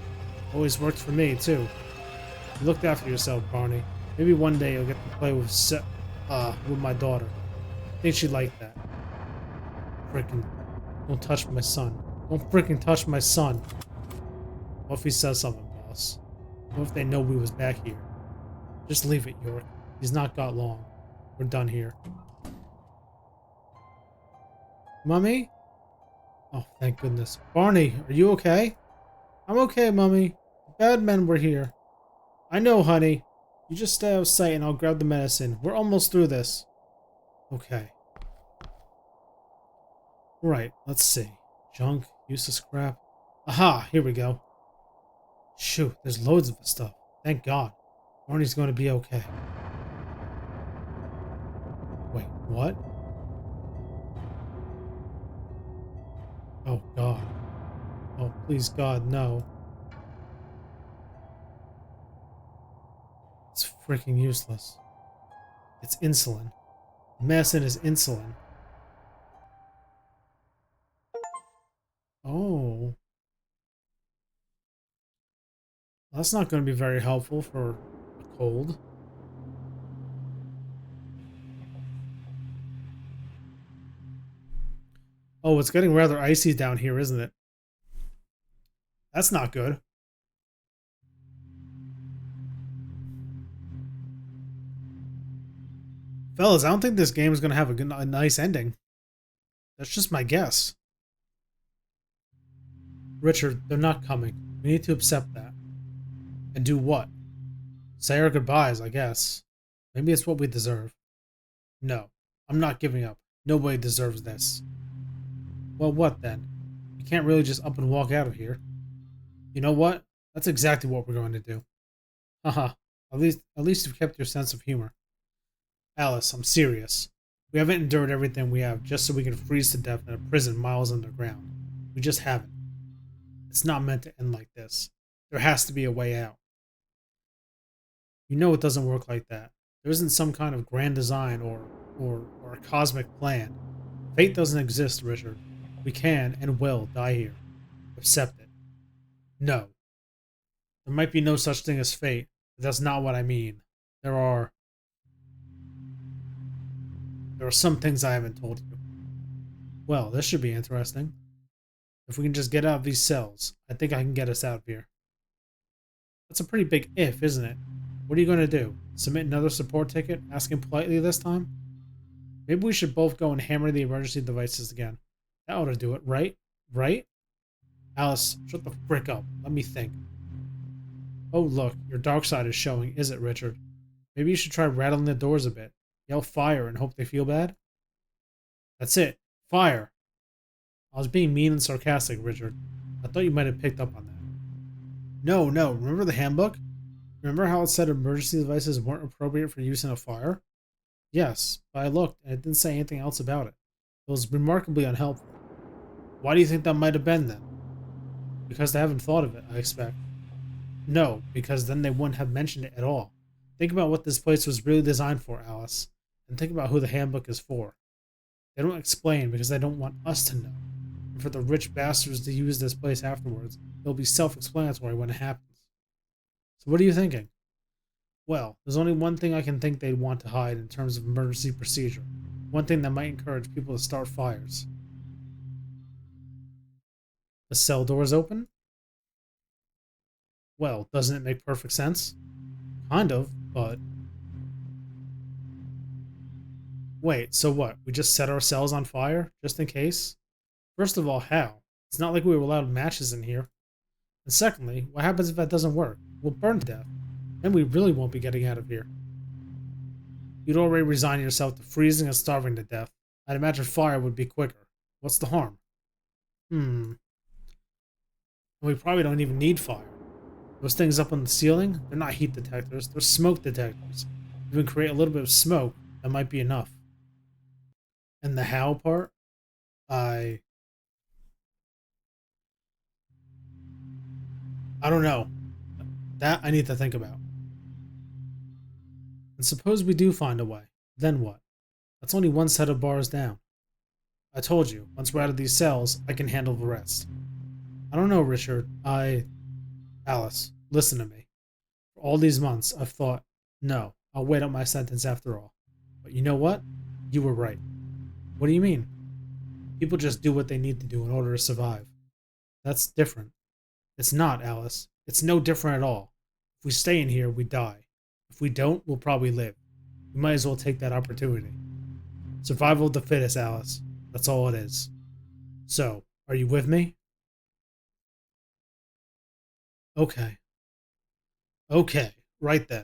Always worked for me, too. You looked after yourself, Barney. Maybe one day you'll get to play with my daughter. I think she'd like that. Frickin'. Don't touch my son. Don't frickin' touch my son. What if he says something, boss? What if they know we was back here? Just leave it, York. He's not got long. We're done here. Mummy? Oh, thank goodness. Barney, are you okay? I'm okay, Mummy. Bad men were here. I know, honey. You just stay out of sight and I'll grab the medicine. We're almost through this. Okay. Right, let's see. Junk, useless crap. Aha, here we go. Shoot, there's loads of this stuff. Thank God. Barney's going to be okay. Wait, what? Oh, God. Oh, please, God, no. It's freaking useless. It's insulin. Medicine is insulin. Oh. That's not going to be very helpful for a cold. Oh, it's getting rather icy down here, isn't it? That's not good. Fellas, I don't think this game is going to have a nice ending. That's just my guess. Richard, they're not coming. We need to accept that. And do what? Say our goodbyes, I guess. Maybe it's what we deserve. No, I'm not giving up. Nobody deserves this. Well, what then? We can't really just up and walk out of here. You know what? That's exactly what we're going to do. Haha. At least you've kept your sense of humor. Alice, I'm serious. We haven't endured everything we have just so we can freeze to death in a prison miles underground. We just haven't. It's not meant to end like this. There has to be a way out. You know it doesn't work like that. There isn't some kind of grand design or a cosmic plan. Fate doesn't exist, Richard. We can and will die here. Accept it. No. There might be no such thing as fate, but that's not what I mean. There are there are some things I haven't told you. Well, this should be interesting. If we can just get out of these cells, I think I can get us out of here. That's a pretty big if, isn't it? What are you going to do? Submit another support ticket, asking politely this time? Maybe we should both go and hammer the emergency devices again. That ought to do it, right? Right? Alice, shut the frick up. Let me think. Oh, look, your dark side is showing, is it, Richard? Maybe you should try rattling the doors a bit. Yell fire and hope they feel bad? That's it. Fire! I was being mean and sarcastic, Richard. I thought you might have picked up on that. No, no. Remember the handbook? Remember how it said emergency devices weren't appropriate for use in a fire? Yes, but I looked and it didn't say anything else about it. It was remarkably unhelpful. Why do you think that might have been then? Because they haven't thought of it, I expect. No, because then they wouldn't have mentioned it at all. Think about what this place was really designed for, Alice, and think about who the handbook is for. They don't explain because they don't want us to know. And for the rich bastards to use this place afterwards, it'll be self-explanatory when it happens. So what are you thinking? Well, there's only one thing I can think they'd want to hide in terms of emergency procedure. One thing that might encourage people to start fires. The cell doors open? Well, doesn't it make perfect sense? Kind of, but... Wait, so what? We just set our cells on fire? Just in case? First of all, how? It's not like we were allowed matches in here. And secondly, what happens if that doesn't work? We'll burn to death. Then we really won't be getting out of here. You'd already resign yourself to freezing and starving to death. I'd imagine fire would be quicker. What's the harm? We probably don't even need fire. Those things up on the ceiling, they're not heat detectors, they're smoke detectors. If we can create a little bit of smoke, that might be enough. And the how part? I I don't know. That I need to think about. And suppose we do find a way. Then what? That's only one set of bars down. I told you, once we're out of these cells, I can handle the rest. I don't know, Richard. Alice, listen to me. For all these months, I've thought, no, I'll wait out my sentence after all. But you know what? You were right. What do you mean? People just do what they need to do in order to survive. That's different. It's not, Alice. It's no different at all. If we stay in here, we die. If we don't, we'll probably live. We might as well take that opportunity. Survival of the fittest, Alice. That's all it is. So, are you with me? Okay. Okay. Right then.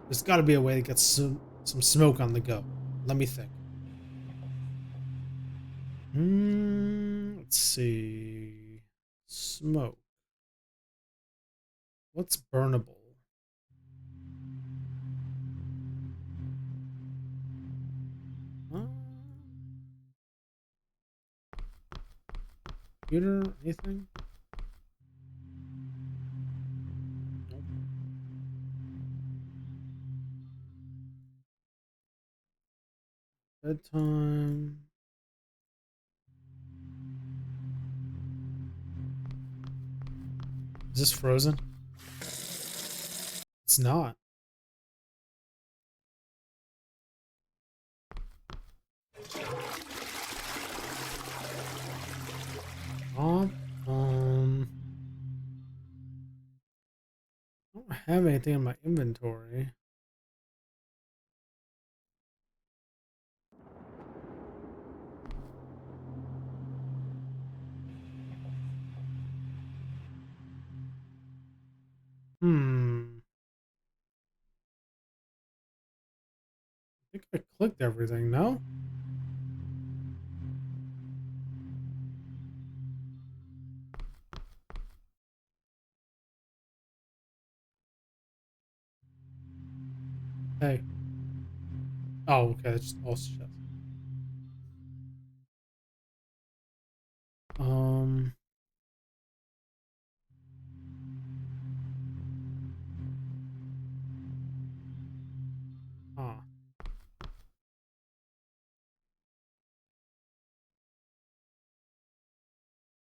There's got to be a way to get some smoke on the go. Let me think. Let's see. Smoke. What's burnable? Uh, Computer? Anything? Nope. Bedtime. Is this frozen? It's not. Um, um, I don't have anything in my inventory. Hmm. I think I clicked everything, no? Hey. Oh, okay. That's just all shit. Um. Huh.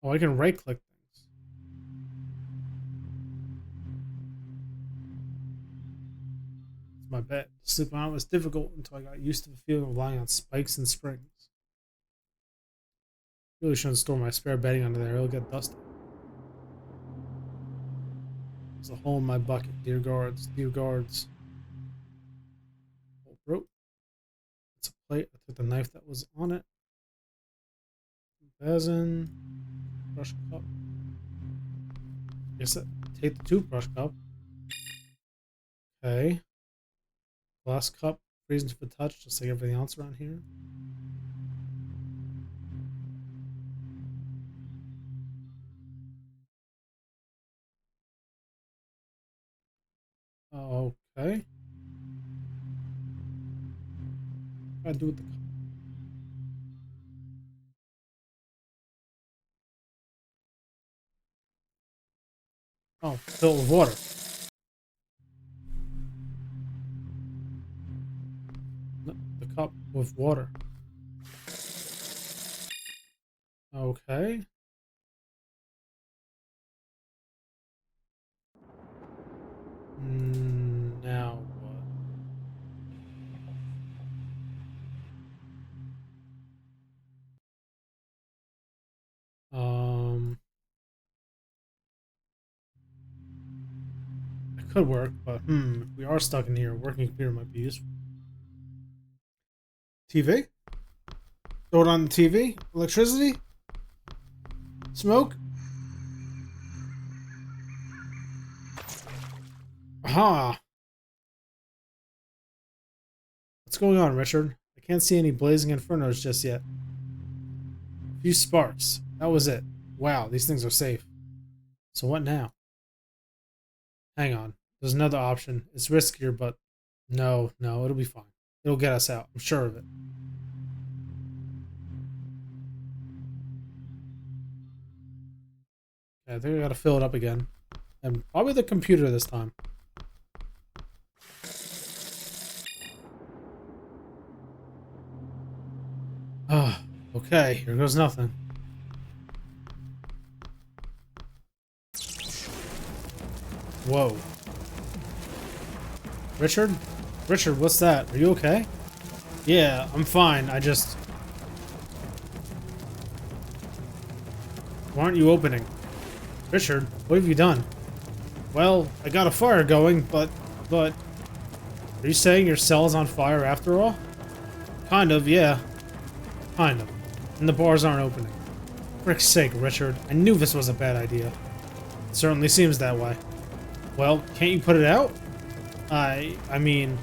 Oh, I can right click things. It's my bed. Sleeping on it was difficult until I got used to the feeling of lying on spikes and springs. Really shouldn't store my spare bedding under there. It'll get dusty. There's a hole in my bucket. Dear guards. Dear guards. Old rope. It's a plate. I took the knife that was on it. Basin. Brush cup. Guess that. Take the toothbrush cup. Okay. Glass cup. Freezing to the touch, just like everything else around here. Okay. What do I do with the cup? Oh, fill it with water. No, the cup with water. Okay. Now what? It could work, but if we are stuck in here, a working computer might be useful. TV? Throw it on the TV? Electricity? Smoke? Aha! What's going on, Richard? I can't see any blazing infernos just yet. A few sparks. That was it. Wow, these things are safe. So what now? Hang on. There's another option. It's riskier, but no, it'll be fine. It'll get us out. I'm sure of it. Okay, I think I gotta fill it up again. And probably the computer this time. Ah, okay, here goes nothing. Whoa. Richard? Richard, what's that? Are you okay? Yeah, I'm fine. Why aren't you opening? Richard, what have you done? Well, I got a fire going, but... Are you saying your cell is on fire after all? Kind of, yeah. Kind of. And the bars aren't opening. Frick's sake, Richard. I knew this was a bad idea. It certainly seems that way. Well, can't you put it out? I mean...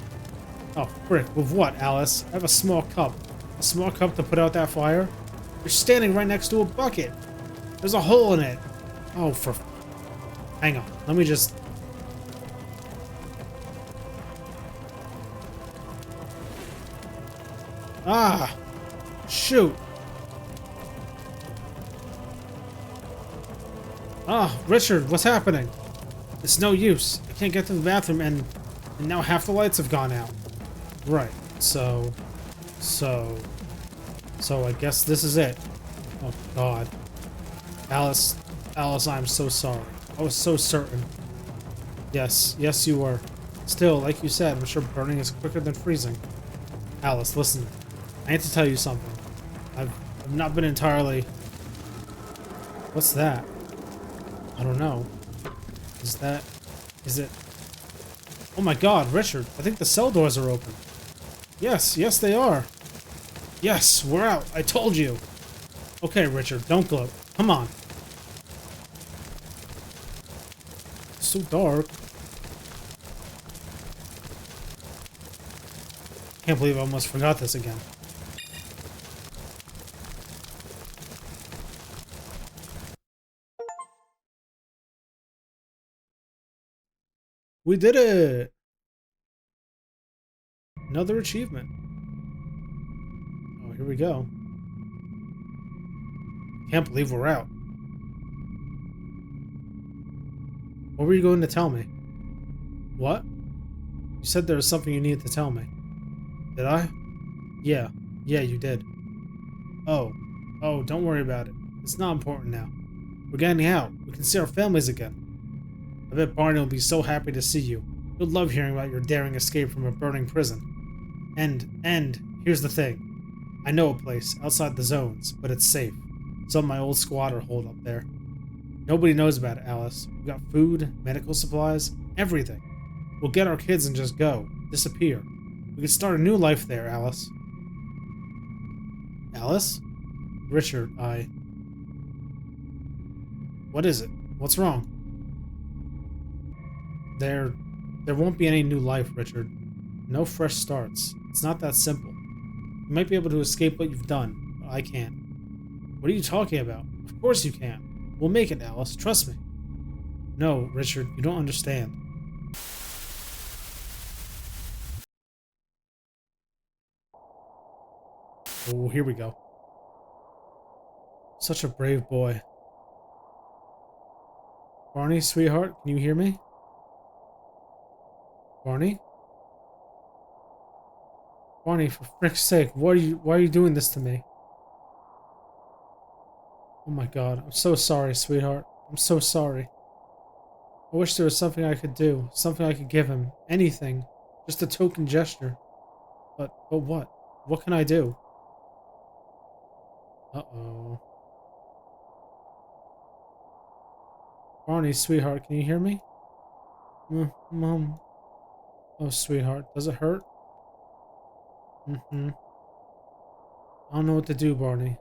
Oh, frick. With what, Alice? I have a small cup. A small cup to put out that fire? You're standing right next to a bucket. There's a hole in it. Oh, for... Hang on. Let me just... Ah! Shoot! Ah, Richard, what's happening? It's no use. I can't get to the bathroom and now half the lights have gone out. Right. So I guess this is it. Oh God. Alice, I'm so sorry. I was so certain. Yes, you were. Still, like you said, I'm sure burning is quicker than freezing. Alice, listen. I need to tell you something. I've not been entirely... What's that? I don't know. Is it... Oh my God, Richard, I think the cell doors are open. Yes, they are. Yes, we're out. I told you. Okay, Richard, don't gloat. Come on. It's so dark. Can't believe I almost forgot this again. We did it! Another achievement. Oh, here we go. Can't believe we're out. What were you going to tell me? What? You said there was something you needed to tell me. Did I? Yeah. Yeah, you did. Oh. Oh, don't worry about it. It's not important now. We're getting out. We can see our families again. I bet Barney will be so happy to see you. He'll love hearing about your daring escape from a burning prison. And, here's the thing. I know a place, outside the zones, but it's safe. Some of my old squatter hold up there. Nobody knows about it, Alice. We've got food, medical supplies, everything. We'll get our kids and just go. Disappear. We could start a new life there, Alice. Alice? Richard, What is it? What's wrong? There won't be any new life, Richard. No fresh starts. It's not that simple. You might be able to escape what you've done, but I can't. What are you talking about? Of course you can. We'll make it, Alice. Trust me. No, Richard, you don't understand. Oh, here we go. Such a brave boy. Barney, sweetheart, can you hear me? Barney? Barney, for frick's sake, why are you doing this to me? Oh my god, I'm so sorry, sweetheart. I'm so sorry. I wish there was something I could do, something I could give him. Anything. Just a token gesture. But what? What can I do? Uh-oh. Barney, sweetheart, can you hear me? Mom. Oh, sweetheart, does it hurt? Mm-hmm. I don't know what to do, Barney.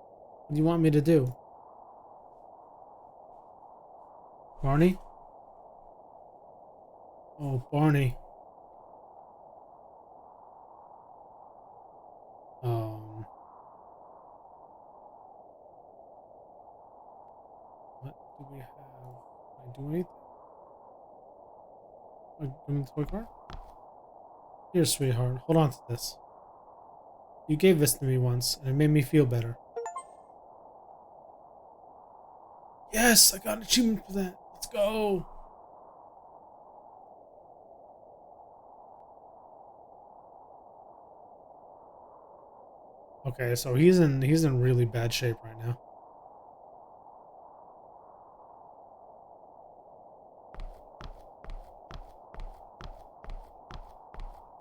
What do you want me to do? Barney? Oh, Barney. What do we have? Can I do anything? Give me the toy card? Here, sweetheart. Hold on to this. You gave this to me once, and it made me feel better. Yes! I got an achievement for that! Let's go! Okay, so he's in really bad shape right now.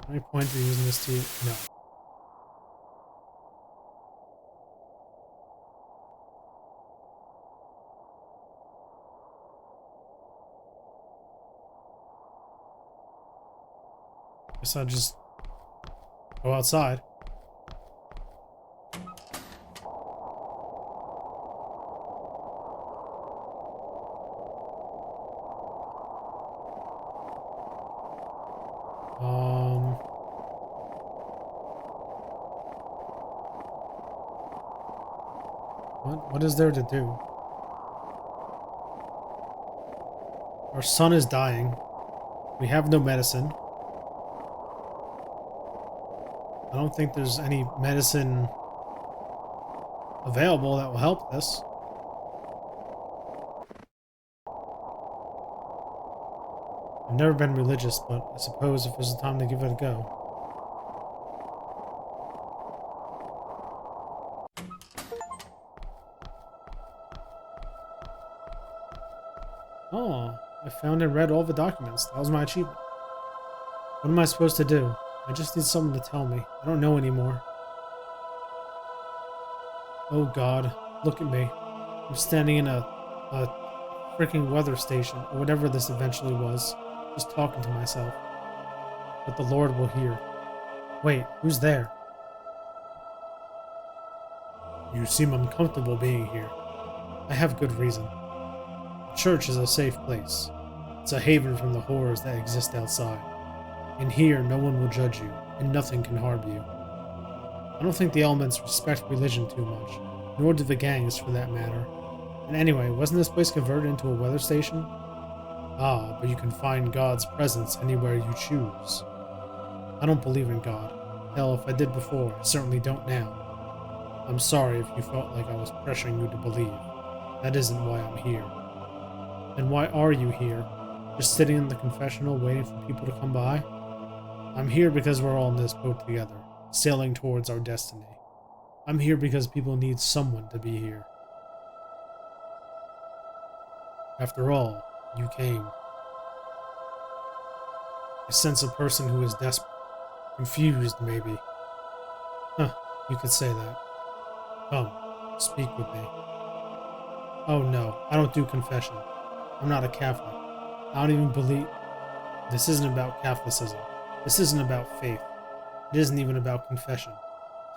Any point to using this to no. Guess I'll just go outside. What is there to do? Our son is dying. We have no medicine. I don't think there's any medicine available that will help this. I've never been religious, but I suppose if there's a time to give it a go. Oh, I found and read all the documents. That was my achievement. What am I supposed to do? I just need someone to tell me. I don't know anymore. Oh God, look at me. I'm standing in a freaking weather station, or whatever this eventually was, just talking to myself. But the Lord will hear. Wait, who's there? You seem uncomfortable being here. I have good reason. The church is a safe place. It's a haven from the horrors that exist outside. In here, no one will judge you, and nothing can harm you. I don't think the elements respect religion too much, nor do the gangs for that matter. And anyway, wasn't this place converted into a weather station? Ah, but you can find God's presence anywhere you choose. I don't believe in God. Hell, if I did before, I certainly don't now. I'm sorry if you felt like I was pressuring you to believe. That isn't why I'm here. And why are you here? Just sitting in the confessional waiting for people to come by? I'm here because we're all in this boat together, sailing towards our destiny. I'm here because people need someone to be here. After all, you came. I sense a person who is desperate. Confused, maybe. Huh, you could say that. Come, speak with me. Oh no, I don't do confession. I'm not a Catholic. I don't even believe... This isn't about Catholicism. This isn't about faith. It isn't even about confession.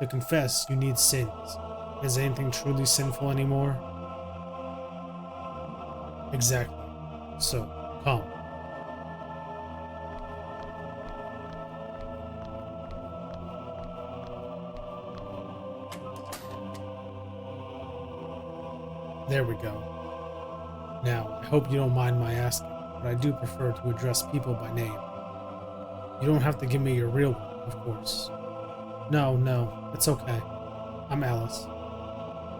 To confess, you need sins. Is anything truly sinful anymore? Exactly. So, come. There we go. Now, I hope you don't mind my asking, but I do prefer to address people by name. You don't have to give me your real one, of course. No, it's okay. I'm Alice.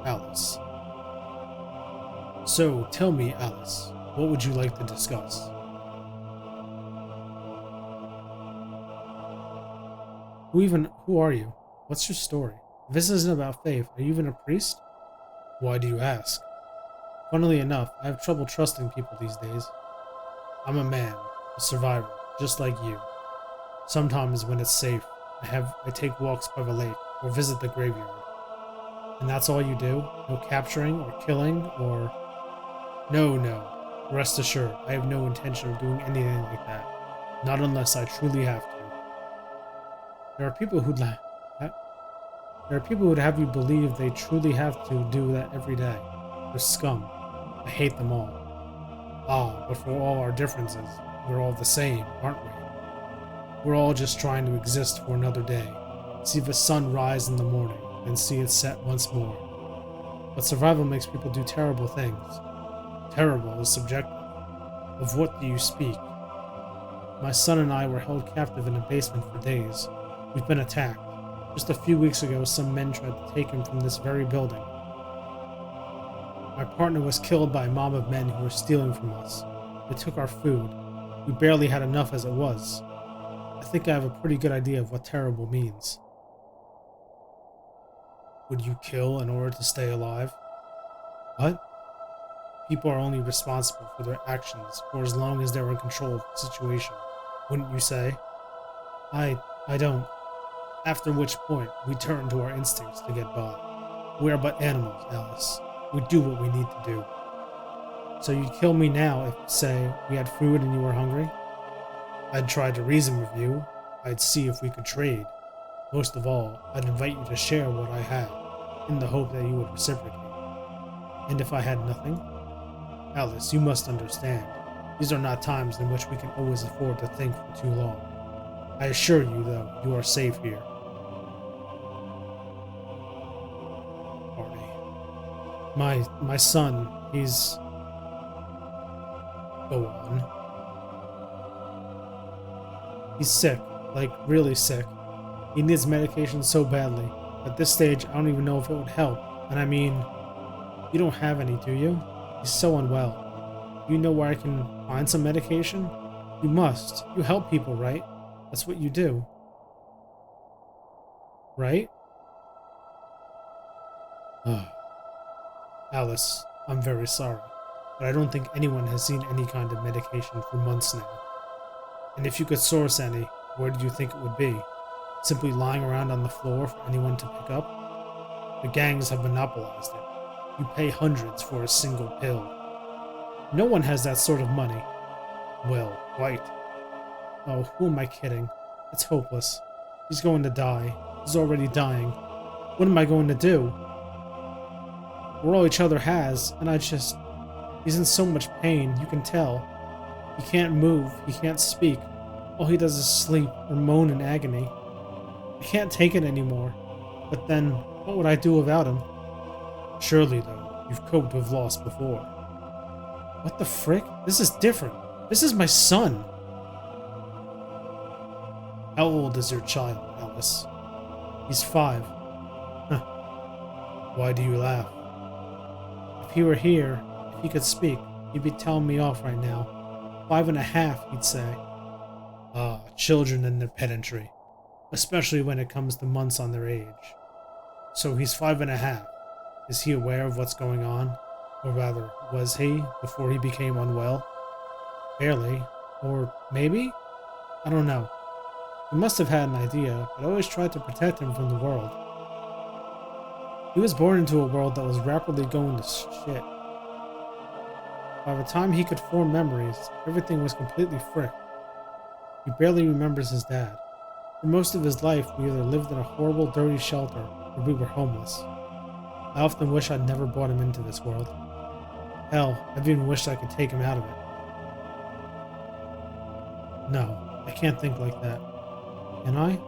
Alice. So, tell me, Alice, what would you like to discuss? Who are you? What's your story? If this isn't about faith, are you even a priest? Why do you ask? Funnily enough, I have trouble trusting people these days. I'm a man, a survivor, just like you. Sometimes when it's safe, I take walks by the lake or visit the graveyard. And that's all you do? No capturing or killing or... No. Rest assured, I have no intention of doing anything like that. Not unless I truly have to. There are people who'd have you believe they truly have to do that every day. They're scum. I hate them all. Ah, but for all our differences, we're all the same, aren't we? We're all just trying to exist for another day. See the sun rise in the morning, and see it set once more. But survival makes people do terrible things. Terrible is subjective. Of what do you speak? My son and I were held captive in a basement for days. We've been attacked. Just a few weeks ago, some men tried to take him from this very building. My partner was killed by a mob of men who were stealing from us. They took our food. We barely had enough as it was. I think I have a pretty good idea of what terrible means. Would you kill in order to stay alive? What? People are only responsible for their actions for as long as they're in control of the situation. Wouldn't you say? I don't. After which point, we turn to our instincts to get by. We are but animals, Alice. We do what we need to do. So you'd kill me now if, say, we had food and you were hungry? I'd try to reason with you. I'd see if we could trade. Most of all, I'd invite you to share what I had, in the hope that you would reciprocate. And if I had nothing? Alice, you must understand. These are not times in which we can always afford to think for too long. I assure you, though, you are safe here. My son, he's... Go on. He's sick, like really sick. He needs medication so badly. At this stage, I don't even know if it would help. And I mean, you don't have any, do you? He's so unwell. You know where I can find some medication? You must. You help people, right? That's what you do. Right? Alice, I'm very sorry, but I don't think anyone has seen any kind of medication for months now. And if you could source any, where do you think it would be? Simply lying around on the floor for anyone to pick up? The gangs have monopolized it. You pay hundreds for a single pill. No one has that sort of money. Well, quite. Oh, who am I kidding? It's hopeless. He's going to die. He's already dying. What am I going to do? We're all each other has, and he's in so much pain, you can tell. He can't move, he can't speak. All he does is sleep or moan in agony. I can't take it anymore. But then, what would I do without him? Surely, though, you've coped with loss before. What the frick? This is different. This is my son. How old is your child, Alice? He's 5. Huh. Why do you laugh? If he were here, if he could speak, he'd be telling me off right now. 5.5, he'd say. Ah, children and their pedantry. Especially when it comes to months on their age. So he's 5.5. Is he aware of what's going on? Or rather, was he, before he became unwell? Barely. Or maybe? I don't know. He must have had an idea, but always tried to protect him from the world. He was born into a world that was rapidly going to shit. By the time he could form memories, everything was completely fricked. He barely remembers his dad. For most of his life, we either lived in a horrible, dirty shelter, or we were homeless. I often wish I'd never brought him into this world. Hell, I've even wished I could take him out of it. No, I can't think like that. Can I?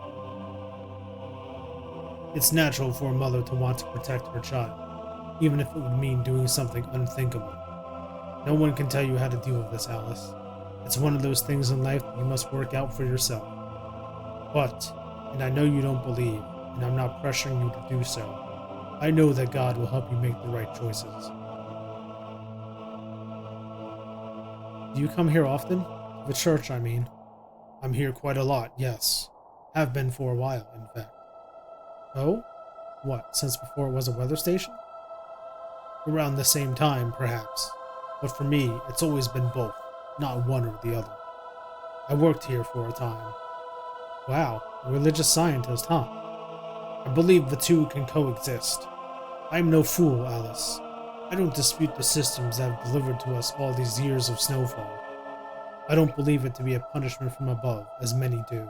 It's natural for a mother to want to protect her child, even if it would mean doing something unthinkable. No one can tell you how to deal with this, Alice. It's one of those things in life that you must work out for yourself. But, and I know you don't believe, and I'm not pressuring you to do so, I know that God will help you make the right choices. Do you come here often? The church, I mean. I'm here quite a lot, yes. Have been for a while, in fact. Oh? What, since before it was a weather station? Around the same time, perhaps. But for me, it's always been both, not one or the other. I worked here for a time. Wow, a religious scientist, huh? I believe the two can coexist. I'm no fool, Alice. I don't dispute the systems that have delivered to us all these years of snowfall. I don't believe it to be a punishment from above, as many do.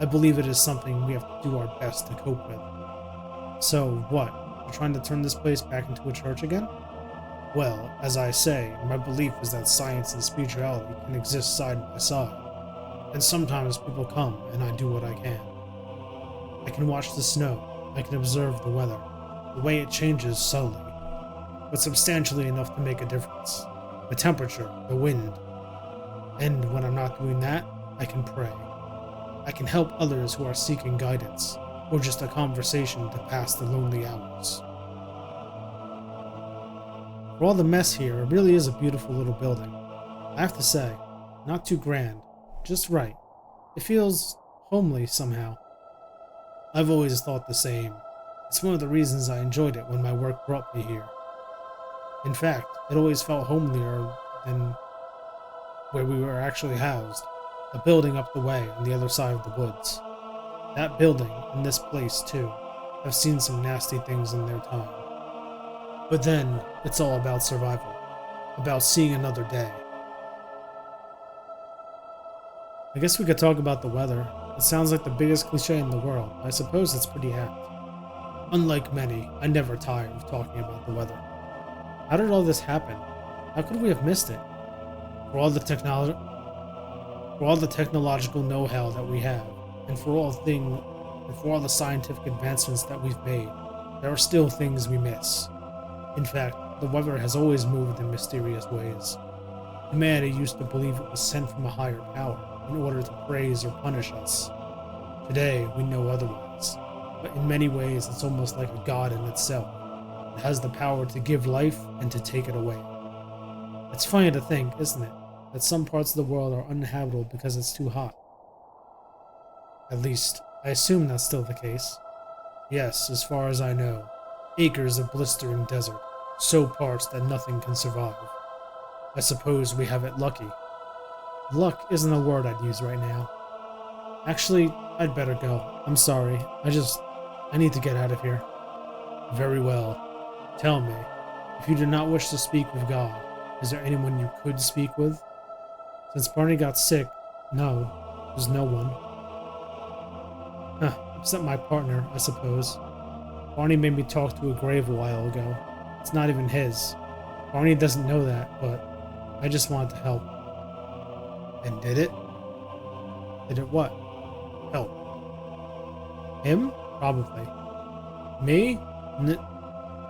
I believe it is something we have to do our best to cope with. So, what? You're trying to turn this place back into a church again? Well, as I say, my belief is that science and spirituality can exist side by side. And sometimes people come, and I do what I can. I can watch the snow, I can observe the weather, the way it changes subtly, but substantially enough to make a difference. The temperature, the wind. And when I'm not doing that, I can pray. I can help others who are seeking guidance, or just a conversation to pass the lonely hours. For all the mess here, it really is a beautiful little building. I have to say, not too grand, just right. It feels homely somehow. I've always thought the same. It's one of the reasons I enjoyed it when my work brought me here. In fact, it always felt homelier than where we were actually housed, a building up the way on the other side of the woods. That building, and this place too, have seen some nasty things in their time. But then, it's all about survival, about seeing another day. I guess we could talk about the weather. It sounds like the biggest cliche in the world, but I suppose it's pretty apt. Unlike many, I never tire of talking about the weather. How did all this happen? How could we have missed it? For all the technological know-how that we have, and for all the scientific advancements that we've made, there are still things we miss. In fact, the weather has always moved in mysterious ways. Humanity used to believe it was sent from a higher power in order to praise or punish us. Today, we know otherwise, but in many ways it's almost like a god in itself. It has the power to give life and to take it away. It's funny to think, isn't it, that some parts of the world are uninhabitable because it's too hot. At least, I assume that's still the case. Yes, as far as I know, acres of blistering desert, so parched that nothing can survive. I suppose we have it lucky. Luck isn't a word I'd use right now. Actually, I'd better go. I'm sorry. I need to get out of here. Very well. Tell me, if you do not wish to speak with God, is there anyone you could speak with? Since Barney got sick, no, there's no one. Huh, except my partner, I suppose. Barney made me talk to a grave a while ago. It's not even his. Barney doesn't know that, but I just wanted to help. And did it? Did it what? Help. Him? Probably. Me?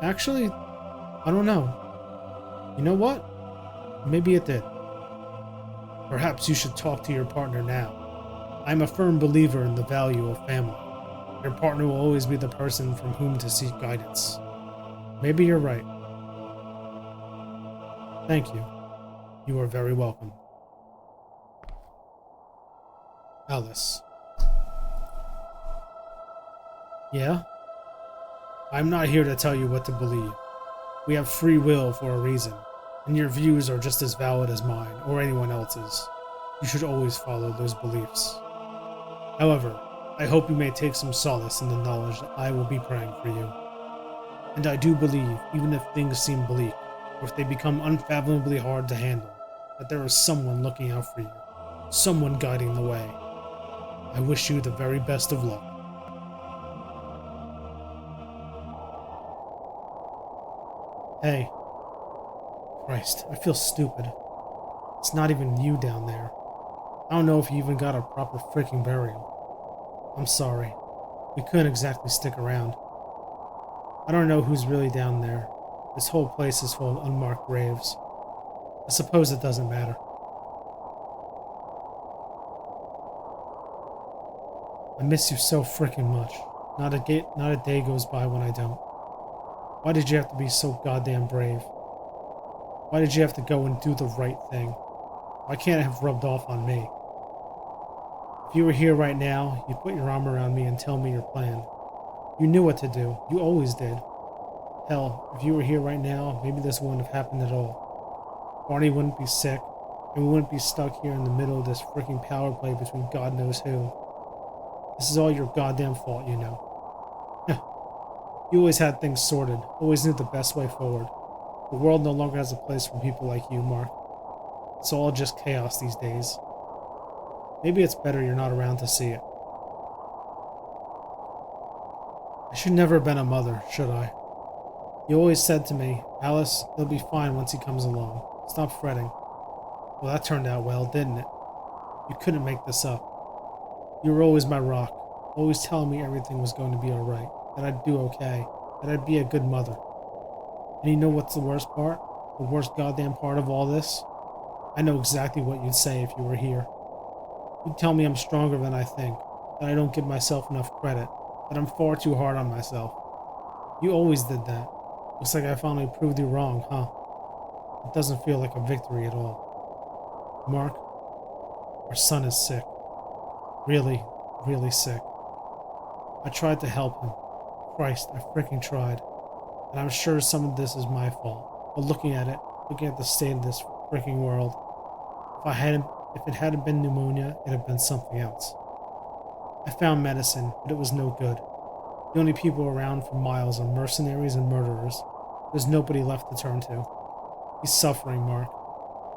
Actually, I don't know. You know what? Maybe it did. Perhaps you should talk to your partner now. I'm a firm believer in the value of family. Your partner will always be the person from whom to seek guidance. Maybe you're right. Thank you. You are very welcome. Alice. Yeah? I'm not here to tell you what to believe. We have free will for a reason, and your views are just as valid as mine or anyone else's. You should always follow those beliefs. However, I hope you may take some solace in the knowledge that I will be praying for you. And I do believe, even if things seem bleak, or if they become unfathomably hard to handle, that there is someone looking out for you, someone guiding the way. I wish you the very best of luck. Hey. Christ, I feel stupid. It's not even you down there. I don't know if you even got a proper freaking burial. I'm sorry. We couldn't exactly stick around. I don't know who's really down there. This whole place is full of unmarked graves. I suppose it doesn't matter. I miss you so freaking much. Not a day goes by when I don't. Why did you have to be so goddamn brave? Why did you have to go and do the right thing? Why can't it have rubbed off on me? If you were here right now, you'd put your arm around me and tell me your plan. You knew what to do. You always did. Hell, if you were here right now, maybe this wouldn't have happened at all. Barney wouldn't be sick, and we wouldn't be stuck here in the middle of this freaking power play between God knows who. This is all your goddamn fault, you know. You always had things sorted, always knew the best way forward. The world no longer has a place for people like you, Mark. It's all just chaos these days. Maybe it's better you're not around to see it. I should never have been a mother, should I? You always said to me, Alice, he'll be fine once he comes along. Stop fretting. Well, that turned out well, didn't it? You couldn't make this up. You were always my rock, always telling me everything was going to be alright, that I'd do okay, that I'd be a good mother. And you know what's the worst part? The worst goddamn part of all this? I know exactly what you'd say if you were here. You'd tell me I'm stronger than I think, that I don't give myself enough credit, that I'm far too hard on myself. You always did that. Looks like I finally proved you wrong, huh? It doesn't feel like a victory at all. Mark, our son is sick. Really, really sick. I tried to help him. Christ, I freaking tried. And I'm sure some of this is my fault. But looking at the state of this freaking world, if it hadn't been pneumonia, it'd have been something else. I found medicine, but it was no good. The only people around for miles are mercenaries and murderers. There's nobody left to turn to. He's suffering, Mark,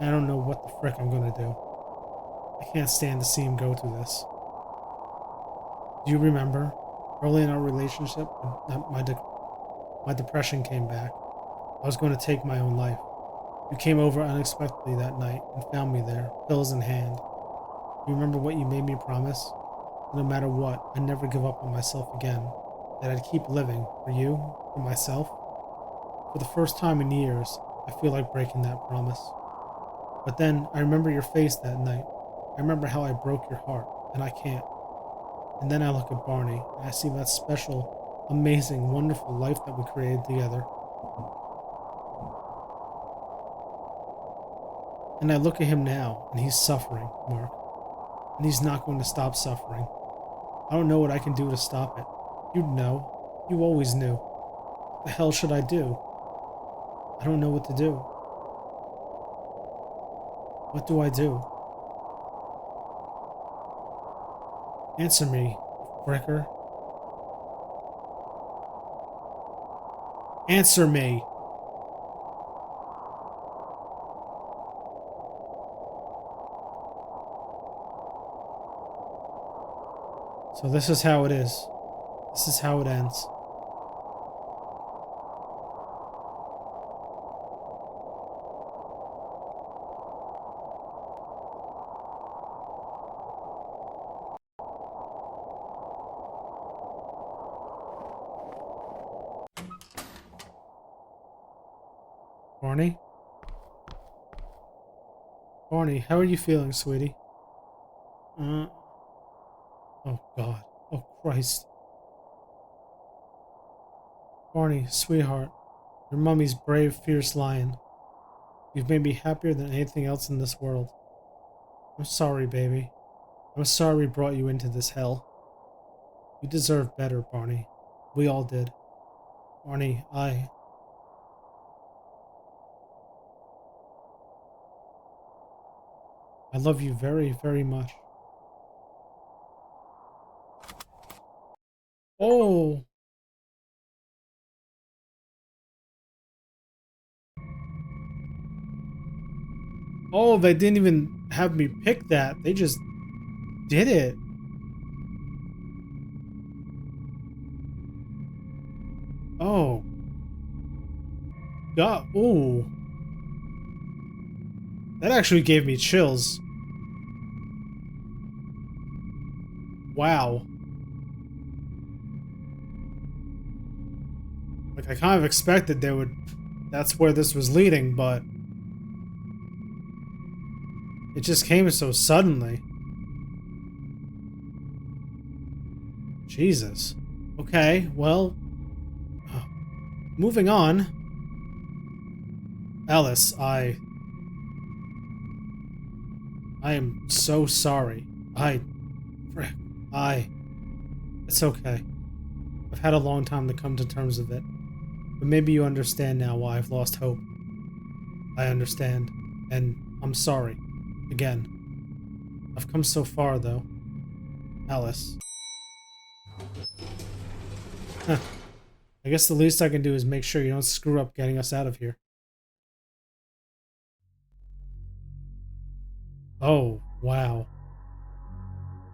and I don't know what the frick I'm gonna do. I can't stand to see him go through this. Do you remember? Early in our relationship, my depression came back. I was going to take my own life. You came over unexpectedly that night and found me there, pills in hand. You remember what you made me promise? No matter what, I'd never give up on myself again. That I'd keep living for you, for myself. For the first time in years, I feel like breaking that promise. But then I remember your face that night. I remember how I broke your heart, and I can't. And then I look at Barney, and I see that special, amazing, wonderful life that we created together. And I look at him now, and he's suffering, Mark. And he's not going to stop suffering. I don't know what I can do to stop it. You'd know. You always knew. What the hell should I do? I don't know what to do. What do I do? Answer me, Brecker. Answer me! So this is how it is. This is how it ends. Barney? Barney, how are you feeling, sweetie? Oh, God. Oh, Christ. Barney, sweetheart, your mummy's brave, fierce lion. You've made me happier than anything else in this world. I'm sorry, baby. I'm sorry we brought you into this hell. You deserve better, Barney. We all did. Barney, I love you very, very much. Oh! Oh, they didn't even have me pick that. They just did it. Oh. God. Ooh. That actually gave me chills. Wow. Like, I kind of expected they would... That's where this was leading, but... It just came so suddenly. Jesus. Okay, well... Moving on. Alice, I am so sorry. Frick. It's okay. I've had a long time to come to terms with it. But maybe you understand now why I've lost hope. I understand. And I'm sorry. Again. I've come so far, though. Alice. Huh. I guess the least I can do is make sure you don't screw up getting us out of here. Oh, wow.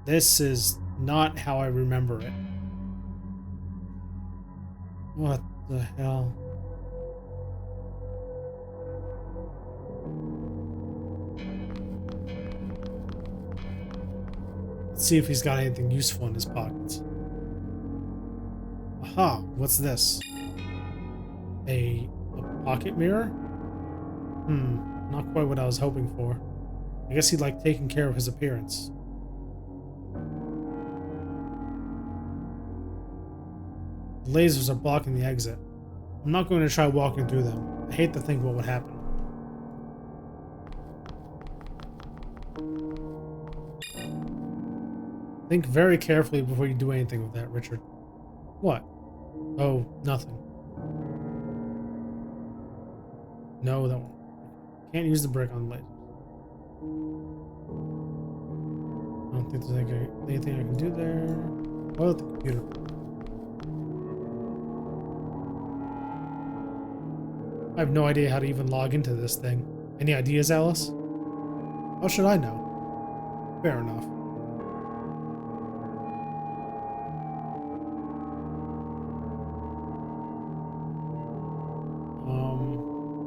This is not how I remember it. What the hell? Let's see if he's got anything useful in his pockets. Aha, what's this? A pocket mirror? Not quite what I was hoping for. I guess he liked taking care of his appearance. The lasers are blocking the exit. I'm not going to try walking through them. I hate to think what would happen. Think very carefully before you do anything with that, Richard. What? Oh, nothing. No, that one. Can't use the brick on lasers. I don't think there's anything I can do there. What about the computer? I have no idea how to even log into this thing. Any ideas, Alice? How should I know? Fair enough.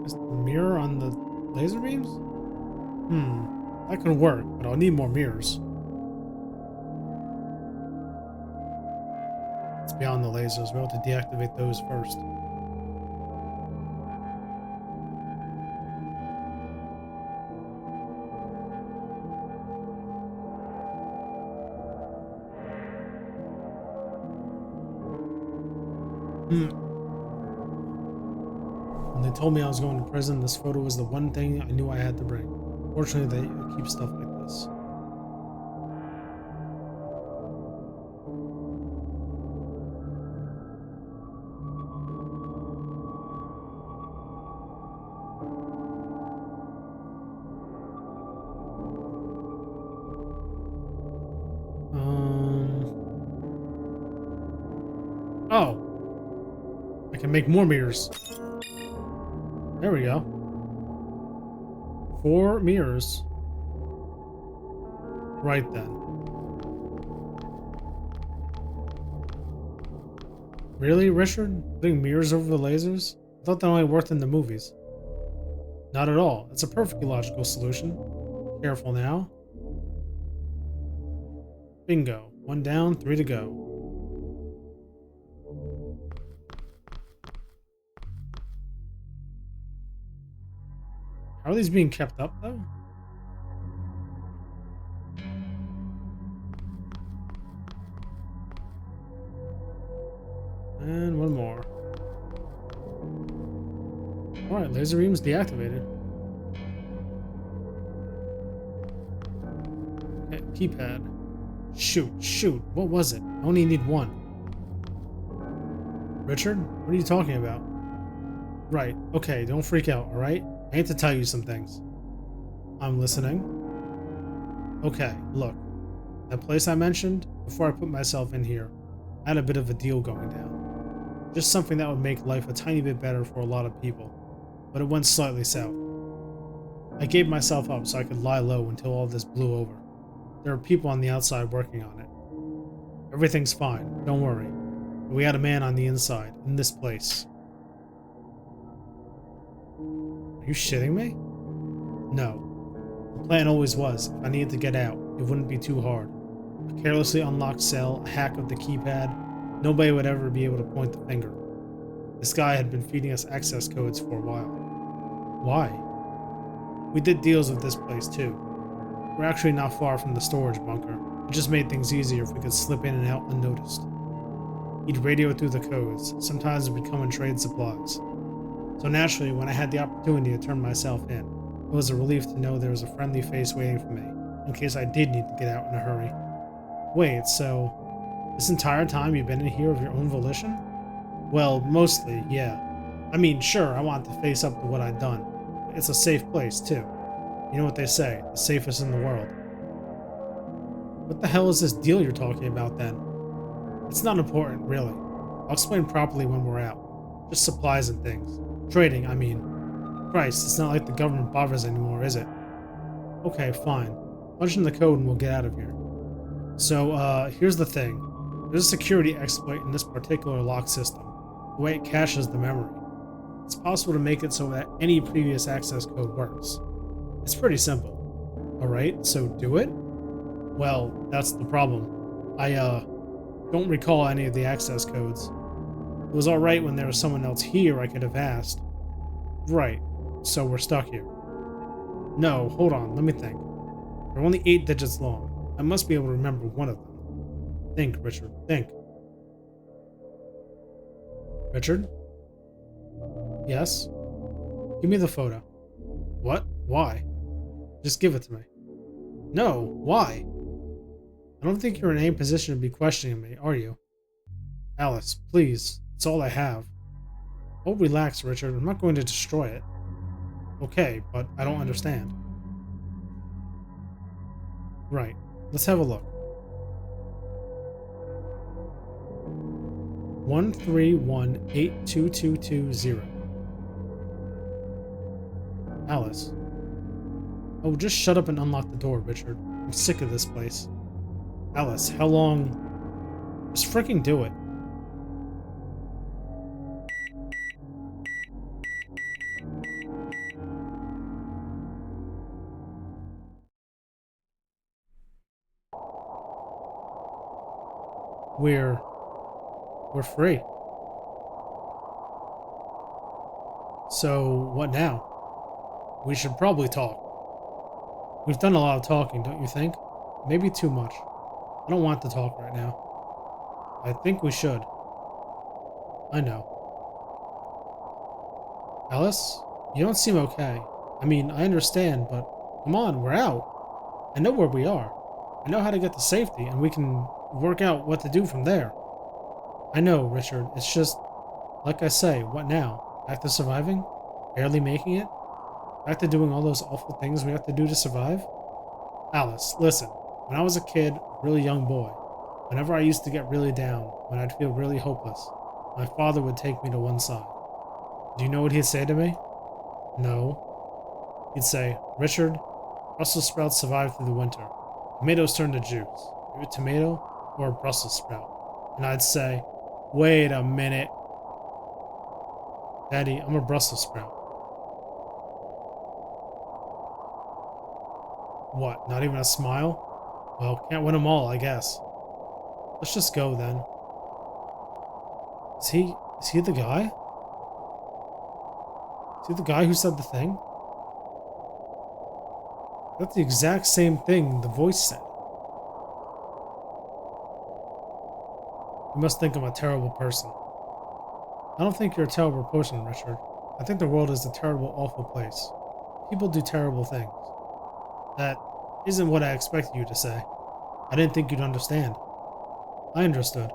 Is the mirror on the laser beams? That could work, but I'll need more mirrors. It's beyond the lasers. We'll have to deactivate those first. When they told me I was going to prison, this photo was the one thing I knew I had to bring. Fortunately, they keep stuff like this. Oh. I can make more mirrors. There we go. 4 mirrors. Right then. Really, Richard? Putting mirrors over the lasers? I thought that only worked in the movies. Not at all. It's a perfectly logical solution. Careful now. Bingo. 1 down, 3 to go. How are these being kept up, though? And 1 more. Alright, laser beam's deactivated. Okay, keypad. Shoot. What was it? I only need one. Richard? What are you talking about? Right, okay, don't freak out, alright? I need to tell you some things. I'm listening. Okay, look. That place I mentioned, before I put myself in here, I had a bit of a deal going down. Just something that would make life a tiny bit better for a lot of people. But it went slightly south. I gave myself up so I could lie low until all this blew over. There are people on the outside working on it. Everything's fine, don't worry. But we had a man on the inside, in this place. Are you shitting me? No. The plan always was, if I needed to get out, it wouldn't be too hard. A carelessly unlocked cell, a hack of the keypad, nobody would ever be able to point the finger. This guy had been feeding us access codes for a while. Why? We did deals with this place too. We're actually not far from the storage bunker. It just made things easier if we could slip in and out unnoticed. He'd radio through the codes. Sometimes we'd come and trade supplies. So naturally, when I had the opportunity to turn myself in, it was a relief to know there was a friendly face waiting for me, in case I did need to get out in a hurry. Wait, so this entire time you've been in here of your own volition? Well, mostly, yeah. I mean, sure, I wanted to face up to what I'd done. It's a safe place, too. You know what they say, the safest in the world. What the hell is this deal you're talking about, then? It's not important, really. I'll explain properly when we're out. Just supplies and things. Trading, I mean. Christ, it's not like the government bothers anymore, is it? Okay, fine. Punch in the code and we'll get out of here. So, here's the thing. There's a security exploit in this particular lock system. The way it caches the memory. It's possible to make it so that any previous access code works. It's pretty simple. Alright, so do it? Well, that's the problem. I, don't recall any of the access codes. It was alright when there was someone else here I could have asked. Right, so we're stuck here. No, hold on, let me think. They're only 8 digits long. I must be able to remember one of them. Think, Richard, think. Richard? Yes? Give me the photo. What? Why? Just give it to me. No, why? I don't think you're in any position to be questioning me, are you? Alice, please. It's all I have. Oh, relax, Richard. I'm not going to destroy it. Okay, but I don't understand. Right. Let's have a look. 1318220. Alice. Oh, just shut up and unlock the door, Richard. I'm sick of this place. Alice, how long? Just freaking do it. We're free. So, what now? We should probably talk. We've done a lot of talking, don't you think? Maybe too much. I don't want to talk right now. I think we should. I know. Alice? You don't seem okay. I mean, I understand, but come on, we're out. I know where we are. I know how to get to safety, and we can work out what to do from there. I know, Richard. It's just, like I say, what now? Back to surviving? Barely making it? Back to doing all those awful things we have to do to survive? Alice, listen. When I was a kid, a really young boy, whenever I used to get really down, when I'd feel really hopeless, my father would take me to one side. Do you know what he'd say to me? No. He'd say, Richard, Brussels sprouts survive through the winter. Tomatoes turn to juice. Are you a tomato or a Brussels sprout? And I'd say, wait a minute. Daddy, I'm a Brussels sprout. What, not even a smile? Well, can't win them all, I guess. Let's just go, then. Is he the guy? Is he the guy who said the thing? That's the exact same thing the voice said. You must think I'm a terrible person. I don't think you're a terrible person, Richard. I think the world is a terrible, awful place. People do terrible things. That isn't what I expected you to say. I didn't think you'd understand. I understood.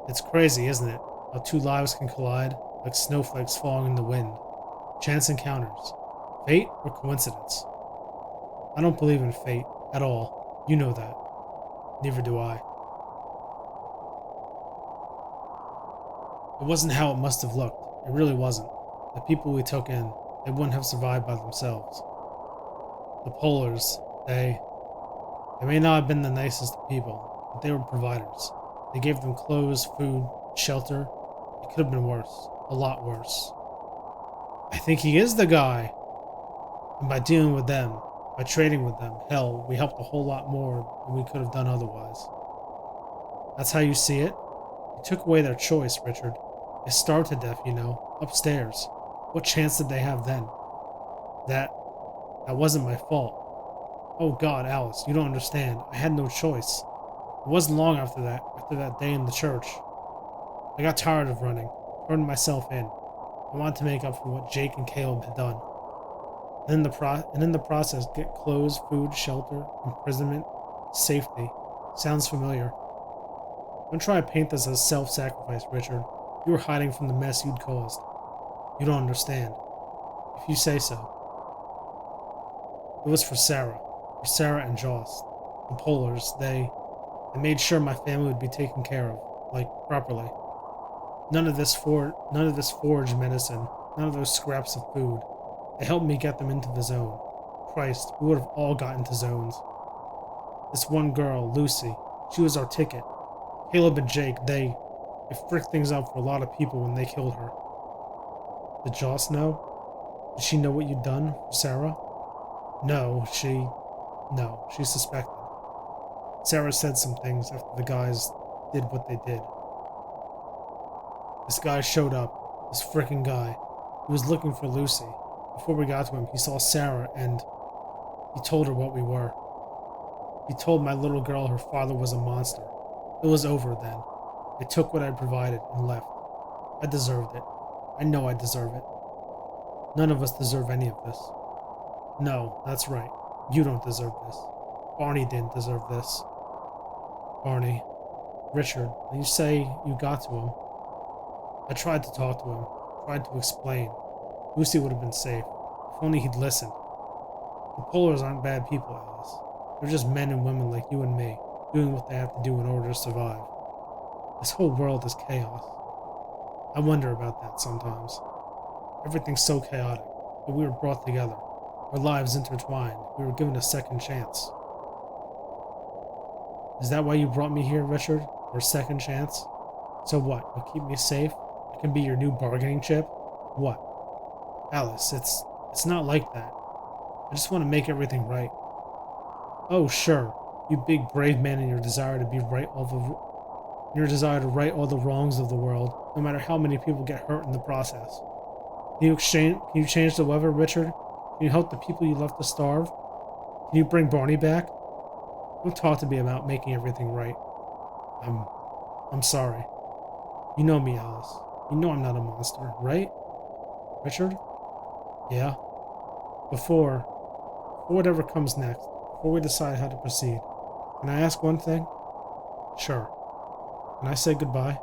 It's crazy, isn't it? How two lives can collide like snowflakes falling in the wind. Chance encounters. Fate or coincidence? I don't believe in fate at all. You know that. Neither do I. It wasn't how it must have looked. It really wasn't. The people we took in, they wouldn't have survived by themselves. The Polars, they may not have been the nicest of people, but they were providers. They gave them clothes, food, shelter. It could have been worse. A lot worse. I think he is the guy. And by dealing with them, by trading with them, hell, we helped a whole lot more than we could have done otherwise. That's how you see it? You took away their choice, Richard. They starved to death, you know, upstairs. What chance did they have then? That wasn't my fault. Oh God, Alice, you don't understand. I had no choice. It wasn't long after that day in the church. I got tired of running, turned myself in. I wanted to make up for what Jake and Caleb had done. And in the process, get clothes, food, shelter, imprisonment, safety. Sounds familiar. Don't try to paint this as self-sacrifice, Richard. You were hiding from the mess you'd caused. You don't understand. If you say so. It was for Sarah and Joss. The Polars, they made sure my family would be taken care of, like, properly. None of this foraged medicine, none of those scraps of food. They helped me get them into the zone. Christ, we would have all got into zones. This one girl, Lucy, she was our ticket. Caleb and Jake, they fricked things up for a lot of people when they killed her. Did Joss know? Did she know what you'd done for Sarah? No, she suspected. Sarah said some things after the guys did what they did. This guy showed up. This frickin' guy. He was looking for Lucy. Before we got to him, he saw Sarah and he told her what we were. He told my little girl her father was a monster. It was over then. I took what I provided and left. I deserved it. I know I deserve it. None of us deserve any of this. No, that's right. You don't deserve this. Barney didn't deserve this. Barney. Richard, you say you got to him. I tried to talk to him. Tried to explain. Lucy would have been safe. If only he'd listened. The Polars aren't bad people, Alice. They're just men and women like you and me, doing what they have to do in order to survive. This whole world is chaos. I wonder about that sometimes. Everything's so chaotic, but we were brought together. Our lives intertwined. We were given a second chance. Is that why you brought me here, Richard? For a second chance? So what? You'll keep me safe? I can be your new bargaining chip? What? Alice, it's not like that. I just want to make everything right. Oh, sure. You big brave man in your desire to be right your desire to right all the wrongs of the world, no matter how many people get hurt in the process. Can you change the weather, Richard? Can you help the people you left to starve? Can you bring Barney back? Don't talk to me about making everything right. I'm sorry. You know me, Alice. You know I'm not a monster, right? Richard? Yeah? Before whatever comes next, before we decide how to proceed, can I ask one thing? Sure. Can I say goodbye?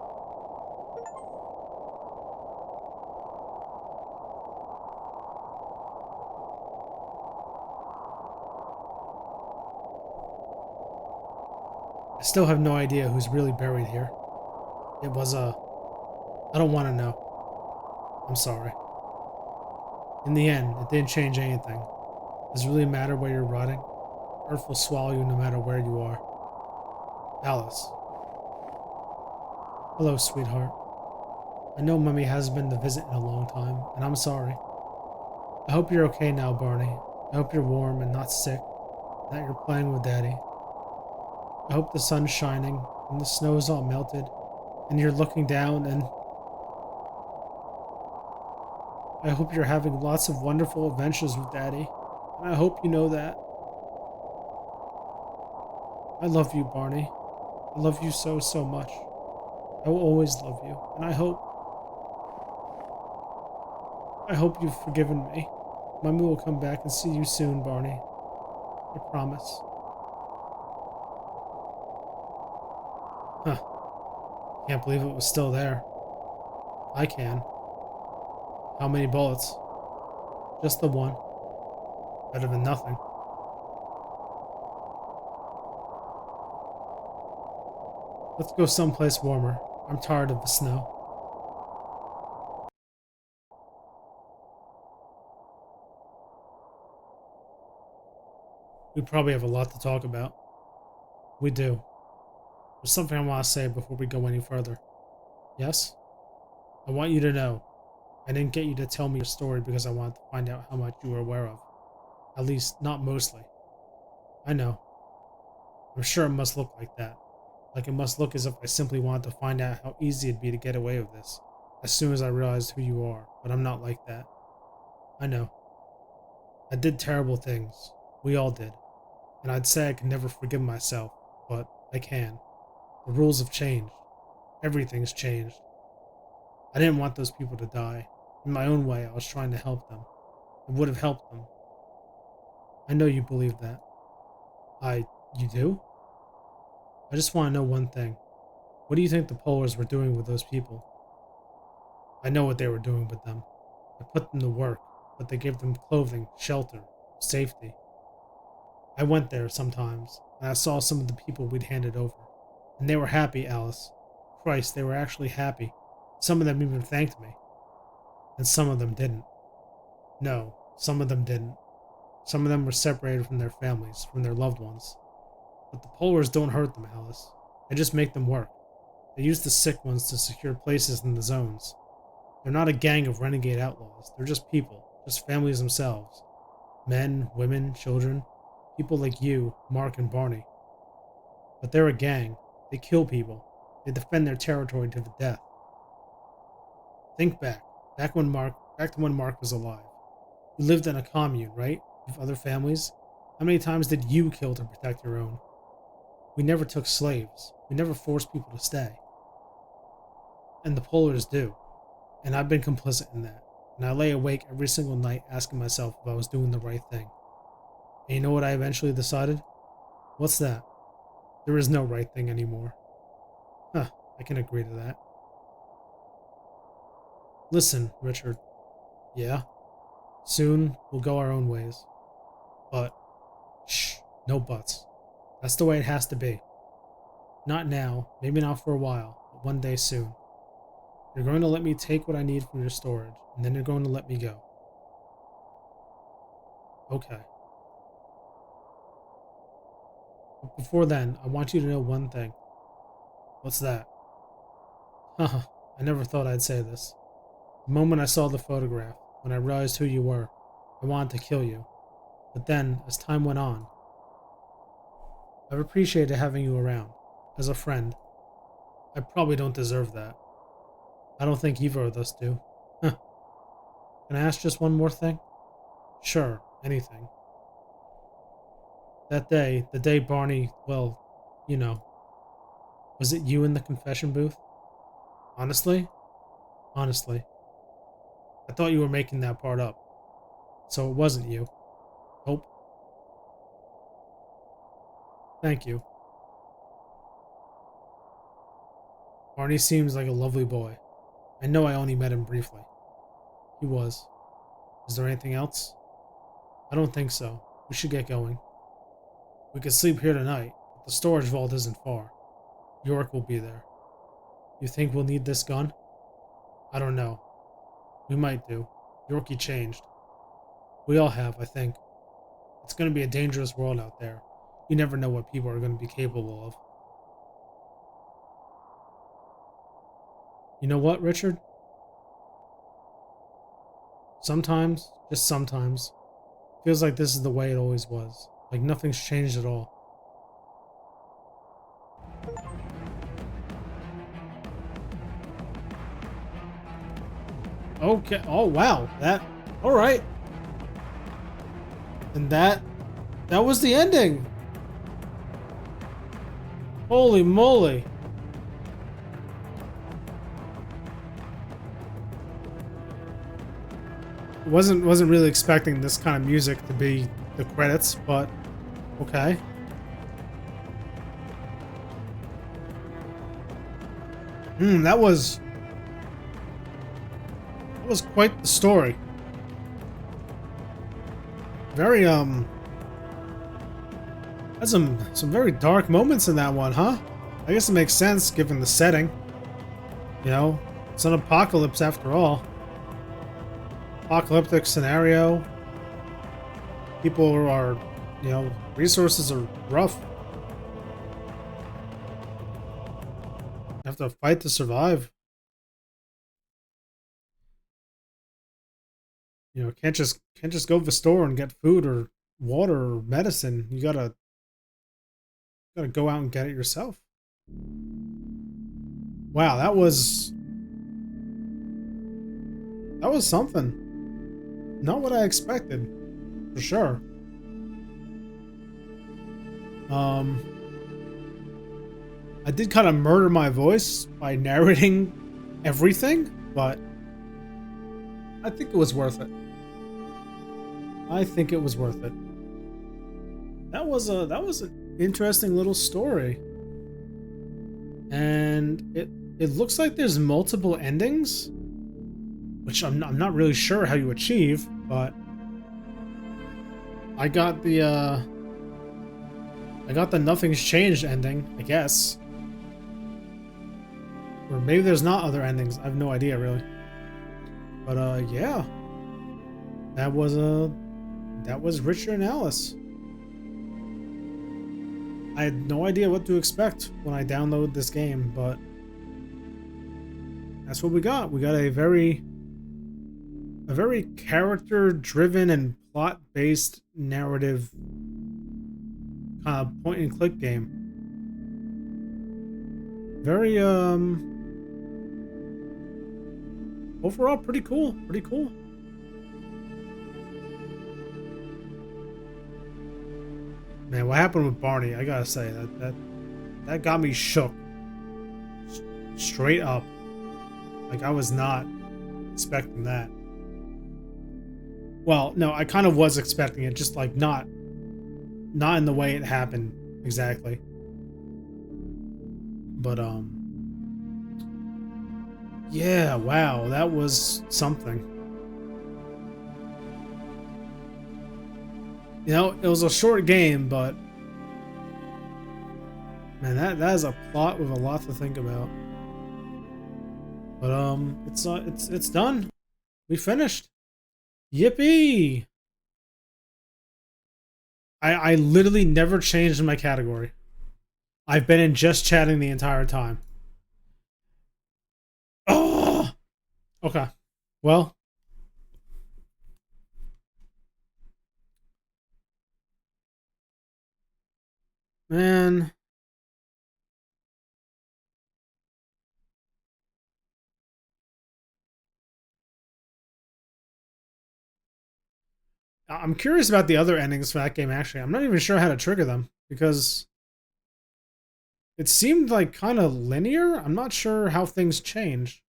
I still have no idea who's really buried here. It was I don't want to know. I'm sorry. In the end, it didn't change anything. Does it really matter where you're rotting? Earth will swallow you no matter where you are. Alice. Hello, sweetheart. I know Mummy hasn't been to visit in a long time, and I'm sorry. I hope you're okay now, Barney. I hope you're warm and not sick, and that you're playing with Daddy. I hope the sun's shining, and the snow's all melted, and you're looking down, and I hope you're having lots of wonderful adventures with Daddy, and I hope you know that. I love you, Barney. I love you so, so much. I will always love you, and I hope I hope you've forgiven me. Mommy will come back and see you soon, Barney. I promise. Huh. Can't believe it was still there. I can. How many bullets? Just the one. Better than nothing. Let's go someplace warmer. I'm tired of the snow. We probably have a lot to talk about. We do. There's something I want to say before we go any further. Yes? I want you to know, I didn't get you to tell me your story because I wanted to find out how much you were aware of. At least, not mostly. I know. I'm sure it must look like that. Like it must look as if I simply wanted to find out how easy it'd be to get away with this, as soon as I realized who you are, but I'm not like that. I know. I did terrible things. We all did. And I'd say I could never forgive myself, but I can. The rules have changed. Everything's changed. I didn't want those people to die. In my own way, I was trying to help them. It would have helped them. I know you believe that. You do? I just want to know one thing. What do you think the Polars were doing with those people? I know what they were doing with them. I put them to work, but they gave them clothing, shelter, safety. I went there sometimes, and I saw some of the people we'd handed over. And they were happy, Alice. Christ, they were actually happy. Some of them even thanked me. And some of them didn't. No, some of them didn't. Some of them were separated from their families, from their loved ones. But the Polars don't hurt them, Alice. They just make them work. They use the sick ones to secure places in the zones. They're not a gang of renegade outlaws. They're just people, just families themselves. Men, women, children, people like you, Mark and Barney. But they're a gang. They kill people. They defend their territory to the death. Think back. Back to when Mark was alive. You lived in a commune, right? With other families? How many times did you kill to protect your own? We never took slaves. We never forced people to stay. And the Polars do. And I've been complicit in that. And I lay awake every single night asking myself if I was doing the right thing. And you know what I eventually decided? What's that? There is no right thing anymore. Huh, I can agree to that. Listen, Richard. Yeah? Soon, we'll go our own ways. But, shh, no buts. That's the way it has to be. Not now, maybe not for a while, but one day soon. You're going to let me take what I need from your storage, and then you're going to let me go. Okay. But before then, I want you to know one thing. What's that? Haha, I never thought I'd say this. The moment I saw the photograph, when I realized who you were, I wanted to kill you. But then, as time went on, I've appreciated having you around, as a friend. I probably don't deserve that. I don't think either of us do. Huh. Can I ask just one more thing? Sure, anything. That day, the day Barney, well, you know, was it you in the confession booth? Honestly? Honestly. I thought you were making that part up. So it wasn't you. Hope. Thank you. Barney seems like a lovely boy. I know I only met him briefly. He was. Is there anything else? I don't think so. We should get going. We could sleep here tonight, but the storage vault isn't far. York will be there. You think we'll need this gun? I don't know. We might do. Yorkie changed. We all have, I think. It's going to be a dangerous world out there. You never know what people are going to be capable of. You know what, Richard? Sometimes, just sometimes, feels like this is the way it always was. Like nothing's changed at all. Okay. Oh, wow. All right. And that was the ending. Holy moly. Wasn't really expecting this kind of music to be the credits, but okay. That was quite the story. Very had some very dark moments in that one, huh? I guess it makes sense given the setting. You know, it's an apocalypse after all. Apocalyptic scenario. People are, you know, resources are rough. You have to fight to survive. You know, can't just go to the store and get food or water or medicine. You gotta go out and get it yourself. Wow, that was something. Not what I expected, for sure. I did kind of murder my voice by narrating everything, but I think it was worth it. I think it was worth it. That was an interesting little story. And it looks like there's multiple endings, which I'm not really sure how you achieve, but I got the nothing's changed ending, I guess. Or maybe there's not other endings. I have no idea really. But yeah. That was Richard and Alice. I had no idea what to expect when I downloaded this game, but that's what we got. We got a very character-driven and plot-based narrative kind of point-and-click game. Very overall pretty cool. Pretty cool. Man, what happened with Barney? I gotta say that got me shook. Straight up. Like I was not expecting that. Well, no, I kind of was expecting it, just like not in the way it happened exactly. But yeah, wow, that was something. You know, it was a short game, but man, that is a plot with a lot to think about. But it's done. We finished. Yippee! I literally never changed my category. I've been in just chatting the entire time. Oh! Okay. Well. Man. I'm curious about the other endings for that game, actually. I'm not even sure how to trigger them, because it seemed like kind of linear. I'm not sure how things change,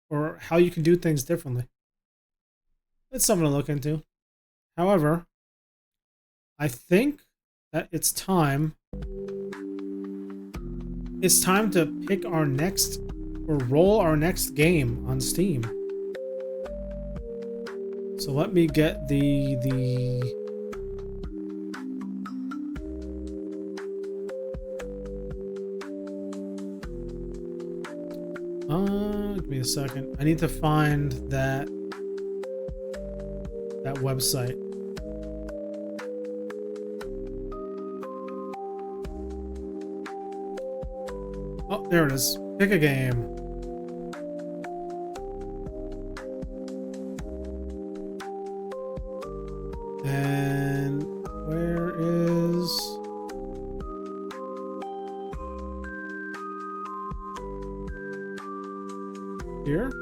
or how you can do things differently. It's something to look into. However, I think that it's time. It's time to pick our next, or roll our next game on Steam. So let me get the give me a second. I need to find that website. Oh, there it is. Pick a game. And where is... Here?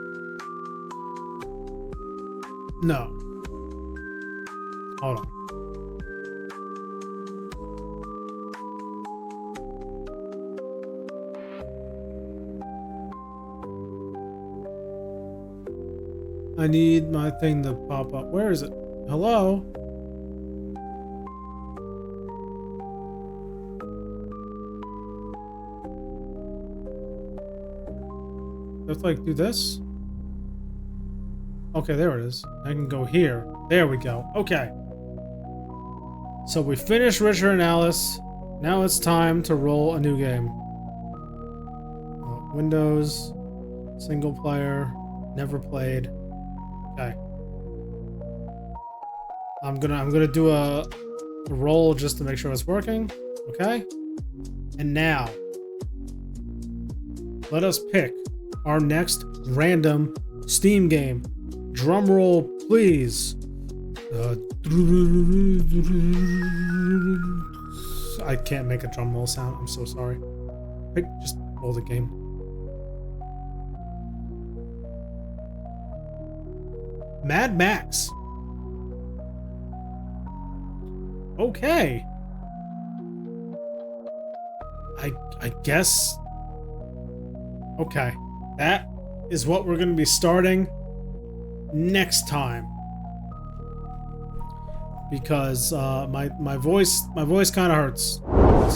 No. Hold on. I need my thing to pop up. Where is it? Hello? Do I have to, like, do this? Okay, there it is. I can go here. There we go. Okay. So we finished Richard and Alice. Now it's time to roll a new game. Windows, single player, never played. Okay. I'm gonna do a roll just to make sure it's working. Okay. And now, let us pick our next random Steam game. Drum roll, please. I can't make a drum roll sound. I'm so sorry. Just roll the game. Mad Max. Okay. I guess. Okay. That is what we're going to be starting next time. Because my voice kind of hurts.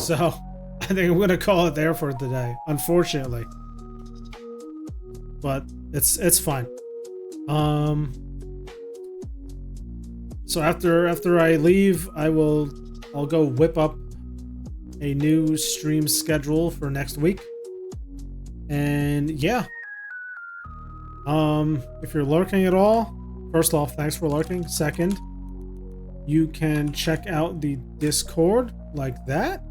So I think I'm going to call it there for today, unfortunately. But it's fine. So after I leave, I'll go whip up a new stream schedule for next week. And yeah. If you're lurking at all, first off, thanks for lurking. Second, you can check out the Discord like that.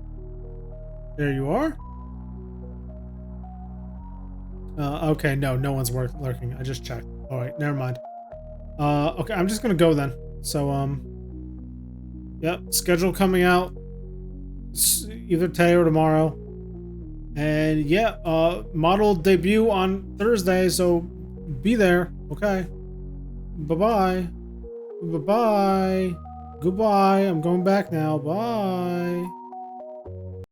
There you are. Okay, no one's lurking. I just checked. All right, never mind. Okay, I'm just gonna go then. So, yep, schedule coming out either today or tomorrow. And yeah, model debut on Thursday, so be there. Okay. Bye-bye. Bye-bye. Goodbye. I'm going back now. Bye.